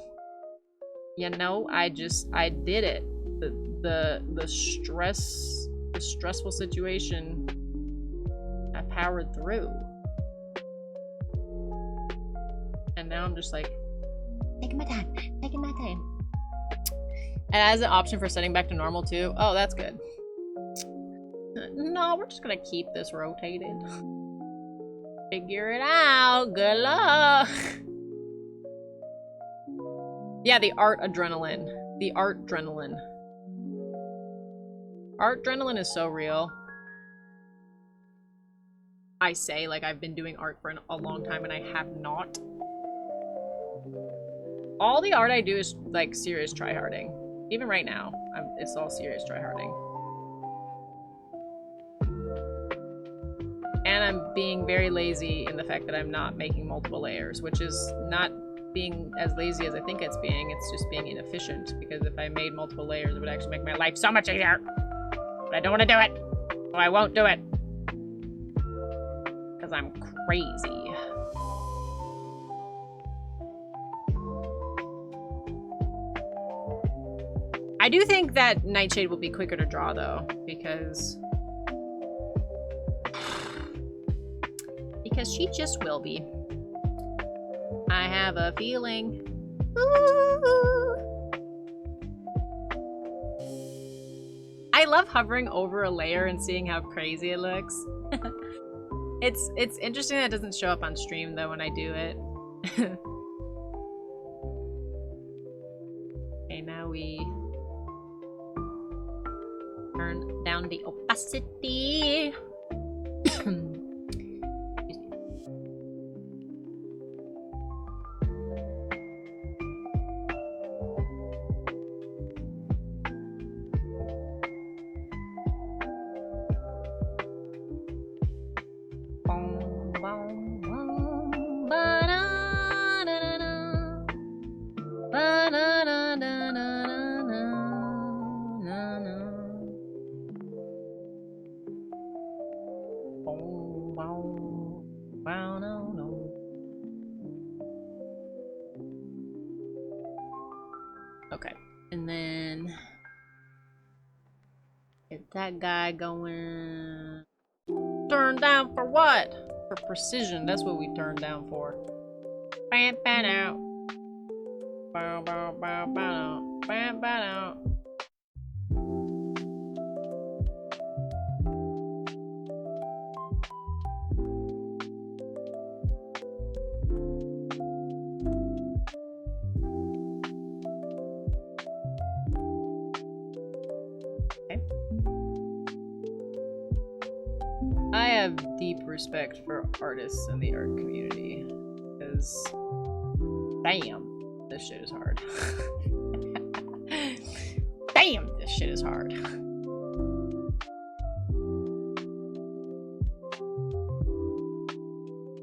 you know, I did it. The stressful situation, I powered through. And now I'm just like, taking my time, taking my time. And it has an option for setting back to normal too. Oh, that's good. No, we're just gonna keep this rotated. Figure it out. Good luck. Yeah, the art adrenaline. The art adrenaline. Art adrenaline is so real. I say like I've been doing art for a long time and I have not. All the art I do is like serious tryharding. Even right now, it's all serious tryharding. And I'm being very lazy in the fact that I'm not making multiple layers, which is not being as lazy as I think it's being. It's just being inefficient, because if I made multiple layers, it would actually make my life so much easier. But I don't want to do it, so I won't do it. Because I'm crazy. I do think that Nightshade will be quicker to draw, though, because she just will be. I have a feeling. Ooh. I love hovering over a layer and seeing how crazy it looks. It's interesting that it doesn't show up on stream, though, when I do it. Okay, now we turn down the opacity. Okay, and then get that guy going. Turn down for what? For precision. That's what we turned down for. Bam, bam, out. Bam, bam, bam, bam, bam, bam, out. I have deep respect for artists in the art community, because damn, this shit is hard. Damn, this shit is hard.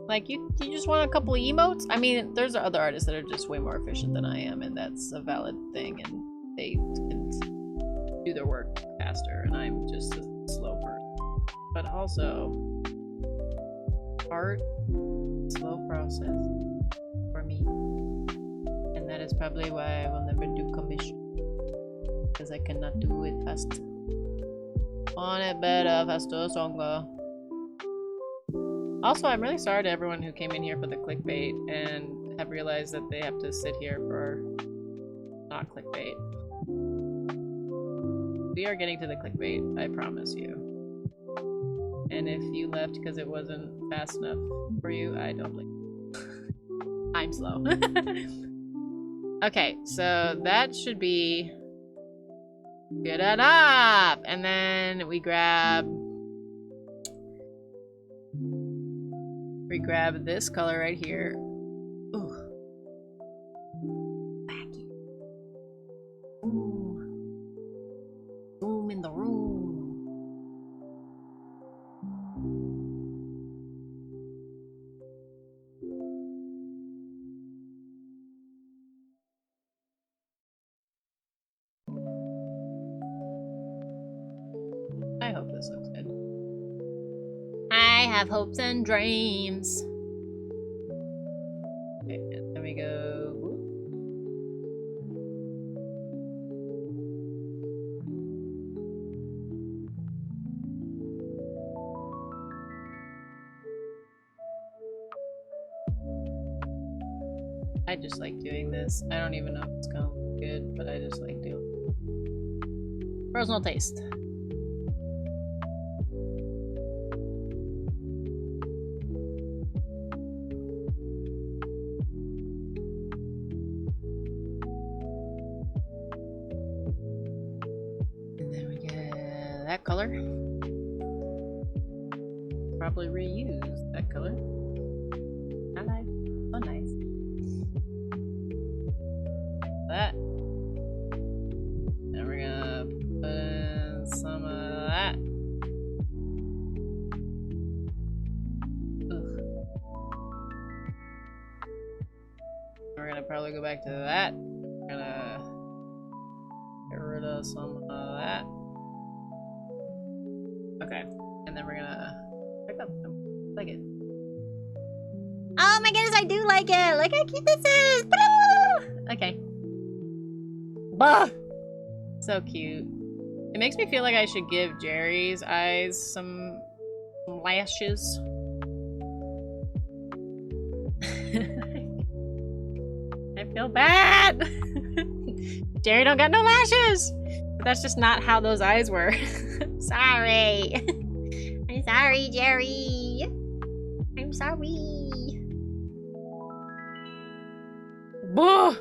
Like, you just want a couple of emotes? I mean, there's other artists that are just way more efficient than I am, and that's a valid thing, and they can do their work faster, and I'm just a slow person. But also, art, slow process for me. And that is probably why I will never do commission. Because I cannot do it fast. Want it better, faster, stronger. Also, I'm really sorry to everyone who came in here for the clickbait and have realized that they have to sit here for not clickbait. We are getting to the clickbait, I promise you. And if you left because it wasn't fast enough for you, I don't blame you. I'm slow. Okay, so that should be good enough. And then we grab this color right here. Ooh. Wacky. Ooh. Zoom in the room. I hope this looks good. I have hopes and dreams. Okay, and then we go. Whoop. I just like doing this. I don't even know if it's gonna look good, but I just like doing it. Personal taste. that color. Probably reuse that color. Not nice. So nice. That. Then we're gonna put in some of that. Ugh. We're gonna probably go back to that. We're gonna get rid of some of that. Okay, and then we're gonna pick up them. Like it. Oh my goodness, I do like it! Look how cute this is! Okay. Bah! So cute. It makes me feel like I should give Jerry's eyes some lashes. I feel bad! Jerry don't got no lashes! But that's just not how those eyes were. Sorry. I'm sorry, Jerry. I'm sorry. Boo!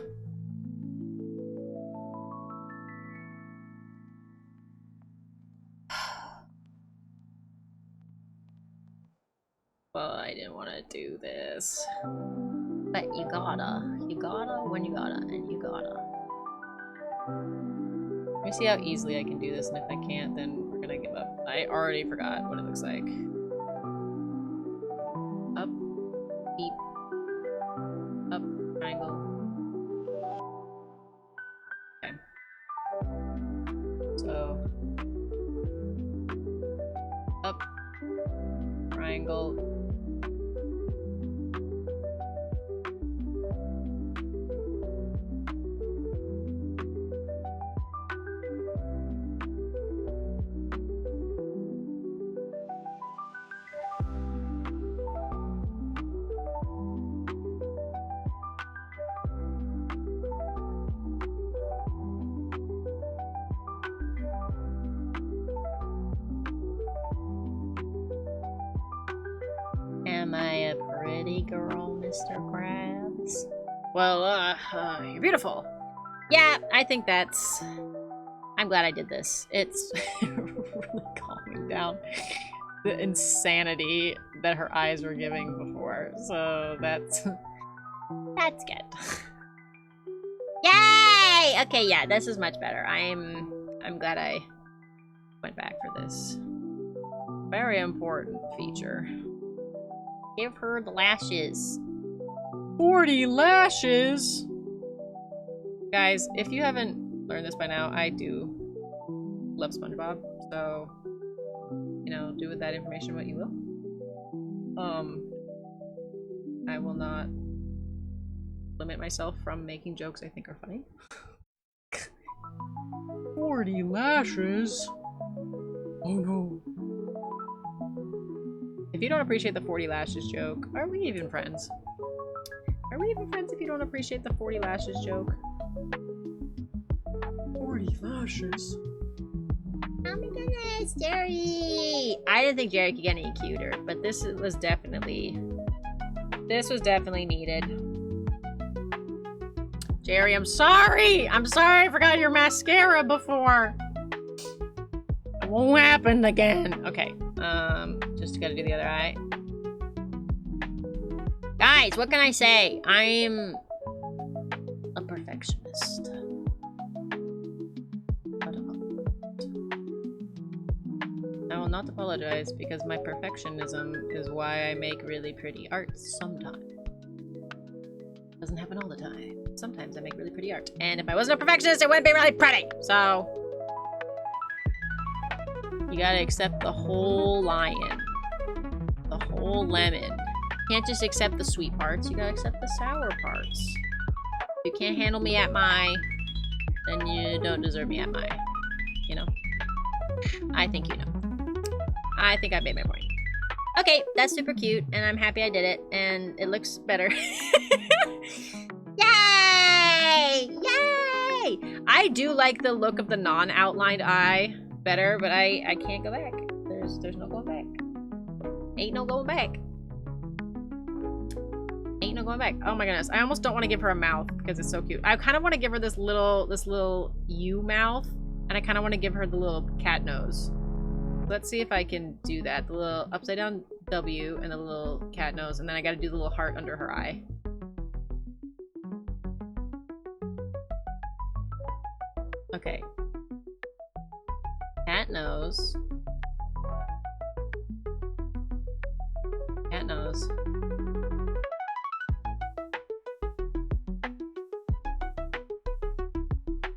Well, I didn't want to do this. But you gotta when you gotta, and you gotta. Let me see how easily I can do this, and if I can't, then we're gonna give up. I already forgot what it looks like. Up, beep, up, triangle. Okay. So, up, triangle. Am I a pretty girl, Mr. Krabs? Well, you're beautiful. Yeah, I think that's... I'm glad I did this. It's really calming down the insanity that her eyes were giving before. So that's good. Yay! Okay, yeah, this is much better. I'm glad I went back for this. Very important feature. Give her the lashes. 40 lashes? Guys, if you haven't learned this by now, I do love SpongeBob, so, you know, do with that information what you will. I will not limit myself from making jokes I think are funny. 40 lashes? Oh no. If you don't appreciate the 40 lashes joke, are we even friends? Are we even friends if you don't appreciate the 40 lashes joke? 40 lashes? Oh my goodness, Jerry! I didn't think Jerry could get any cuter, but this was definitely needed. Jerry, I'm sorry! I'm sorry I forgot your mascara before! It won't happen again. Okay, just gotta do the other eye. Guys, what can I say? I'm a perfectionist. I will not apologize because my perfectionism is why I make really pretty art sometimes. Doesn't happen all the time. Sometimes I make really pretty art. And if I wasn't a perfectionist, it wouldn't be really pretty. So, you gotta accept the whole lion. The whole lemon. You can't just accept the sweet parts, you gotta accept the sour parts. If you can't handle me at my, then you don't deserve me at my. You know? I think you know. I think I made my point. Okay, that's super cute, and I'm happy I did it, and it looks better. Yay! Yay! I do like the look of the non-outlined eye better, but I can't go back. There's no going back. Ain't no going back. Ain't no going back. Oh my goodness. I almost don't want to give her a mouth because it's so cute. I kind of want to give her this little U mouth, and I kind of want to give her the little cat nose. Let's see if I can do that. The little upside down W and the little cat nose, and then I gotta do the little heart under her eye. Okay. Cat nose. Cat nose.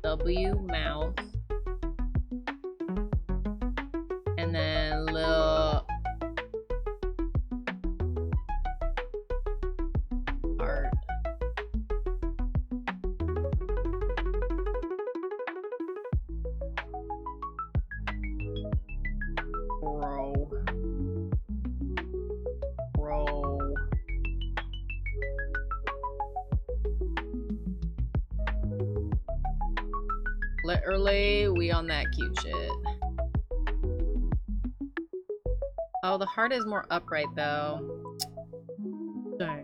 W mouth. And then little heart. Row. Literally, we on that cute shit. Oh, the heart is more upright though. Dang.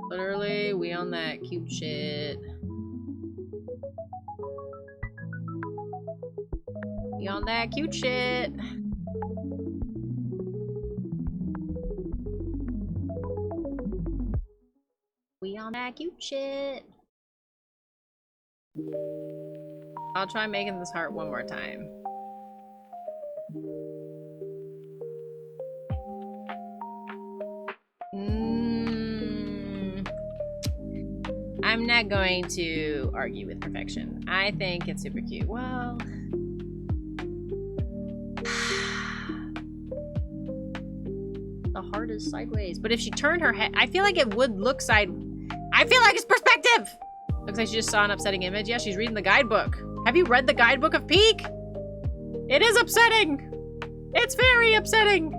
Literally, we on that cute shit. We on that cute shit. We on that cute shit. I'll try making this heart one more time. I'm not going to argue with perfection. I think it's super cute. Well, the heart is sideways. But if she turned her head, I feel like it would look side. I feel like it's perspective. Looks like she just saw an upsetting image. Yeah, she's reading the guidebook. Have you read the guidebook of Peak? It is upsetting. It's very upsetting.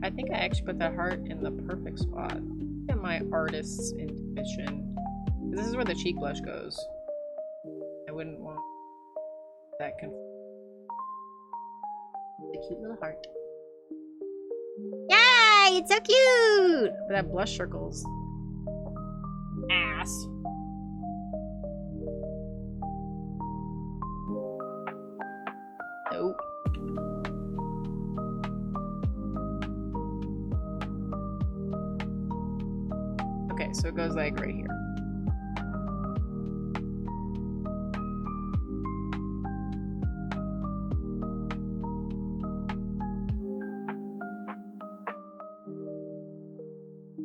I think I actually put that heart in the perfect spot. Look at my artist's intuition. This is where the cheek blush goes. I wouldn't want that confused. The cute little heart. Yay! It's so cute! But that blush circles. Ass. Nope. Okay, so it goes like right here.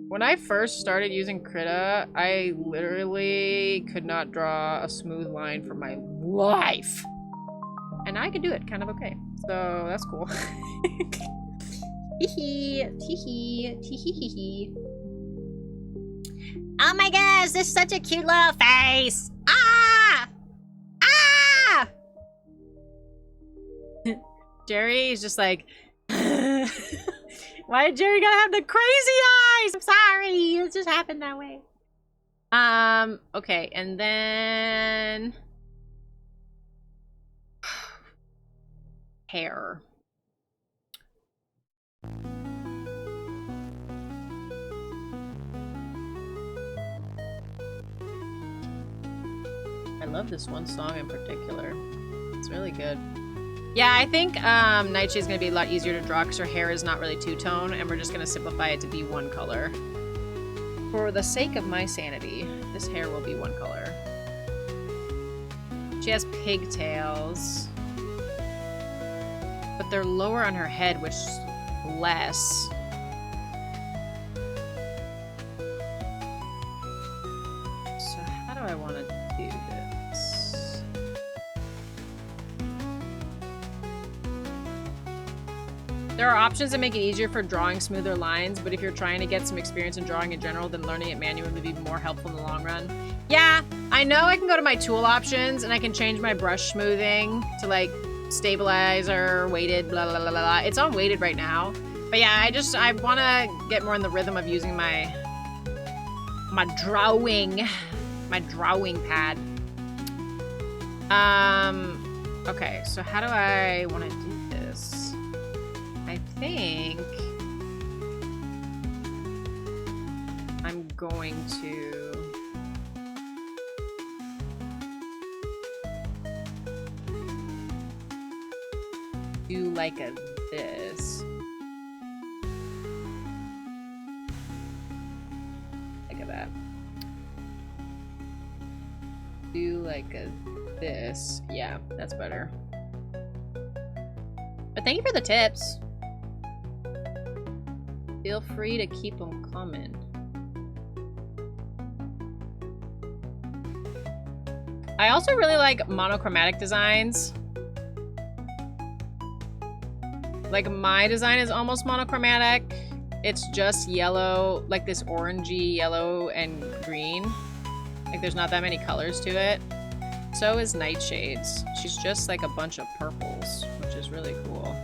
When I first started using Krita, I literally could not draw a smooth line for my life. And I could do it kind of okay. So that's cool. Hee hee. Hee. Oh my gosh, this is such a cute little face. Ah! Ah! Jerry is just like, why did Jerry gotta have the crazy eyes? I'm sorry, it just happened that way. Okay, and then hair. I love this one song in particular. It's really good. Yeah, I think Nightshade is going to be a lot easier to draw because her hair is not really two-tone, and we're just going to simplify it to be one color. For the sake of my sanity, this hair will be one color. She has pigtails, but they're lower on her head, which is less. So how do I want to do this? There are options that make it easier for drawing smoother lines, but if you're trying to get some experience in drawing in general, then learning it manually would be more helpful in the long run. Yeah, I know I can go to my tool options and I can change my brush smoothing to like stabilizer, weighted, blah, blah, blah, blah. It's on weighted right now. But yeah, I want to get more in the rhythm of using my my drawing pad. Okay, so how do I want to do this? I think I'm going to do like a this. Like a that. Do like a this. Yeah, that's better. But thank you for the tips. Feel free to keep them coming. I also really like monochromatic designs. Like my design is almost monochromatic. It's just yellow, like this orangey yellow and green. Like there's not that many colors to it. So is Nightshade's. She's just like a bunch of purples, which is really cool.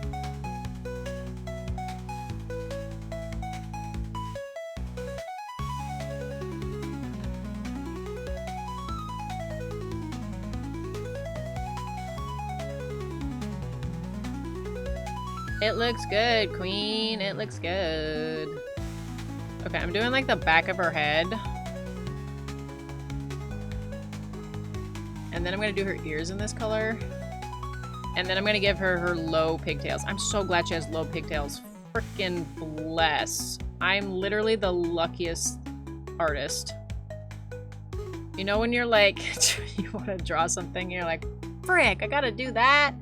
It looks good, queen. It looks good. Okay, I'm doing like the back of her head. And then I'm gonna do her ears in this color. And then I'm gonna give her her low pigtails. I'm so glad she has low pigtails. Frickin' bless. I'm literally the luckiest artist. You know when you're like, you wanna draw something, and you're like, frick, I gotta do that.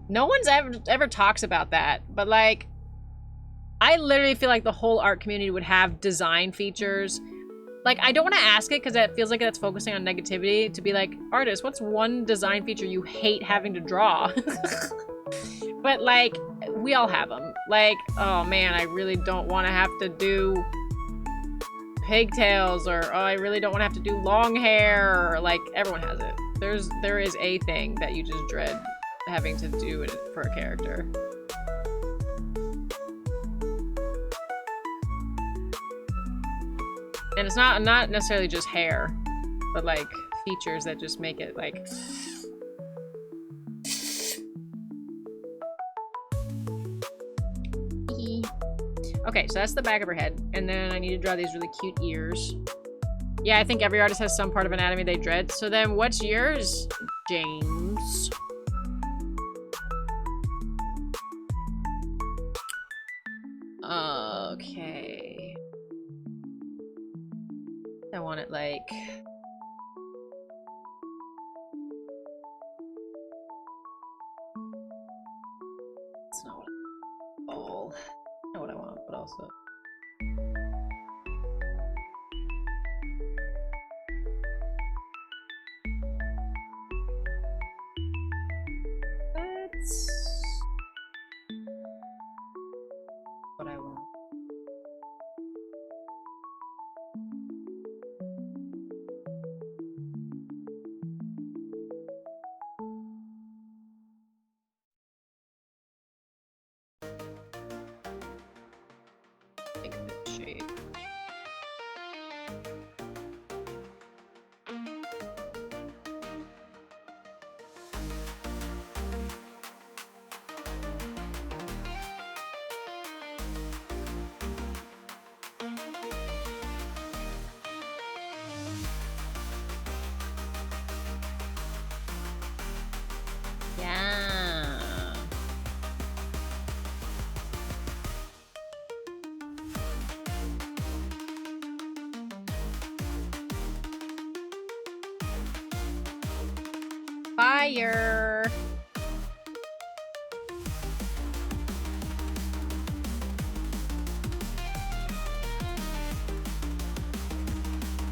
No one's ever talks about that, but like, I literally feel like the whole art community would have design features. Like, I don't want to ask it because it feels like that's focusing on negativity, to be like, artist, what's one design feature you hate having to draw? But like, we all have them. Like, oh man, I really don't want to have to do pigtails, or oh, I really don't want to have to do long hair, or like, everyone has it. There is a thing that you just dread having to do it for a character. And it's not necessarily just hair, but like features that just make it like. Okay, so that's the back of her head, and then I need to draw these really cute ears. Yeah, I think every artist has some part of anatomy they dread. So then what's yours, James? Okay. I want it like... It's not what I want. Oh, not what I want, but also... That's... what I want. Make the shape. Yeah. Fire.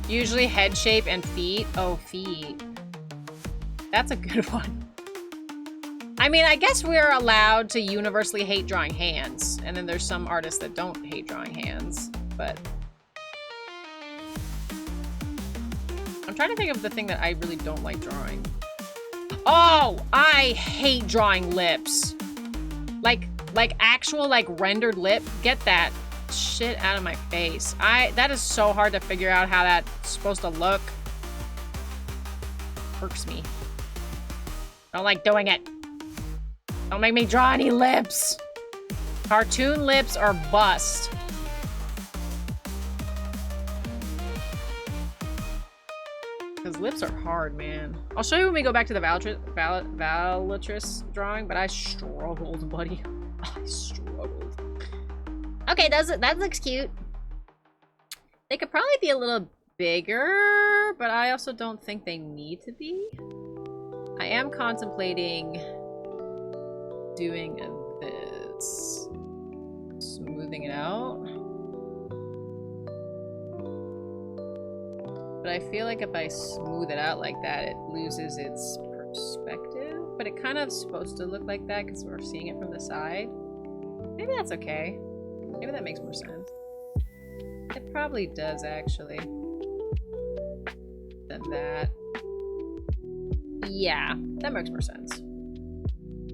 Usually head shape and feet. Oh, feet. That's a good one. I mean, I guess we're allowed to universally hate drawing hands, and then there's some artists that don't hate drawing hands, but... I'm trying to think of the thing that I really don't like drawing. Oh, I hate drawing lips. Like actual, like, rendered lip. Get that. shit out of my face. That is so hard to figure out how that's supposed to look. Irks me. I don't like doing it. Don't make me draw any lips. Cartoon lips are bust. Because lips are hard, man. I'll show you when we go back to the Valatrice drawing, but I struggled, buddy. I struggled. Okay, that looks cute. They could probably be a little bigger, but I also don't think they need to be. I am contemplating doing this. Smoothing it out. But I feel like if I smooth it out like that, it loses its perspective. But it kind of supposed to look like that because we're seeing it from the side. Maybe that's okay. Maybe that makes more sense. It probably does, actually. Than that. Yeah, that makes more sense.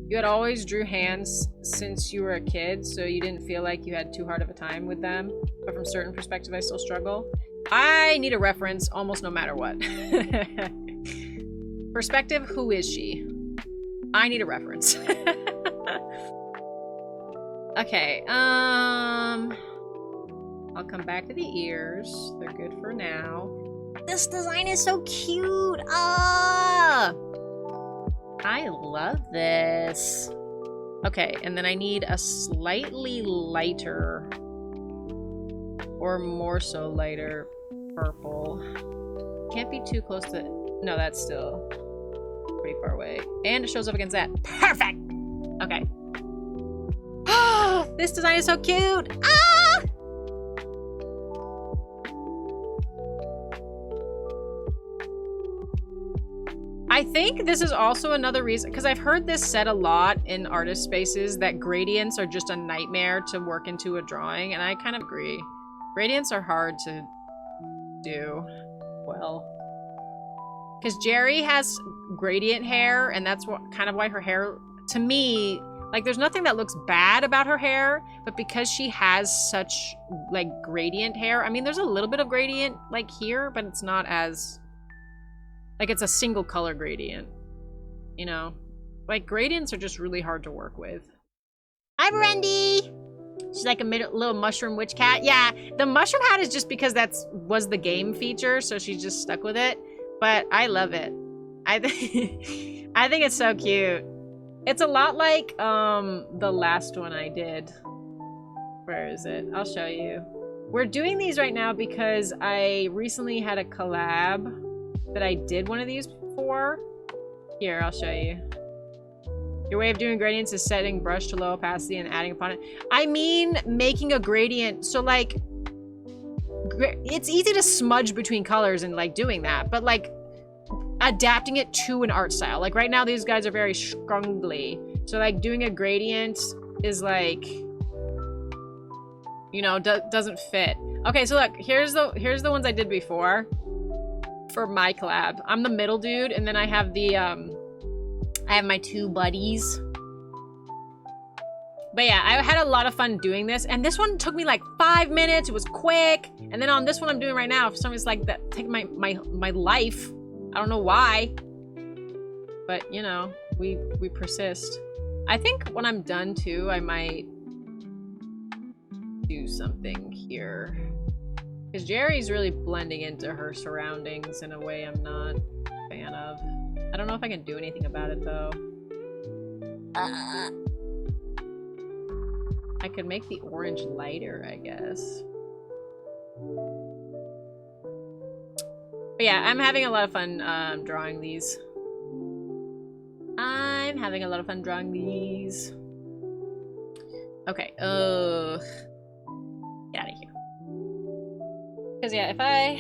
You had always drew hands since you were a kid, so you didn't feel like you had too hard of a time with them. But from certain perspective, I still struggle. I need a reference almost no matter what. Perspective, who is she? I need a reference. Okay, I'll come back to the ears. They're good for now. This design is so cute! Ah! I love this. Okay, and then I need a slightly lighter, or more so lighter, purple. Can't be too close to... No, that's still pretty far away. And it shows up against that. Perfect! Okay. This design is so cute! Ah! I think this is also another reason, because I've heard this said a lot in artist spaces, that gradients are just a nightmare to work into a drawing, and I kind of agree. Gradients are hard to do well. Because Jerry has gradient hair, and that's what kind of why her hair, to me, like, there's nothing that looks bad about her hair, but because she has such, like, gradient hair, I mean, there's a little bit of gradient, like, here, but it's not as... Like, it's a single color gradient, you know? Like, gradients are just really hard to work with. Hi, Brandy! She's like a little mushroom witch cat. Yeah, the mushroom hat is just because was the game feature, so she just stuck with it. But I love it. I think it's so cute. It's a lot like the last one I did. Where is it? I'll show you. We're doing these right now because I recently had a collab that I did one of these for. Here, I'll show you. Your way of doing gradients is setting brush to low opacity and adding upon it. I mean, making a gradient. So, like, it's easy to smudge between colors and, like, doing that. But, like, adapting it to an art style. Like, right now, these guys are very scrungly. So, like, doing a gradient is, like, you know, doesn't fit. Okay, so look, here's the ones I did before. For my collab. I'm the middle dude, and then I have the, I have my two buddies. But yeah, I had a lot of fun doing this, and this one took me like 5 minutes. It was quick. And then on this one I'm doing right now, for some reason, like, that take my life. I don't know why. But, you know, we persist. I think when I'm done too, I might do something here. Because Jerry's really blending into her surroundings in a way I'm not a fan of. I don't know if I can do anything about it, though. I could make the orange lighter, I guess. But yeah, I'm having a lot of fun drawing these. I'm having a lot of fun drawing these. Okay, get out of here. Because, yeah, if I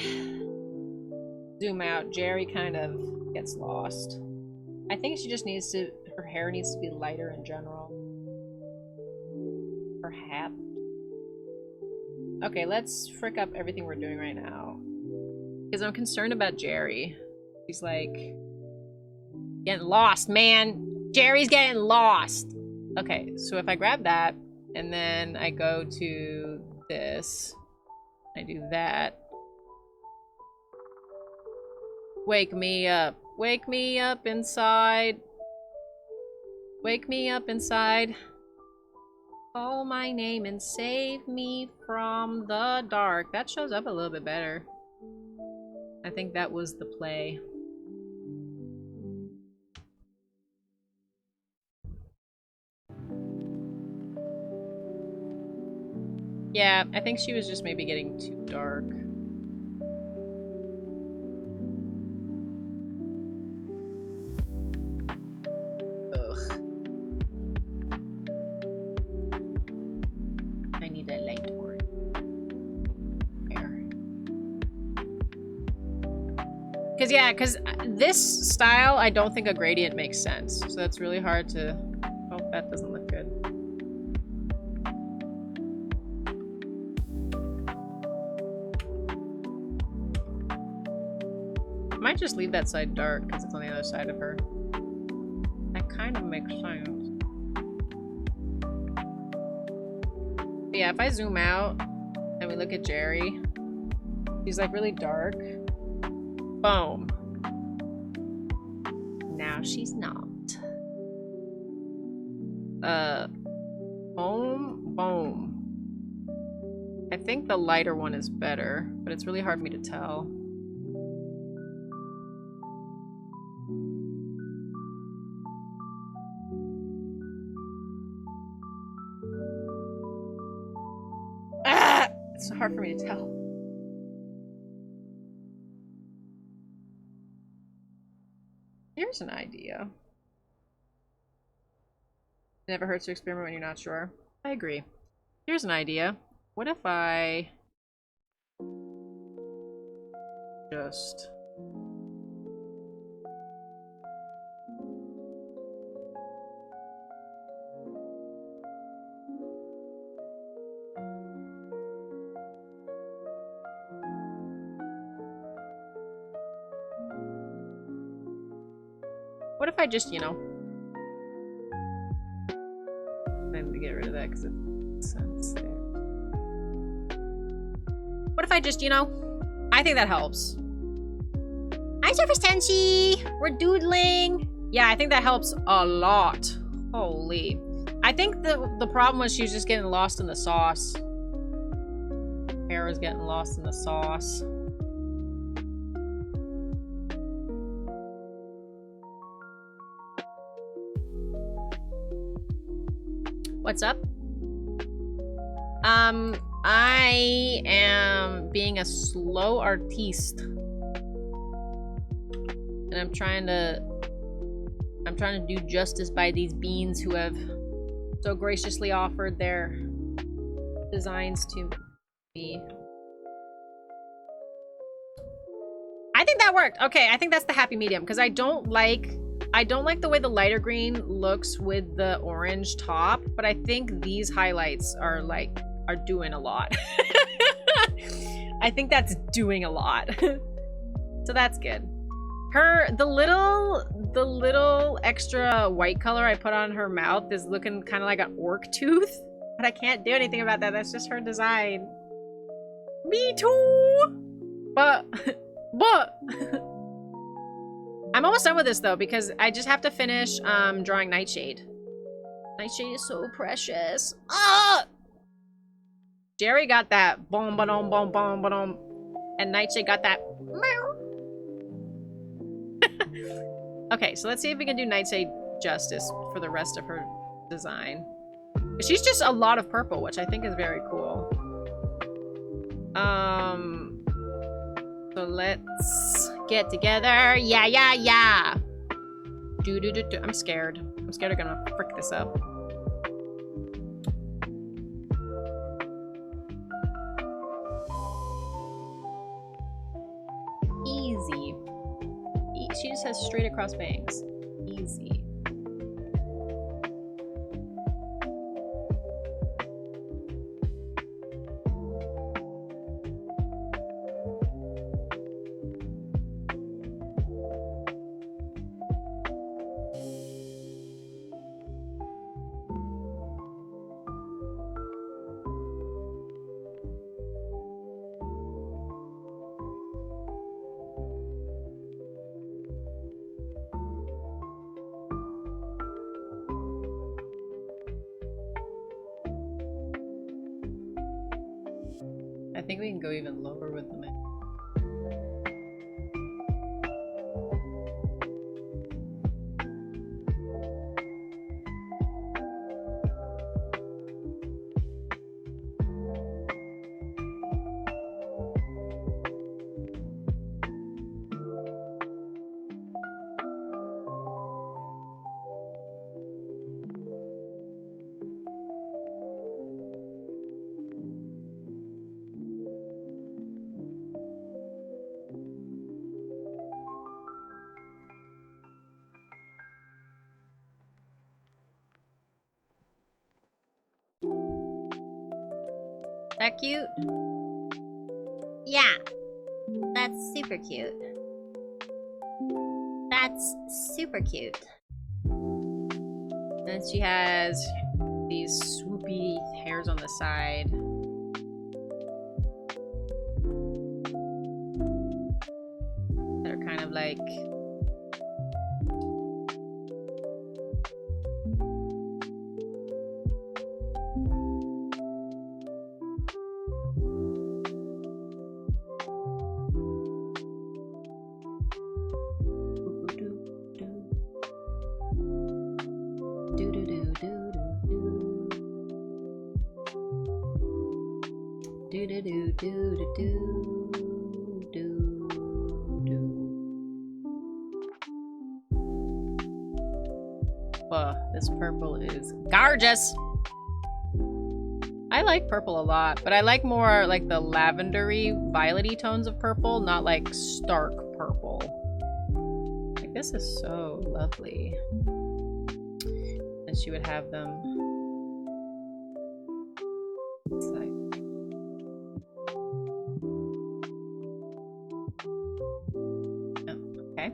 zoom out, Jerry kind of gets lost. I think she just needs to... Her hair needs to be lighter in general. Perhaps. Okay, let's frick up everything we're doing right now. Because I'm concerned about Jerry. He's, like... getting lost, man! Jerry's getting lost! Okay, so if I grab that, And then I go to this. I do that. Wake me up. Wake me up inside. Wake me up inside. Call my name and save me from the dark. That shows up a little bit better. I think that was the play. Yeah, I think she was just maybe getting too dark. Ugh. I need a light orange. There. Cause this style, I don't think a gradient makes sense. So that's really hard to... Oh, that doesn't look good. I might just leave that side dark because it's on the other side of her. That kind of makes sense. But yeah, if I zoom out and we look at Jerry, she's like really dark. Boom. Now she's not. Boom, boom. I think the lighter one is better, but it's really hard for me to tell. Ah! It's so hard for me to tell. Here's an idea. It never hurts to experiment when you're not sure. I agree. Here's an idea. What if I just... What if I just, you know... I need to get rid of that because it's there. What if I just, you know... I think that helps. Hi, Surface Tenchi! We're doodling! Yeah, I think that helps a lot. Holy. I think the problem was she was just getting lost in the sauce. Hair was getting lost in the sauce. What's up? I am being a slow artiste. And I'm trying to do justice by these beans who have so graciously offered their designs to me. I think that worked. Okay, I think that's the happy medium because I don't like the way the lighter green looks with the orange top, but I think these highlights are doing a lot. I think that's doing a lot. So that's good. The little extra white color I put on her mouth is looking kind of like an orc tooth, but I can't do anything about that. That's just her design. Me too. But I'm almost done with this though because I just have to finish drawing Nightshade. Nightshade is so precious. Ah! Jerry got that boom ba-dum boom boom ba-dum, and Nightshade got that meow. Okay, so let's see if we can do Nightshade justice for the rest of her design. She's just a lot of purple, which I think is very cool. So let's get together. Yeah, yeah, yeah. Do. I'm scared. I'm scared I'm gonna frick this up. Easy. She just has straight across bangs. Easy. I think we can go even lower with the man. That cute? Yeah. That's super cute. That's super cute. And then she has these swoopy hairs on the side. That are kind of like... This purple is gorgeous. I like purple a lot, but I like more like the lavendery, violety tones of purple, not like stark purple. Like this is so lovely. And she would have them. It's like okay.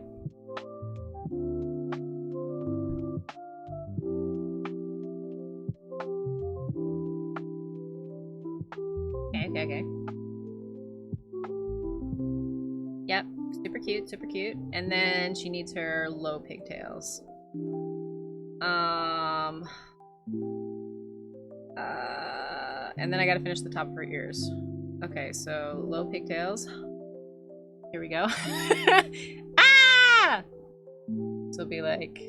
Okay. Yep, super cute, super cute. And then she needs her low pigtails. And then I gotta finish the top of her ears. Okay, so low pigtails. Here we go. Ah! So it'll be like...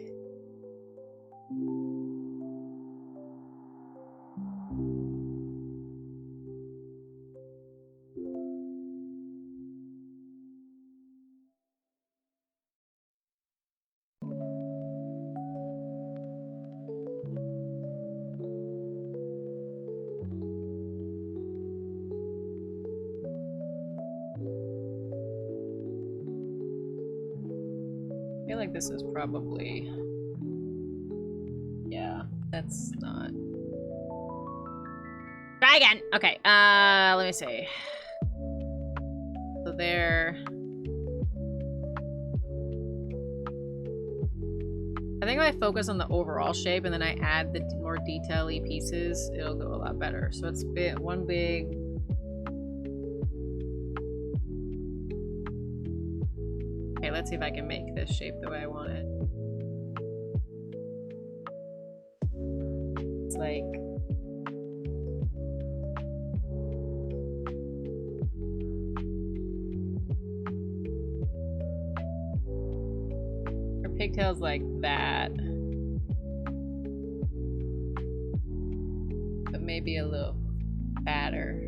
I feel like this is probably... Yeah, that's not... Try again! Okay, let me see. So there... I think if I focus on the overall shape and then I add the more detail-y pieces, it'll go a lot better. So it's one big... Okay, let's see if I can make this shape the way I want it. It's like... Her pigtail's like that. But maybe a little fatter.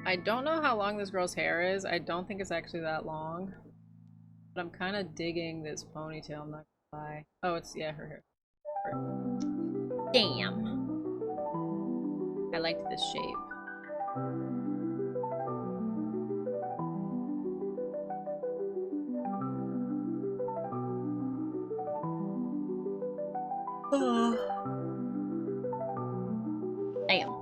I don't know how long this girl's hair is. I don't think it's actually that long. But I'm kind of digging this ponytail, I'm not gonna lie. Oh, it's, yeah, her hair. Damn. I liked this shape. Damn.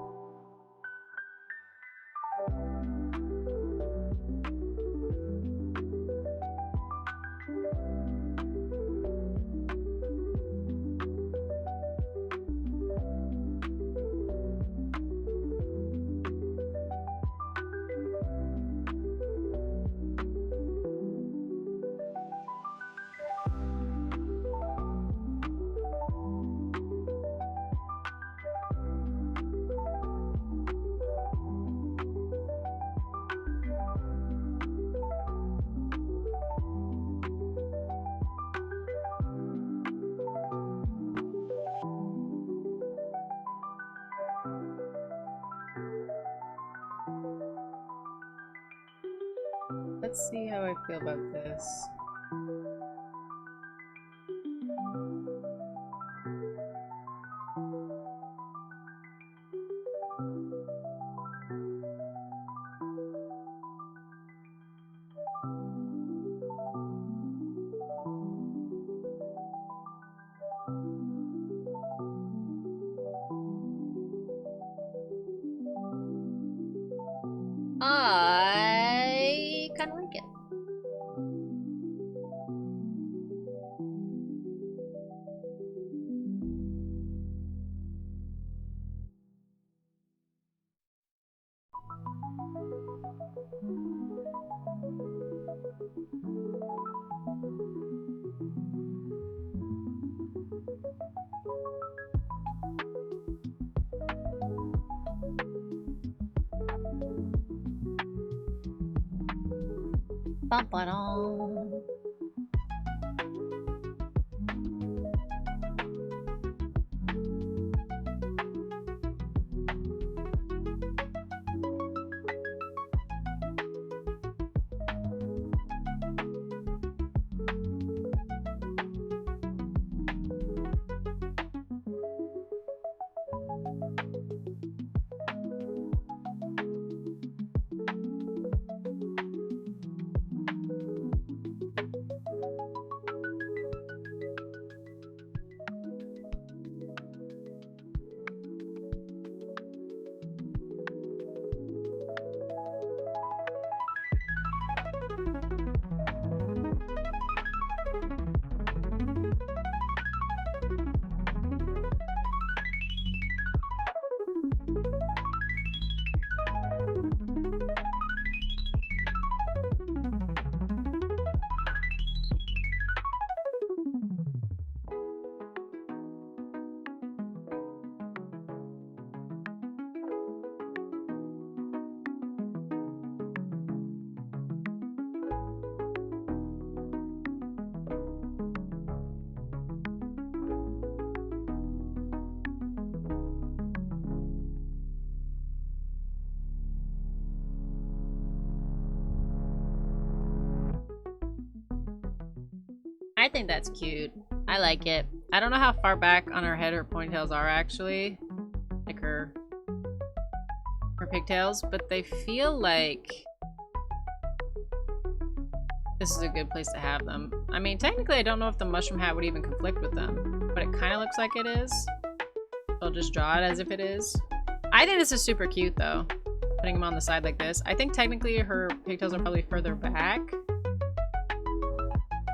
Let's see how I feel about this. I kind of like it. Ba-ba-dum. I think that's cute. I like it. I don't know how far back on her head her ponytails are actually. Like her pigtails, but they feel like this is a good place to have them. I mean, technically I don't know if the mushroom hat would even conflict with them, but it kind of looks like it is. So I'll just draw it as if it is. I think this is super cute though, putting them on the side like this. I think technically her pigtails are probably further back.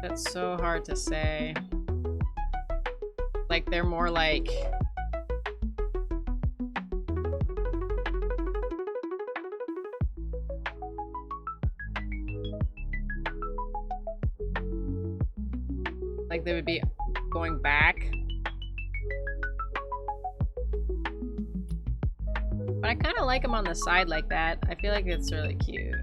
That's so hard to say. Like they're more like they would be going back. But I kind of like them on the side like that. I feel like it's really cute.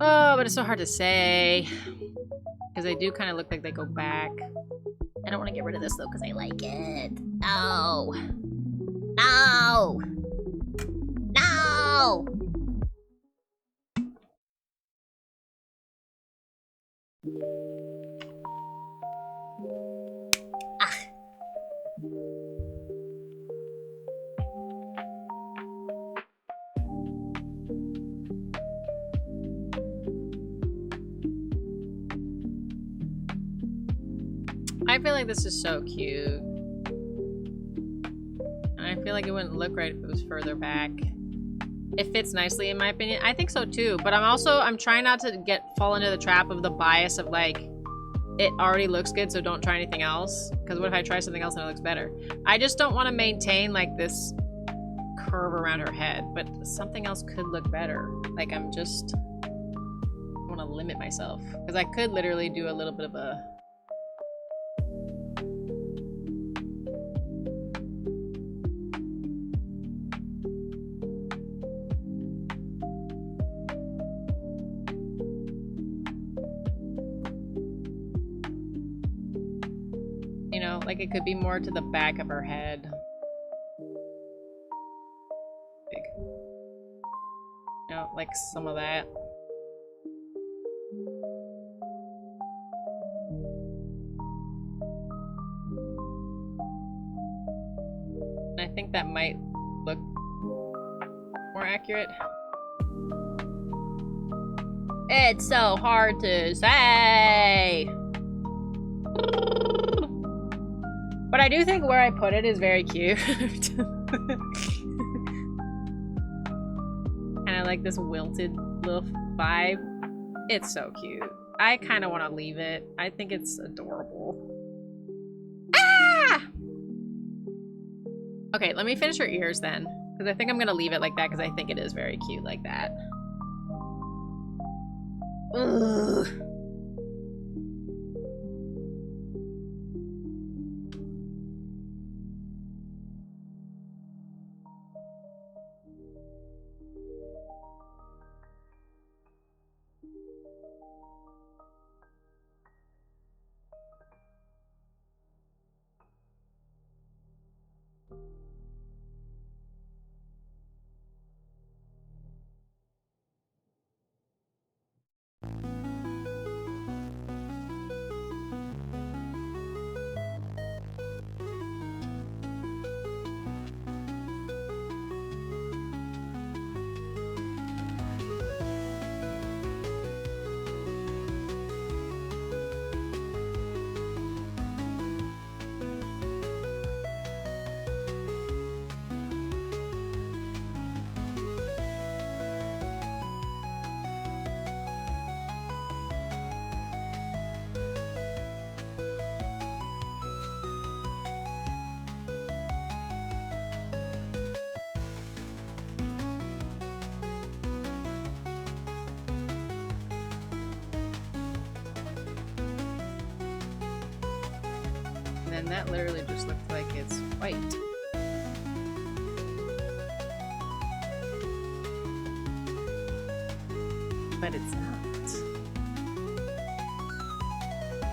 Oh, but it's so hard to say. Because they do kind of look like they go back. I don't want to get rid of this though because I like it. No! No! No! No! Ah. I feel like this is so cute. And I feel like it wouldn't look right if it was further back. It fits nicely in my opinion. I think so too, but I'm trying not to fall into the trap of the bias of like, it already looks good, so don't try anything else. Because what if I try something else and it looks better? I just don't want to maintain like this curve around her head, but something else could look better. Like I want to limit myself. Because I could literally do a little bit of a... You know, like it could be more to the back of her head. Big. You know, like some of that. And I think that might look more accurate. It's so hard to say. But I do think where I put it is very cute. Kind of like this wilted little vibe. It's so cute. I kind of want to leave it. I think it's adorable. Ah! Okay, let me finish her ears then. Because I think I'm going to leave it like that because I think it is very cute like that. Ugh. And that literally just looks like it's white. But it's not.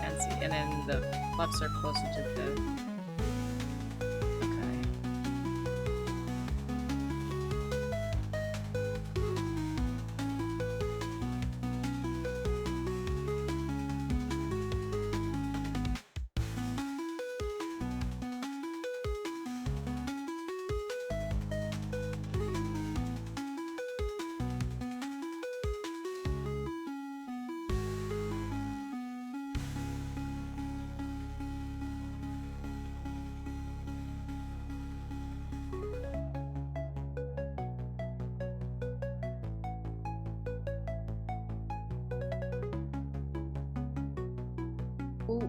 Can't see. And then the fluffs are closer to the... Ooh.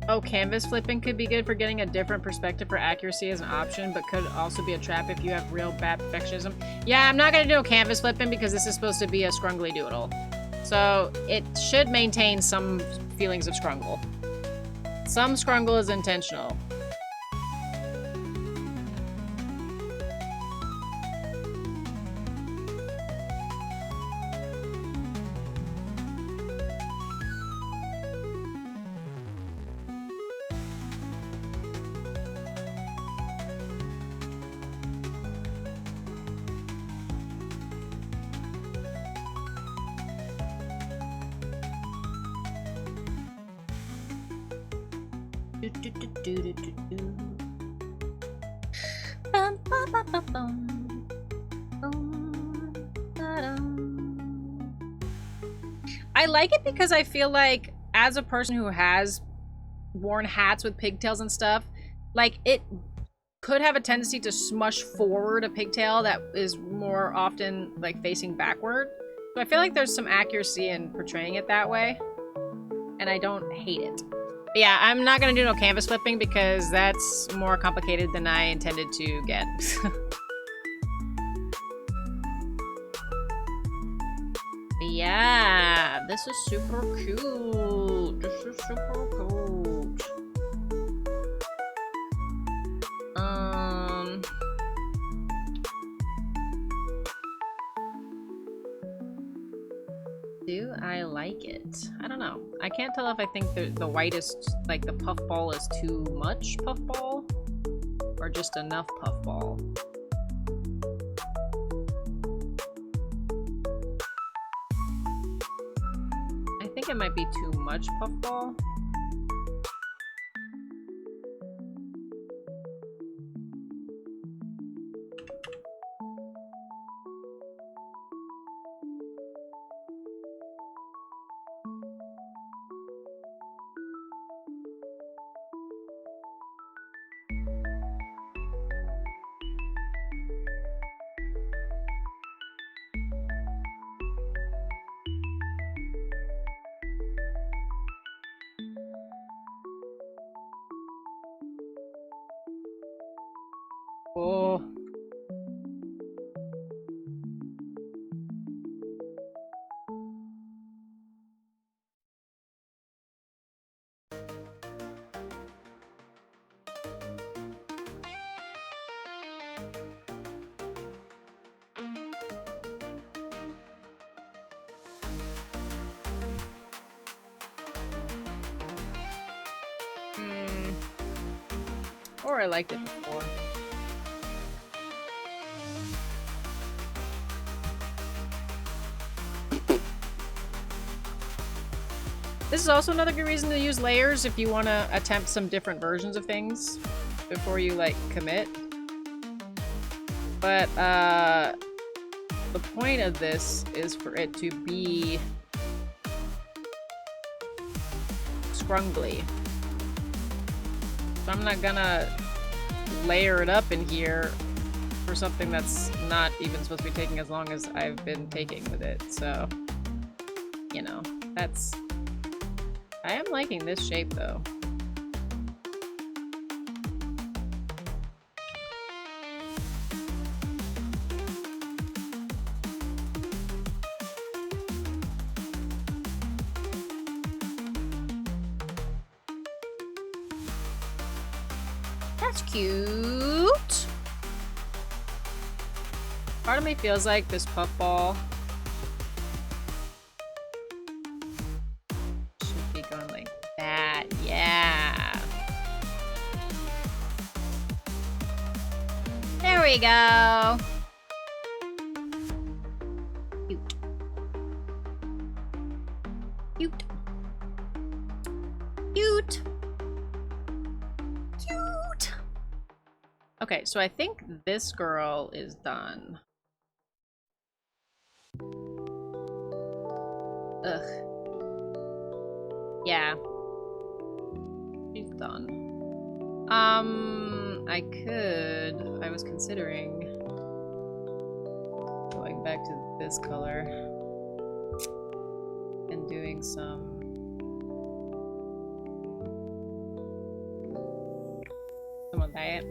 Oh, canvas flipping could be good for getting a different perspective for accuracy as an option, but could also be a trap if you have real bad perfectionism. Yeah, I'm not gonna do a canvas flipping because this is supposed to be a scrungly doodle. So it should maintain some feelings of scrungle. Some scrungle is intentional. Do, do, do, do, do, do, do. Bum, ba, ba, ba, bum. Bum, ba-dum. I like it because I feel like, as a person who has worn hats with pigtails and stuff, like, it could have a tendency to smush forward a pigtail that is more often, like, facing backward. So I feel like there's some accuracy in portraying it that way, and I don't hate it. But yeah, I'm not gonna do no canvas flipping because that's more complicated than I intended to get. Yeah, this is super cute. This is super cute. Do I like it? I don't know. I can't tell if I think the whitest, like the puffball, is too much puffball or just enough puffball. I think it might be too much puffball. Oh. Or I liked it before. This is also another good reason to use layers if you want to attempt some different versions of things before you, like, commit. But, the point of this is for it to be scrungly. So I'm not gonna layer it up in here for something that's not even supposed to be taking as long as I've been taking with it. So, you know, that's... I am liking this shape, though. That's cute. Part of me feels like this puffball should be going like that. Yeah. There we go. Cute. Cute. Cute. Cute. Okay, so I think this girl is done. Ugh. Yeah. She's done. I was considering going back to this color and doing some of that.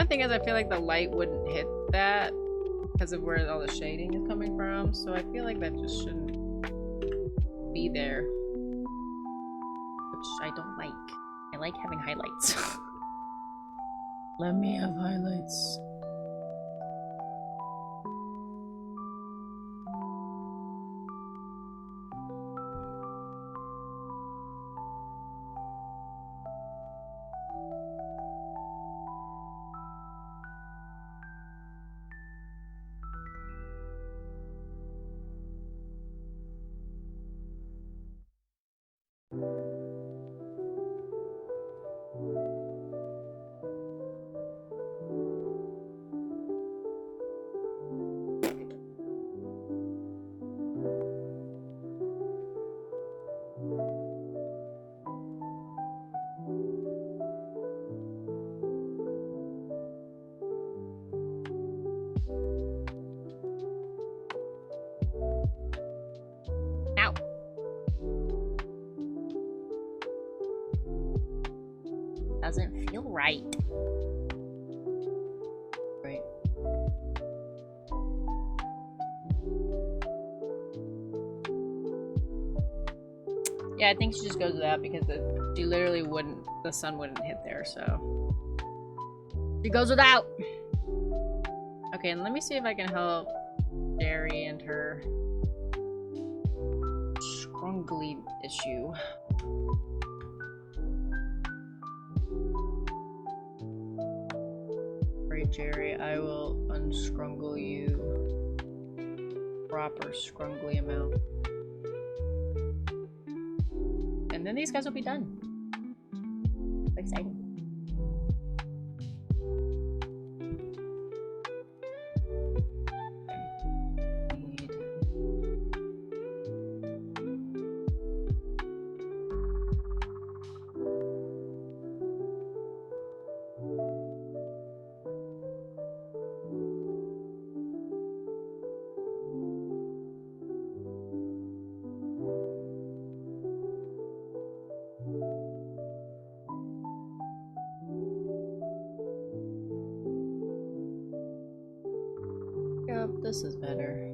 thing is, I feel like the light wouldn't hit that because of where all the shading is coming from. So I feel like that just shouldn't be there, which I don't like. I like having highlights. Let me have highlights. Ow. Doesn't feel right. Right. Yeah, I think she just goes with that because she literally wouldn't, the sun wouldn't hit there, so. She goes without! Okay, and let me see if I can help Jerry and her scrungly issue. Great, Jerry, I will unscrungle you proper scrungly amount. And then these guys will be done. Exciting. Yep, this is better.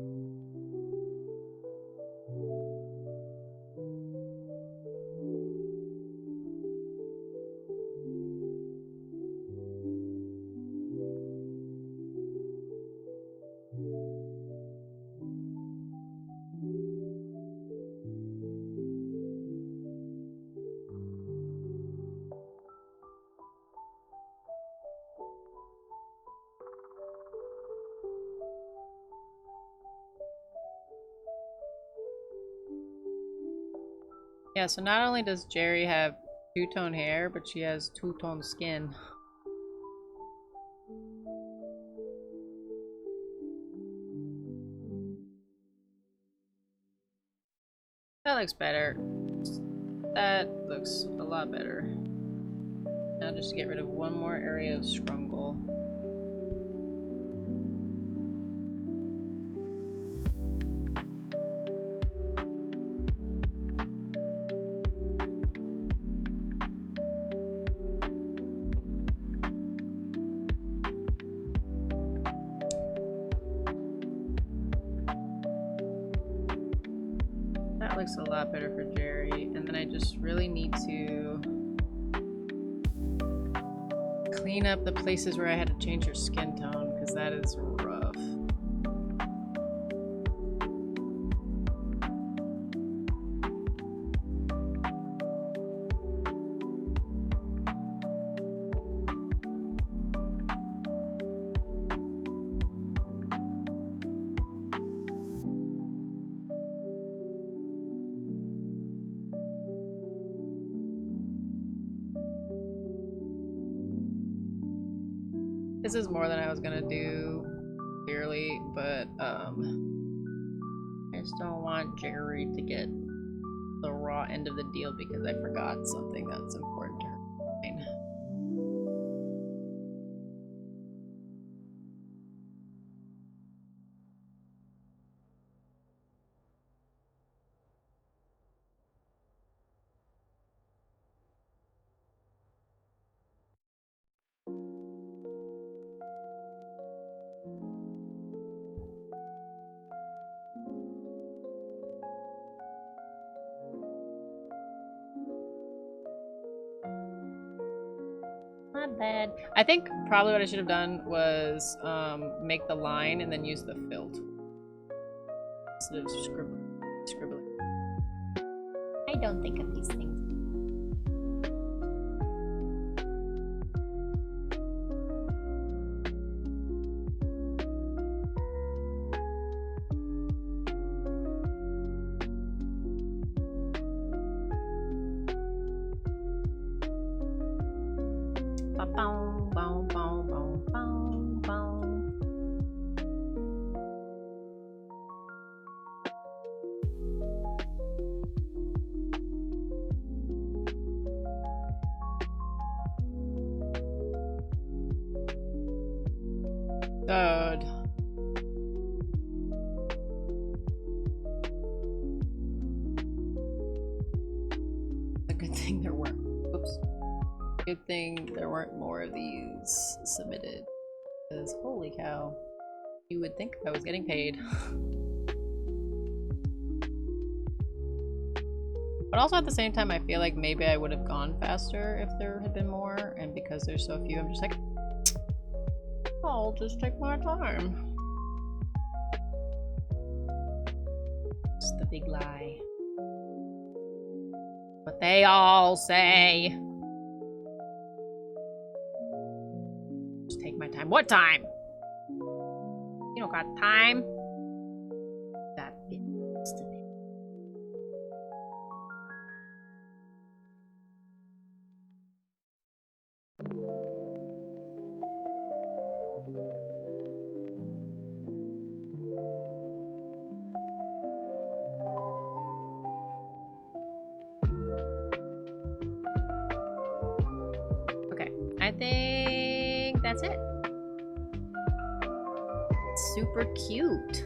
Yeah, so not only does Jerry have two-tone hair, but she has two-tone skin. That looks better. That looks a lot better. Now just get rid of one more area of scrungle. That looks a lot better for Jerry. And then I just really need to clean up the places where I had to change her skin tone, because that is rough. This is more than I was gonna do, clearly, but I just don't want Jerry to get the raw end of the deal because I forgot something that's important to her. My bad. I think probably what I should have done was make the line and then use the fill tool instead of scribbling. I don't think of these things. Bow, bow, bow, bow, bow, bow. Good. It's a good thing there weren't. Oops. Good thing there weren't more of these submitted. Because holy cow. You would think I was getting paid. But also at the same time, I feel like maybe I would have gone faster if there had been more. And because there's so few, I'm just like, I'll just take my time. It's the big lie. What they all say. Just take my time. What time? You don't got time. That bitch to me. Okay, I think that's it. It's super cute.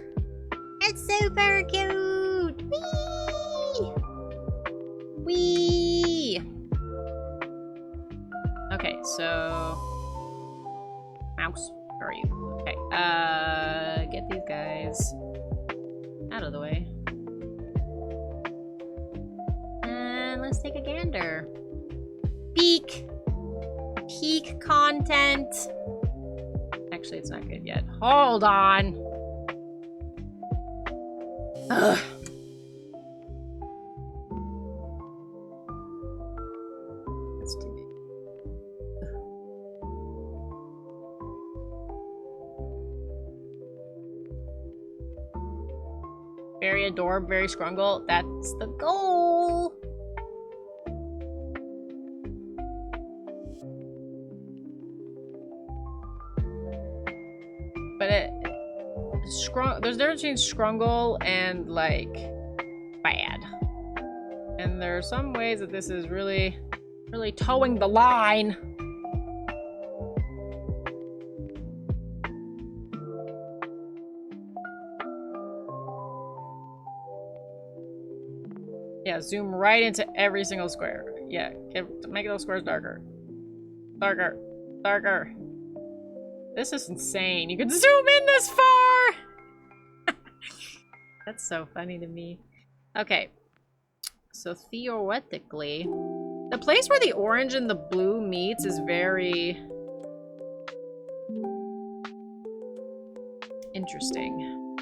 It's super cute! Whee! Whee! Okay, so... Mouse, where are you? Okay, get these guys out of the way. And let's take a gander. Peek! Peak content. Actually, it's not good yet. Hold on. Ugh. That's too big. Very adorable, very scrungle. That's the goal. But there's a difference between scrungle and like bad. And there are some ways that this is really, really towing the line. Yeah, zoom right into every single square. Yeah, make those squares darker. Darker. Darker. This is insane. You can zoom in this far! That's so funny to me. Okay. So theoretically, the place where the orange and the blue meets is very interesting.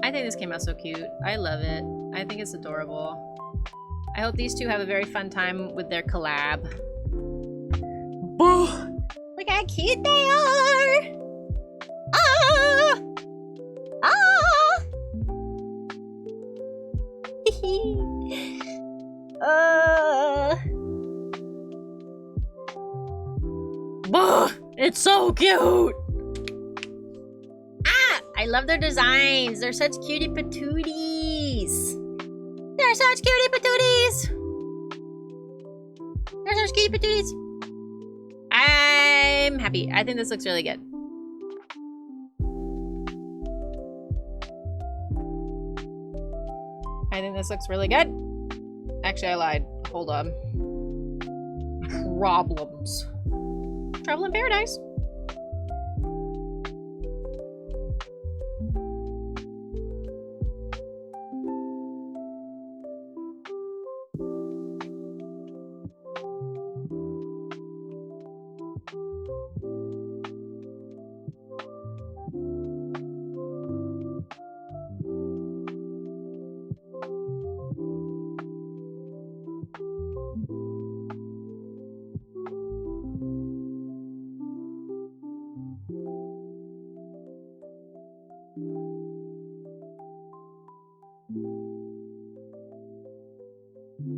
I think this came out so cute. I love it. I think it's adorable. I hope these two have a very fun time with their collab. Look how cute they are! Ah! Ah! It's so cute! Ah! I love their designs. They're such cutie patooties. They're such cutie patooties. They're such cutie patooties. I'm happy. I think this looks really good. I think this looks really good. Actually, I lied. Hold on. Problems. Travel in paradise.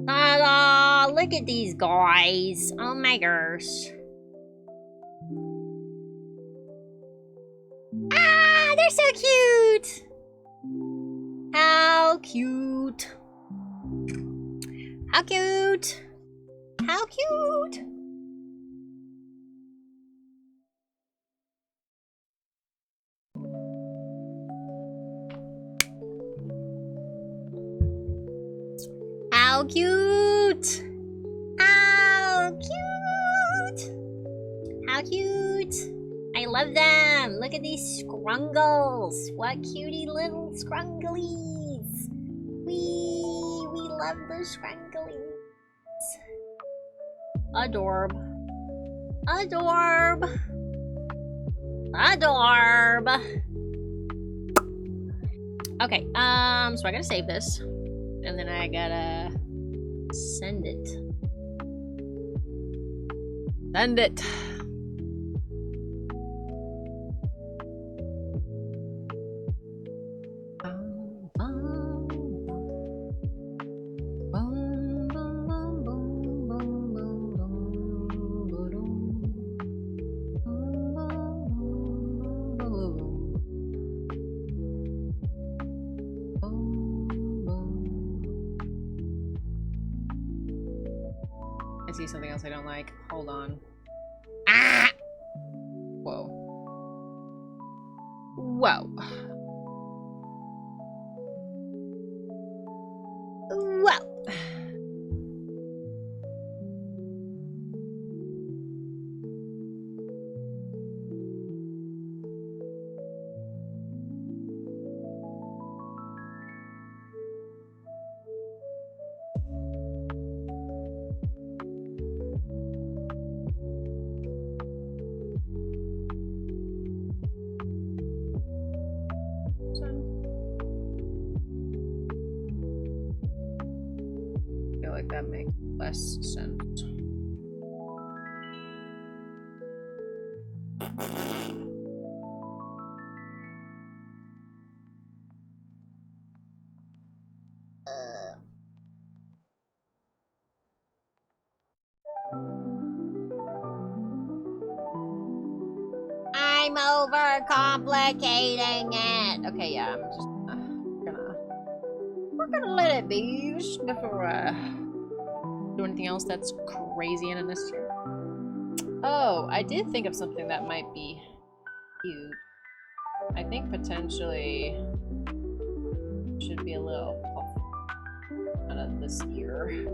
Ta-da! Look at these guys. Oh my gosh. Ah, they're so cute. How cute. How cute. How cute. How cute! How cute! How cute! I love them! Look at these scrungles! What cutie little scrunglies! We love the scrunglies! Adorb. Adorb! Adorb! Okay, so I gotta save this. And then I gotta send it. Send it. I see something else I don't like. Hold on. Ah! Whoa. Whoa. Whoa. I feel like that makes less sense. I'm overcomplicating it. Okay, yeah, I'm just we're gonna let it be just before do anything else that's crazy and unnecessary. Oh, I did think of something that might be cute. I think potentially should be a little puff out of this ear.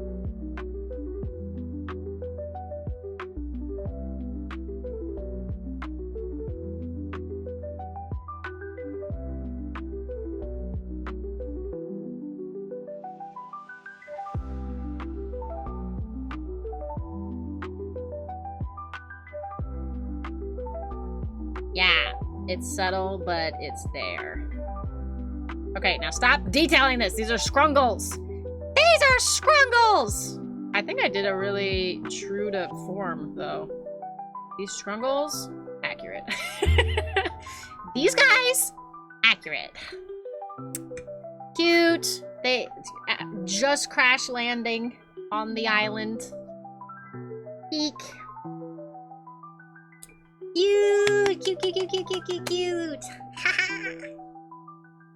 Yeah, it's subtle, but it's there. Okay, now stop detailing this. These are scrungles. These are scrungles! I think I did a really true to form, though. These scrungles, accurate. These guys, accurate. Cute. They just crash landing on the island. Eek. Cute, cute, cute, cute, cute, cute, cute, cute.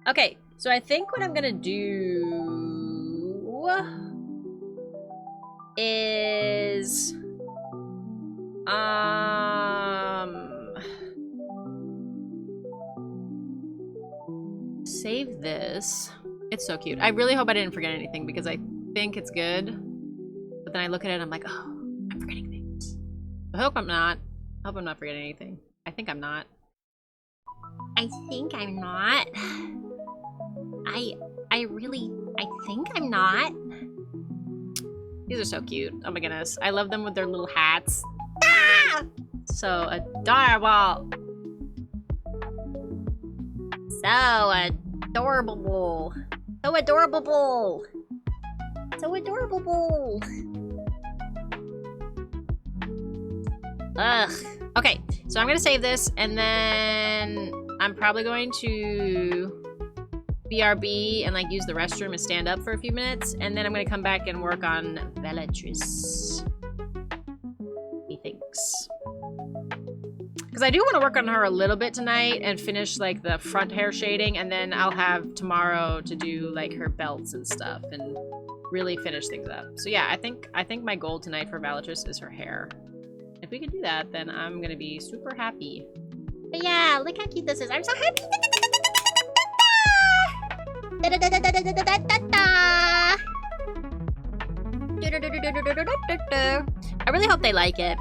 Okay, so I think what I'm gonna do is save this. It's so cute. I really hope I didn't forget anything because I think it's good. But then I look at it and I'm like, oh, I'm forgetting things. I hope I'm not. I hope I'm not forgetting anything. I think I'm not. I think I'm not. I think I'm not. These are so cute. Oh my goodness. I love them with their little hats. Ah! So adorable. So adorable. So adorable. So adorable. Ugh. Okay, so I'm gonna save this and then I'm probably going to BRB and like use the restroom and stand up for a few minutes, and then I'm gonna come back and work on Bellatrix. Methinks. Because I do want to work on her a little bit tonight and finish like the front hair shading, and then I'll have tomorrow to do like her belts and stuff and really finish things up. So yeah, I think my goal tonight for Bellatrix is her hair. If we can do that, then I'm gonna be super happy. But yeah, look how cute this is. I'm so happy. I really hope they like it.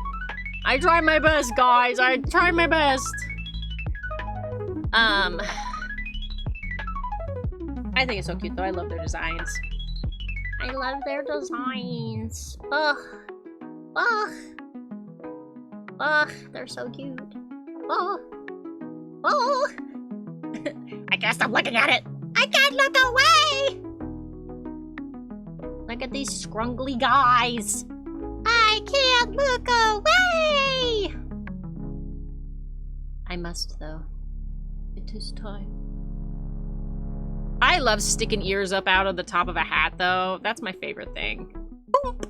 I try my best, guys. I try my best. I think it's so cute, though. I love their designs. I love their designs. Ugh. Ugh. Ugh. They're so cute. Oh. Oh. I can't stop looking at it. I can't look away. Look at these scrungly guys. I can't look away! I must, though. It is time. I love sticking ears up out of the top of a hat, though. That's my favorite thing. Boop.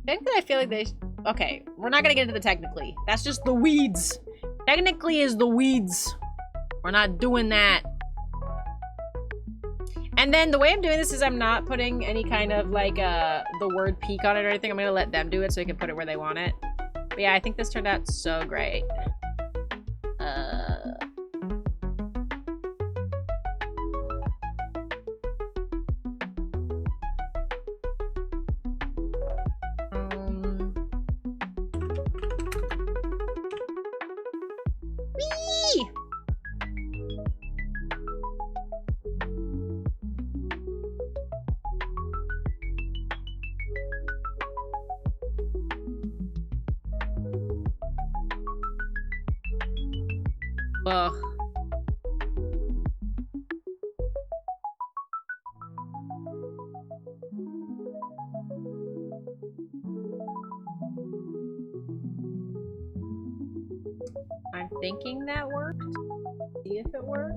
Technically, I feel like they... Okay, we're not gonna get into the technically. That's just the weeds. Technically is the weeds. We're not doing that. And then the way I'm doing this is I'm not putting any kind of like the word peak on it or anything. I'm gonna let them do it so they can put it where they want it. But yeah, I think this turned out so great. Whee! Ugh. I'm thinking that worked. See if it worked.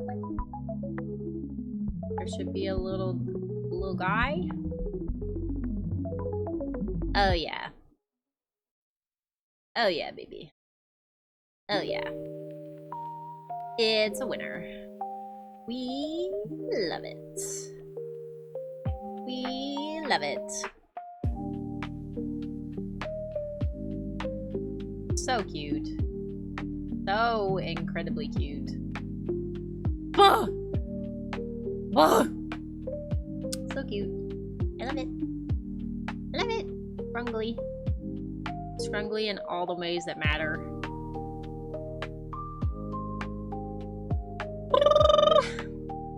There should be a little guy. Oh yeah. Oh yeah, baby. Oh yeah. It's a winner. We love it. We love it. So cute. So incredibly cute. Bah! Bah! So cute. I love it. I love it. Scrungly. Scrungly in all the ways that matter.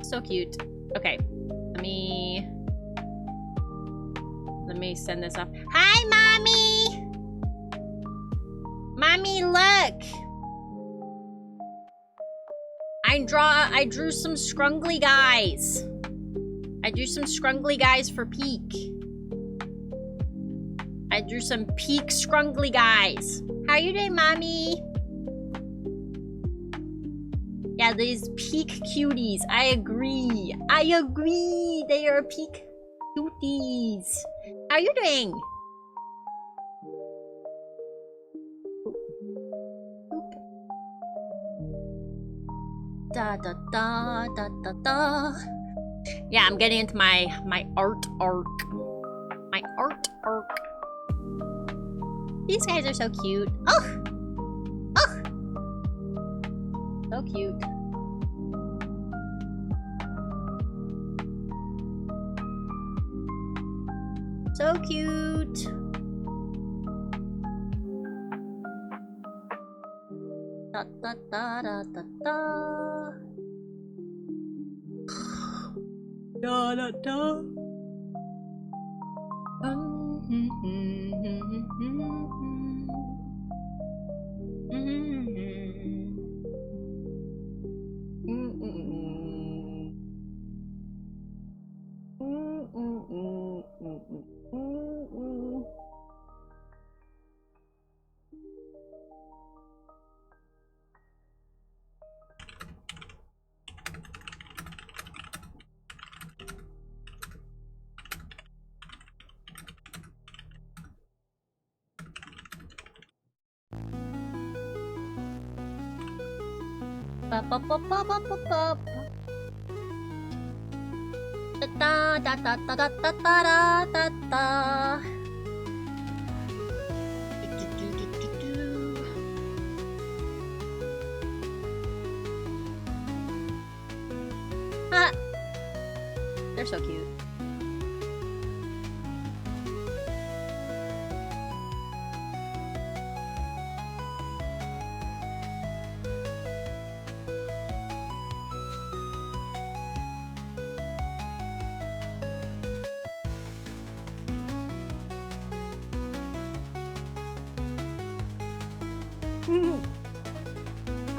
So cute. Okay. Let me send this off. Hi, Mommy! Mommy, look! I drew some scrungly guys. I drew some scrungly guys for peak. I drew some peak scrungly guys. How you doing, Mommy? Yeah, these peak cuties. I agree. I agree. They are peak cuties. How you doing? Da da da da da da. Yeah, I'm getting into my art arc. My art arc. These guys are so cute. Oh! Oh! So cute. So cute. Da da da da da da. Da da da. Da da da da da da da da da. Ah, they're so cute.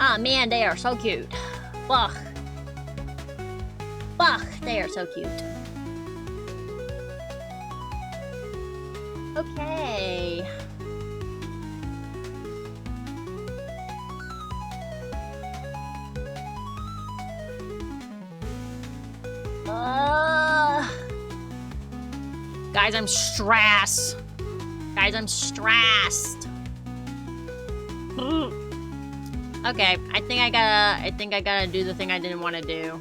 Oh man, they are so cute. Ugh. Ugh, they are so cute. Okay. Guys, I'm stressed. Guys, I'm stressed. Okay, I think I gotta do the thing I didn't want to do.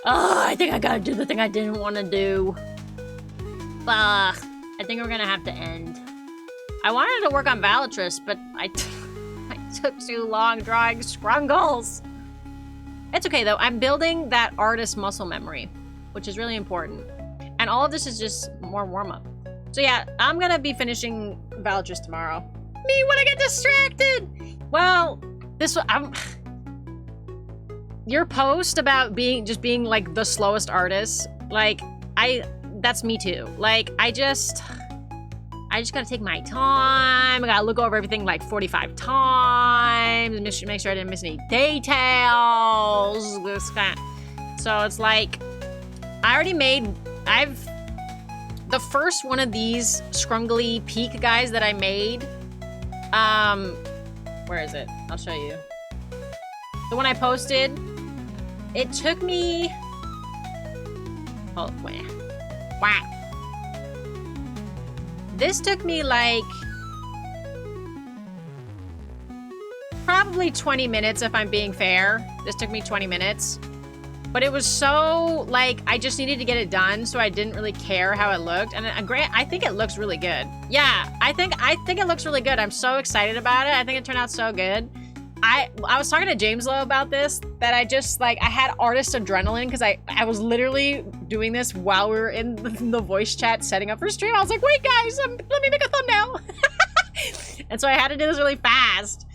I think I gotta do the thing I didn't want to do. I think we're gonna have to end. I wanted to work on Valatrus, but I took too long drawing scrungles. It's okay though, I'm building that artist muscle memory, which is really important. And all of this is just more warm-up. So yeah, I'm gonna be finishing Valatrus tomorrow. Me when I get distracted! Well, your post about being like the slowest artist, like that's me too. Like I just gotta take my time. I gotta look over everything like 45 times, make sure I didn't miss any details. So it's like the first one of these scrungly peak guys that I made. Where is it? I'll show you. The one I posted, it took me... Oh, wait. Wow. This took me like... probably 20 minutes if I'm being fair. This took me 20 minutes. But it was so, like, I just needed to get it done, so I didn't really care how it looked. And I think it looks really good. Yeah, I think it looks really good. I'm so excited about it. I think it turned out so good. I was talking to James Lowe about this, that I just, like, I had artist adrenaline, because I was literally doing this while we were in the voice chat setting up for stream. I was like, wait, guys, let me make a thumbnail. And so I had to do this really fast.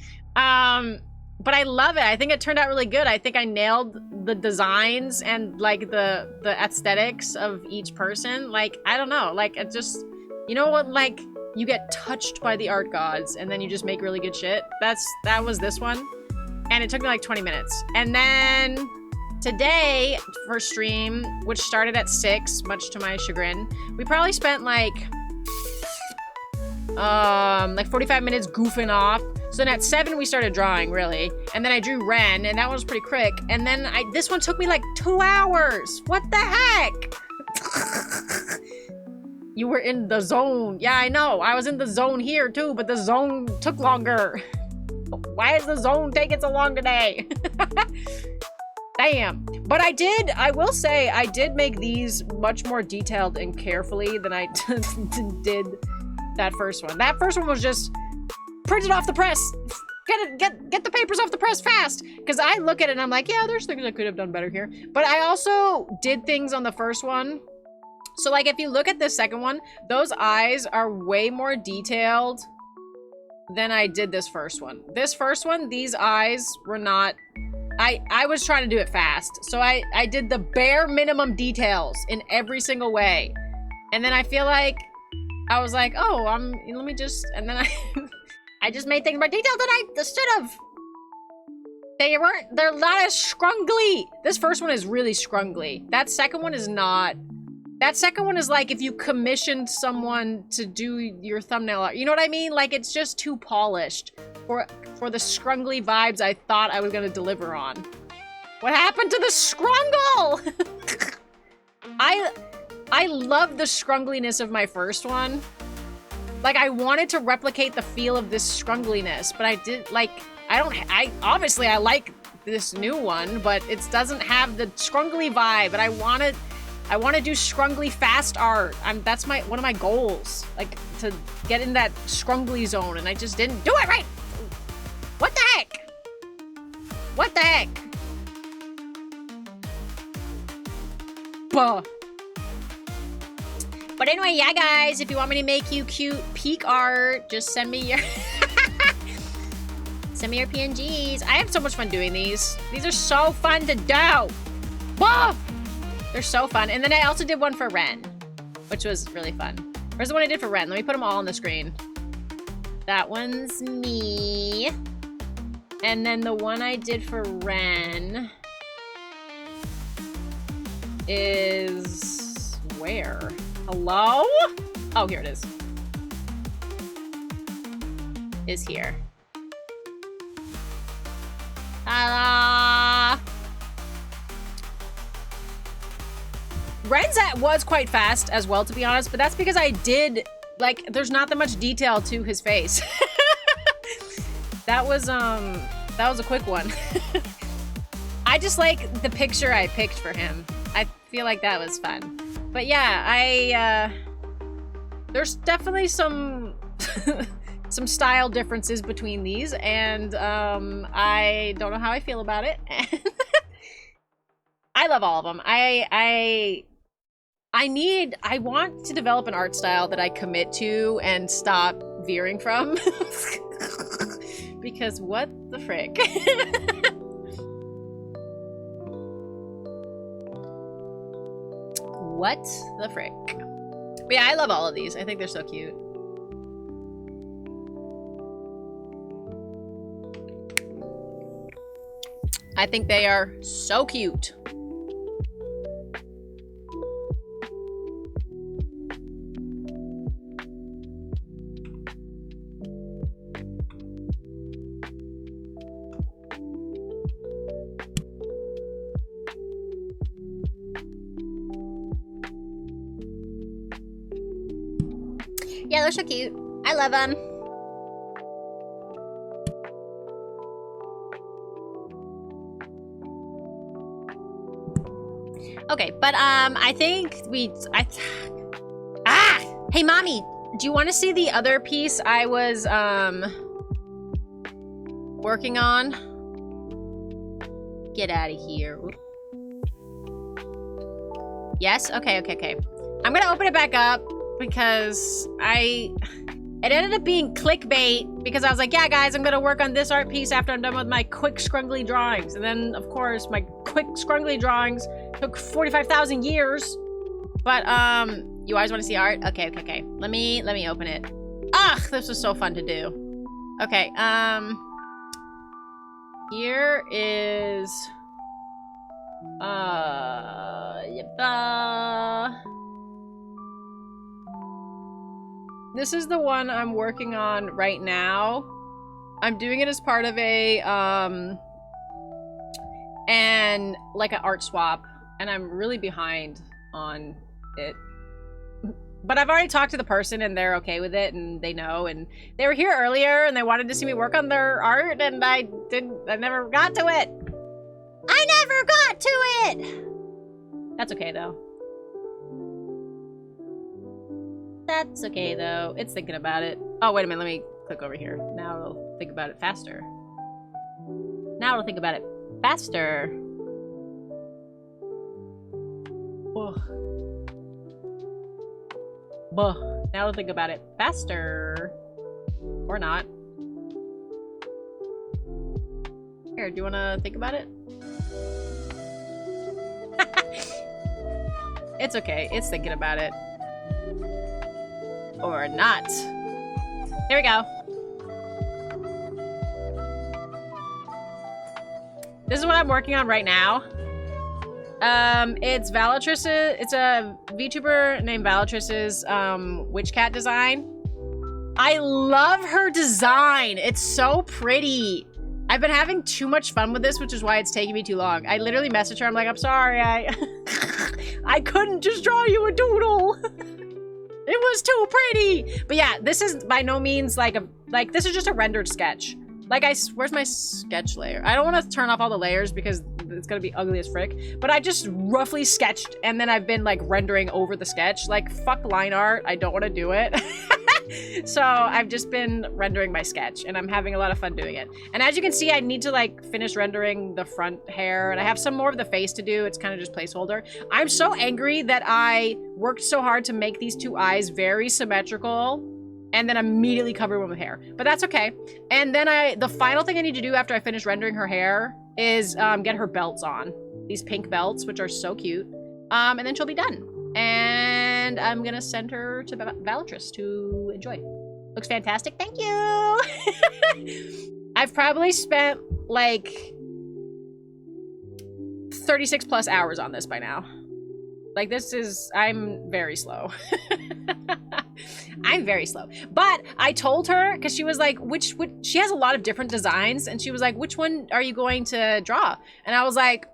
But I love it. I think it turned out really good. I think I nailed the designs and like the aesthetics of each person. Like, I don't know, like it just, you know what, like you get touched by the art gods and then you just make really good shit. That was this one. And it took me like 20 minutes. And then today for stream, which started at 6, much to my chagrin, we probably spent like 45 minutes goofing off. So then at 7 we started drawing, really. And then I drew Ren, and that one was pretty quick. And then this one took me like 2 hours. What the heck? You were in the zone. Yeah, I know. I was in the zone here too, but the zone took longer. Why is the zone taking so long today? Damn. But I will say, I did make these much more detailed and carefully than I did that first one. That first one was just printed off the press. Get the papers off the press fast. Because I look at it and I'm like, yeah, there's things I could have done better here. But I also did things on the first one. So like if you look at the second one, those eyes are way more detailed than I did this first one. This first one, these eyes were not... I was trying to do it fast. So I did the bare minimum details in every single way. And then I feel like I was like, oh, let me just... And then I just made things more detailed than I should have. They're not as scrungly. This first one is really scrungly. That second one is not. That second one is like if you commissioned someone to do your thumbnail art. You know what I mean? Like it's just too polished for the scrungly vibes I thought I was gonna deliver on. What happened to the scrungle? I love the scrungliness of my first one. Like, I wanted to replicate the feel of this scrungliness, but I did, like, obviously I like this new one, but it doesn't have the scrungly vibe, and I want to do scrungly fast art. That's one of my goals, like to get in that scrungly zone, and I just didn't do it right. What the heck? What the heck? Buh. But anyway, yeah, guys, if you want me to make you cute peak art, just send me your send me your PNGs. I have so much fun doing these. These are so fun to do. Whoa! They're so fun. And then I also did one for Ren, which was really fun. Where's the one I did for Ren? Let me put them all on the screen. That one's me. And then the one I did for Ren is where? Hello? Oh, here it is. Is here. Ta-da! Ren's was quite fast as well, to be honest, but that's because I did, like, there's not that much detail to his face. That was a quick one. I just like the picture I picked for him. I feel like that was fun. But yeah, there's definitely some some style differences between these, and I don't know how I feel about it. I love all of them. I want to develop an art style that I commit to and stop veering from. Because what the frick? What the frick? But yeah, I love all of these. I think they're so cute. I think they are so cute. Yeah, they're so cute. I love them. Okay, but I think hey mommy, do you want to see the other piece I was working on? Get out of here. Yes? Okay. I'm gonna open it back up because it ended up being clickbait because I was like, yeah guys, I'm gonna work on this art piece after I'm done with my quick scrungly drawings. And then of course my quick scrungly drawings took 45,000 years. But you always want to see art? Okay. Let me open it. Ugh, this was so fun to do. Okay, here is this is the one I'm working on right now. I'm doing it as part of a and like an art swap, and I'm really behind on it. But I've already talked to the person and they're okay with it and they know, and they were here earlier and they wanted to see me work on their art and I never got to it. I never got to it! That's okay though. That's okay though. It's thinking about it. Oh, wait a minute, let me click over here. Now it'll think about it faster. Now it'll think about it faster. Oh. Buh. Now it'll think about it faster. Or not. Here, do you wanna think about it? It's okay, it's thinking about it. Or not. Here we go. This is what I'm working on right now. It's Valatriss's, it's a VTuber named Valatriss's witch cat design. I love her design. It's so pretty. I've been having too much fun with this, which is why it's taking me too long. I literally messaged her. I'm like, I'm sorry, I couldn't just draw you a doodle. It was too pretty. But yeah, this is by no means like this is just a rendered sketch. Like, where's my sketch layer? I don't want to turn off all the layers because it's gonna be ugly as frick. But I just roughly sketched, and then I've been, like, rendering over the sketch. Like, fuck line art. I don't want to do it. So I've just been rendering my sketch, and I'm having a lot of fun doing it. And as you can see, I need to, like, finish rendering the front hair, and I have some more of the face to do. It's kind of just placeholder. I'm so angry that I worked so hard to make these two eyes very symmetrical, and then immediately cover one with hair. But that's okay. And then the final thing I need to do after I finish rendering her hair is get her belts on. These pink belts, which are so cute. And then she'll be done. And I'm gonna send her to Valatrus to enjoy. Looks fantastic. Thank you! I've probably spent like 36 plus hours on this by now. Like, I'm very slow. I'm very slow. But I told her, because she was like, she has a lot of different designs, and she was like, which one are you going to draw? And I was like,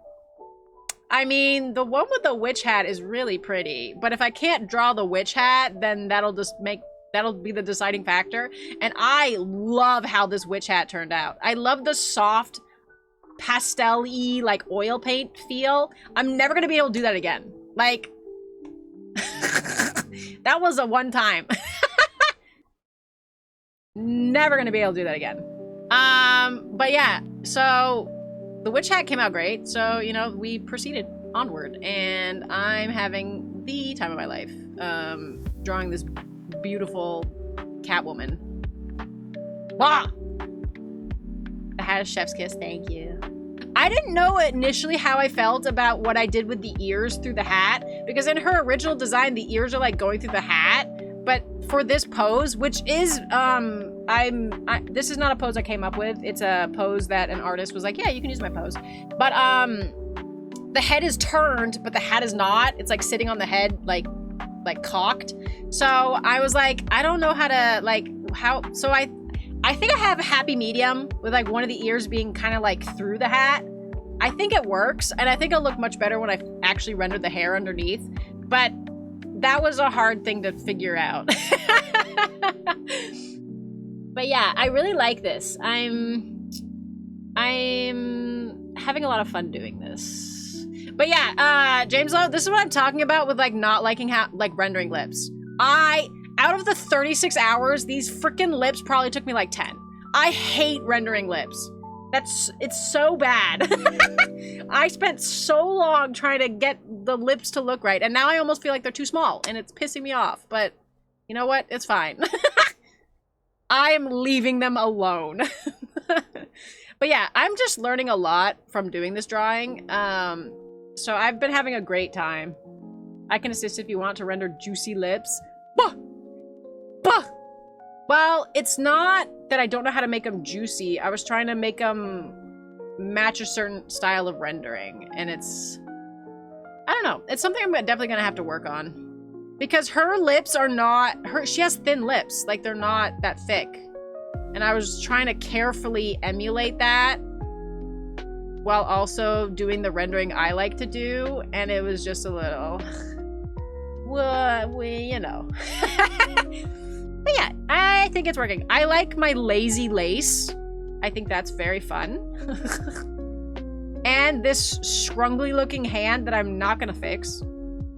I mean, the one with the witch hat is really pretty, but if I can't draw the witch hat, then that'll be the deciding factor. And I love how this witch hat turned out. I love the soft, pastel-y, like, oil paint feel. I'm never gonna be able to do that again. Like, that was a one time. Never gonna be able to do that again. But yeah, so the witch hat came out great, so, you know, we proceeded onward, and I'm having the time of my life, drawing this beautiful Catwoman. Wah! The hat is chef's kiss, thank you. I didn't know initially how I felt about what I did with the ears through the hat, because in her original design, the ears are, like, going through the hat, but for this pose, which is, this is not a pose I came up with. It's a pose that an artist was like, yeah, you can use my pose. But, the head is turned, but the hat is not. It's, like, sitting on the head, like cocked. So I was like, I don't know how to, like, so I think I have a happy medium with, like, one of the ears being kind of, like, through the hat. I think it works, and I think it'll look much better when I actually rendered the hair underneath. But that was a hard thing to figure out. But yeah, I really like this. I'm having a lot of fun doing this. But yeah, James Lowe, this is what I'm talking about with, like, not liking how, like, rendering lips. Out of the 36 hours, these freaking lips probably took me like 10. I hate rendering lips. It's so bad. I spent so long trying to get the lips to look right, and now I almost feel like they're too small, and it's pissing me off, but you know what? It's fine. I am leaving them alone. But yeah, I'm just learning a lot from doing this drawing. So I've been having a great time. I can assist if you want to render juicy lips. Bah! Bah! Well, it's not that I don't know how to make them juicy. I was trying to make them match a certain style of rendering, and it's... I don't know. It's something I'm definitely gonna have to work on. Because her lips are not... She has thin lips. Like, they're not that thick. And I was trying to carefully emulate that while also doing the rendering I like to do, and it was just a little... Well, you know. But yeah, I think it's working. I like my lazy lace. I think that's very fun. And this scrungly looking hand that I'm not gonna fix.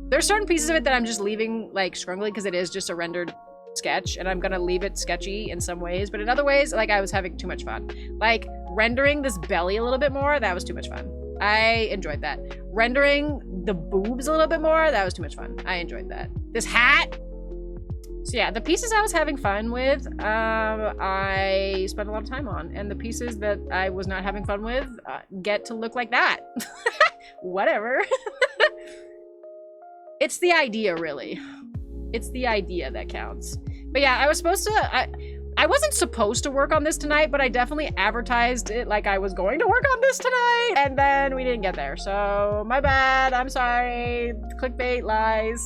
There's certain pieces of it that I'm just leaving, like, scrungly because it is just a rendered sketch, and I'm gonna leave it sketchy in some ways, but in other ways, like, I was having too much fun. Like, rendering this belly a little bit more, that was too much fun. I enjoyed that. Rendering the boobs a little bit more, that was too much fun. I enjoyed that. This hat. So yeah, the pieces I was having fun with, I spent a lot of time on. And the pieces that I was not having fun with get to look like that. Whatever. It's the idea, really. It's the idea that counts. But yeah, I was supposed to... I wasn't supposed to work on this tonight, but I definitely advertised it like I was going to work on this tonight, and then we didn't get there. So, my bad. I'm sorry. Clickbait lies.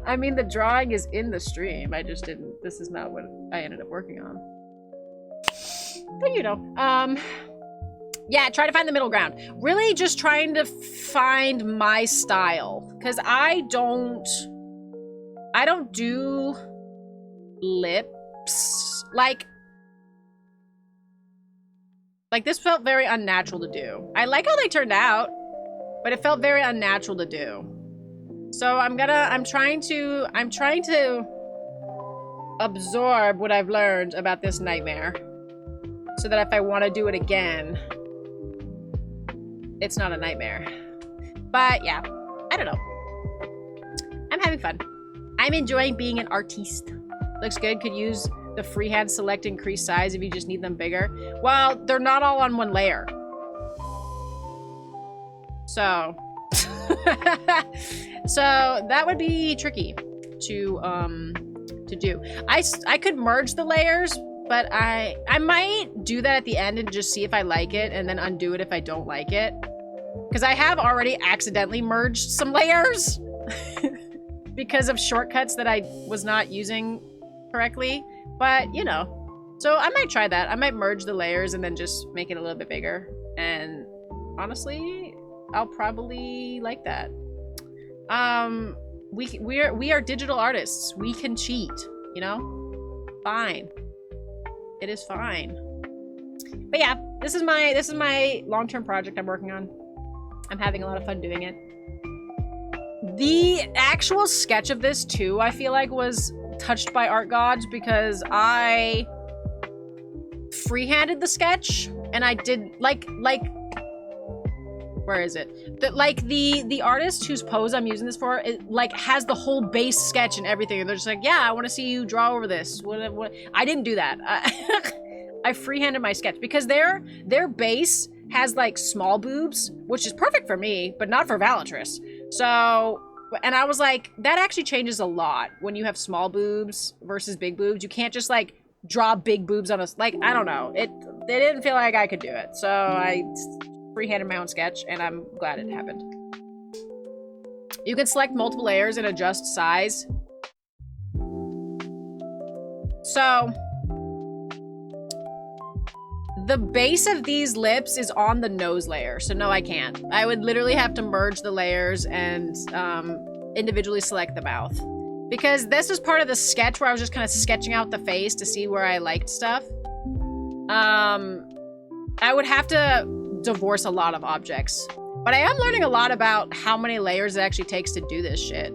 I mean, the drawing is in the stream. I just didn't... This is not what I ended up working on. But, you know. Yeah, try to find the middle ground. Really just trying to find my style. Because I don't do lips. Like, Like, this felt very unnatural to do. I like how they turned out, but it felt very unnatural to do. So I'm trying to absorb what I've learned about this nightmare. So that if I want to do it again, it's not a nightmare. But yeah, I don't know. I'm having fun. I'm enjoying being an artiste. Looks good. Could use the freehand select increase size if you just need them bigger. Well, they're not all on one layer. So, so that would be tricky to do. I could merge the layers, but I might do that at the end and just see if I like it and then undo it if I don't like it. Because I have already accidentally merged some layers because of shortcuts that I was not using correctly. But, you know, so I might try that. I might merge the layers and then just make it a little bit bigger. And honestly, I'll probably like that. We are digital artists. We can cheat, you know? Fine. It is fine. But yeah, this is my long-term project I'm working on. I'm having a lot of fun doing it. The actual sketch of this too, I feel like, was touched by art gods because I freehanded the sketch and I did like where is it? The artist whose pose I'm using this for, it like has the whole base sketch and everything. And they're just like, yeah, I want to see you draw over this. What? I didn't do that. I freehanded my sketch because their base has like small boobs, which is perfect for me, but not for Valatrus. So, and I was like, that actually changes a lot when you have small boobs versus big boobs. You can't just like draw big boobs on a, like, I don't know. It didn't feel like I could do it. So I freehanded my own sketch and I'm glad it happened. You can select multiple layers and adjust size. So the base of these lips is on the nose layer, so no, I can't. I would literally have to merge the layers and individually select the mouth. Because this is part of the sketch where I was just kind of sketching out the face to see where I liked stuff. I would have to divorce a lot of objects. But I am learning a lot about how many layers it actually takes to do this shit.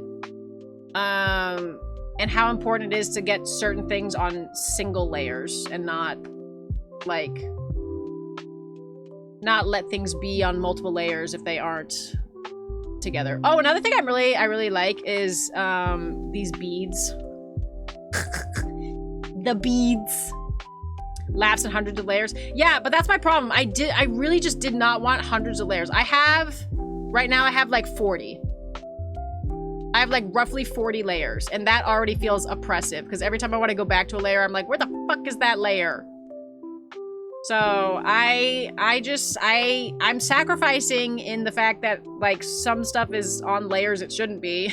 And how important it is to get certain things on single layers and not, like, not let things be on multiple layers if they aren't together. Oh, another thing I really like is these beads. The beads. Laps and hundreds of layers. Yeah, but that's my problem. I really just did not want hundreds of layers. Right now I have like 40. I have like roughly 40 layers, and that already feels oppressive because every time I want to go back to a layer, I'm like, where the fuck is that layer? So I'm sacrificing in the fact that like some stuff is on layers it shouldn't be,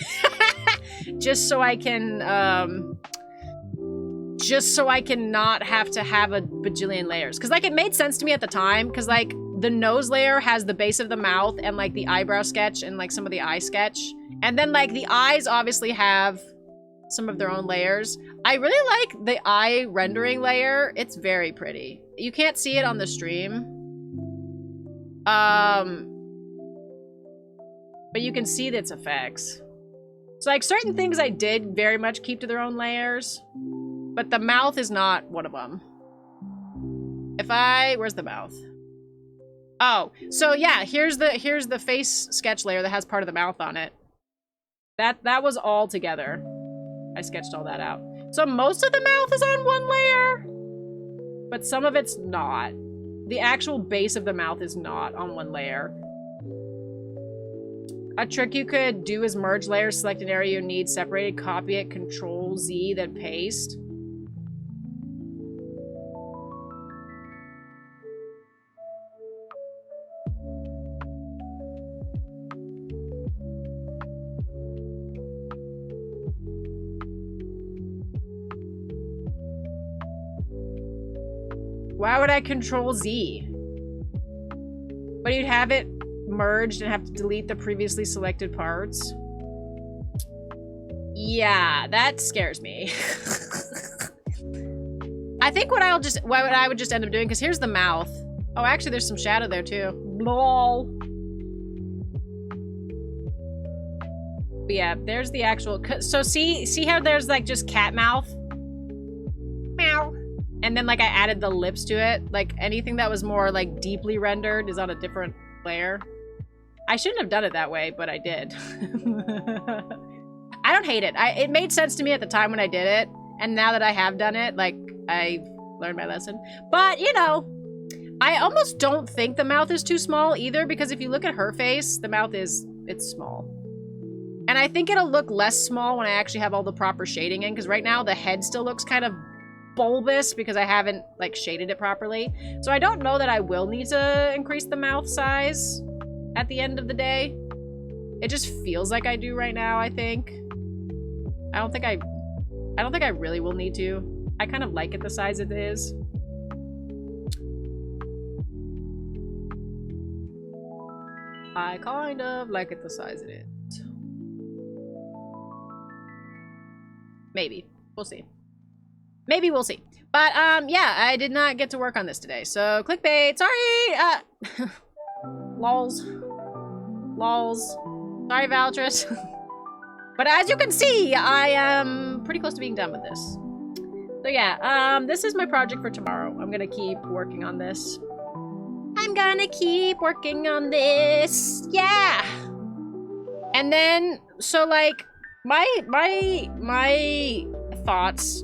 just so I can not have to have a bajillion layers. Cause like it made sense to me at the time, cause like the nose layer has the base of the mouth and like the eyebrow sketch and like some of the eye sketch. And then like the eyes obviously have some of their own layers. I really like the eye rendering layer. It's very pretty. You can't see it on the stream. But you can see its effects. So like certain things I did very much keep to their own layers, but the mouth is not one of them. Where's the mouth? Oh, so yeah, here's the face sketch layer that has part of the mouth on it. That was all together. I sketched all that out. So most of the mouth is on one layer, but some of it's not. The actual base of the mouth is not on one layer. A trick you could do is merge layers, select an area you need separated, copy it, Control Z, then paste. Why would I Control Z? But you'd have it merged and have to delete the previously selected parts. Yeah, that scares me. I think what I would just end up doing, because here's the mouth. Oh, actually, there's some shadow there, too. Lol. But yeah, there's the actual... So see how there's, like, just cat mouth? Meow. And then, like, I added the lips to it. Like, anything that was more, like, deeply rendered is on a different layer. I shouldn't have done it that way, but I did. I don't hate it. It made sense to me at the time when I did it. And now that I have done it, like, I learned my lesson. But, you know, I almost don't think the mouth is too small either, because if you look at her face, the mouth it's small. And I think it'll look less small when I actually have all the proper shading in, because right now the head still looks kind of bulbous because I haven't, like, shaded it properly. So I don't know that I will need to increase the mouth size at the end of the day. It just feels like I do right now, I think. I don't think I really will need to. I kind of like it the size it is. I kind of like it the size it is. Maybe. We'll see. Maybe we'll see. But, yeah, I did not get to work on this today. So, clickbait. Sorry! Lols. Lols. Sorry, Valtris. But as you can see, I am pretty close to being done with this. So yeah, this is my project for tomorrow. I'm gonna keep working on this. I'm gonna keep working on this. Yeah! And then, so like, my thoughts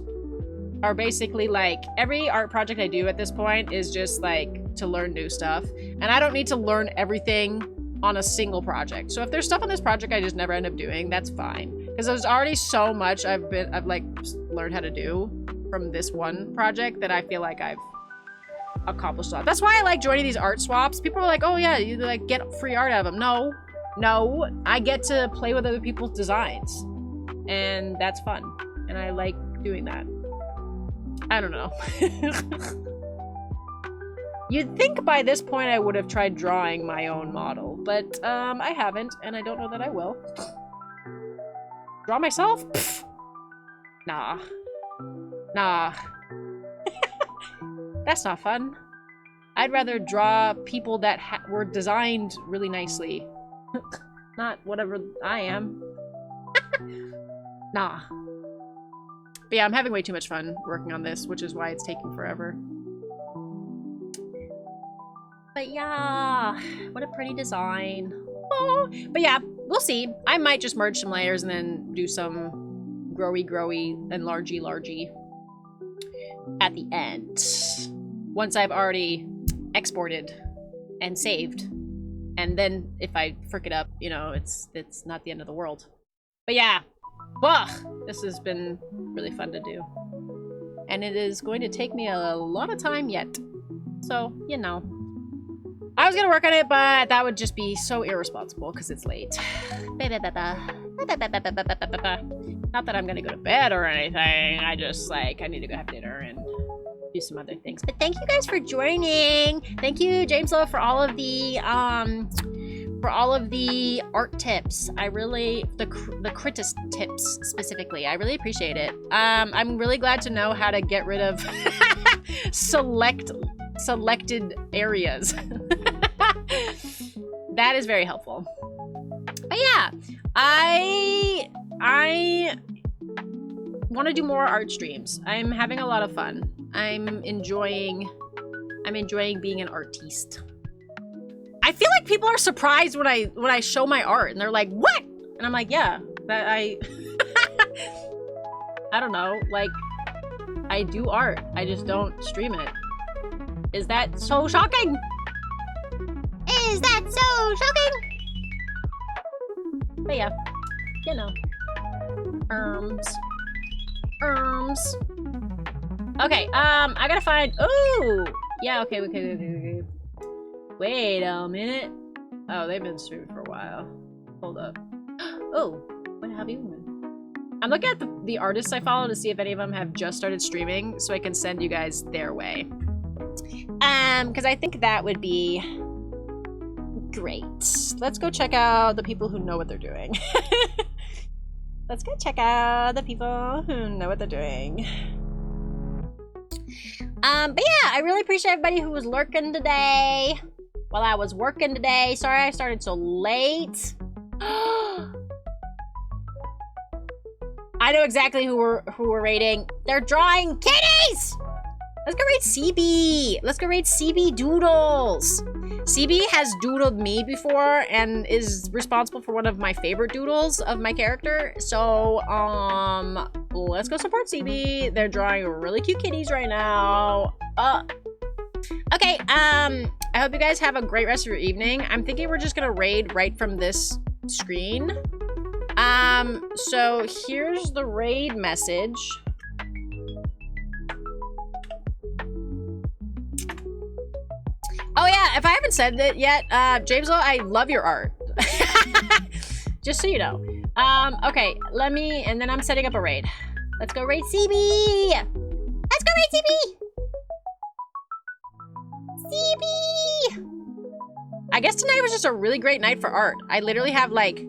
are basically like, every art project I do at this point is just like to learn new stuff. And I don't need to learn everything on a single project. So if there's stuff on this project I just never end up doing, that's fine. Because there's already so much I've like learned how to do from this one project that I feel like I've accomplished a lot. That's why I like joining these art swaps. People are like, oh yeah, you like get free art out of them. No, I get to play with other people's designs. And that's fun. And I like doing that. I don't know. You'd think by this point I would have tried drawing my own model, but I haven't, and I don't know that I will. Draw myself? Pfft. Nah. Nah. That's not fun. I'd rather draw people that were designed really nicely. Not whatever I am. Nah. But yeah, I'm having way too much fun working on this, which is why it's taking forever. But yeah, what a pretty design. Oh, but yeah, we'll see. I might just merge some layers and then do some growy and largy at the end. Once I've already exported and saved. And then if I frick it up, you know, it's not the end of the world. But yeah, this has been really fun to do. And it is going to take me a lot of time yet. So, you know. I was gonna work on it, but that would just be so irresponsible because it's late. Not that I'm gonna go to bed or anything. I just, like, I need to go have dinner and do some other things. But thank you guys for joining. Thank you, James Lowe, for all of the art tips. I really, the critis tips specifically. I really appreciate it. I'm really glad to know how to get rid of selected areas. That is very helpful. But yeah, I want to do more art streams. I'm having a lot of fun. I'm enjoying being an artiste. I feel like people are surprised when I show my art and they're like, "What?" And I'm like, "Yeah, that I don't know, like I do art. I just don't stream it." Is that so shocking? Is that so shocking? But yeah, you know. Okay, I gotta find, ooh! Yeah, okay. Wait a minute. Oh, they've been streaming for a while. Hold up. Oh, what have you been? I'm looking at the artists I follow to see if any of them have just started streaming so I can send you guys their way. Because I think that would be great. Let's go check out the people who know what they're doing. Let's go check out the people who know what they're doing. But yeah, I really appreciate everybody who was lurking today while I was working today. Sorry I started so late. I know exactly who we're raiding. They're drawing kitties! Let's go raid CB. Let's go raid CB Doodles. CB has doodled me before and is responsible for one of my favorite doodles of my character. So, let's go support CB. They're drawing really cute kitties right now. Okay, I hope you guys have a great rest of your evening. I'm thinking we're just gonna raid right from this screen. So here's the raid message. Oh yeah, if I haven't said it yet, James, I love your art. Just so you know. Okay, and then I'm setting up a raid. Let's go raid CB! Let's go raid CB! CB! I guess tonight was just a really great night for art. I literally have like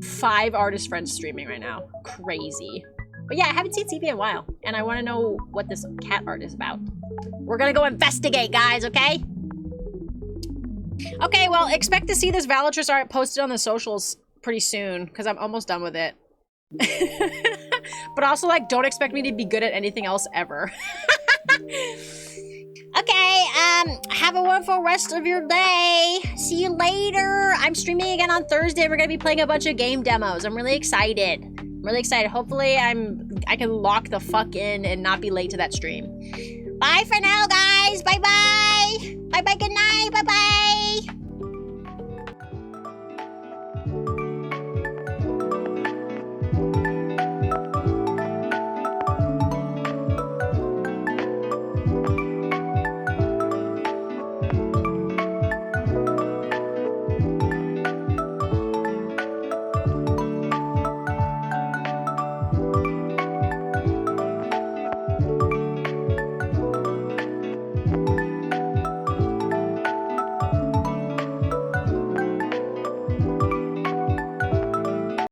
5 artist friends streaming right now. Crazy. But yeah, I haven't seen CB in a while, and I want to know what this cat art is about. We're gonna go investigate, guys, okay? Okay, well, expect to see this Valatrus art posted on the socials pretty soon, because I'm almost done with it. But also, like, don't expect me to be good at anything else ever. Okay, have a wonderful rest of your day. See you later. I'm streaming again on Thursday. We're gonna be playing a bunch of game demos. I'm really excited. Hopefully I can lock the fuck in and not be late to that stream. Bye for now, guys.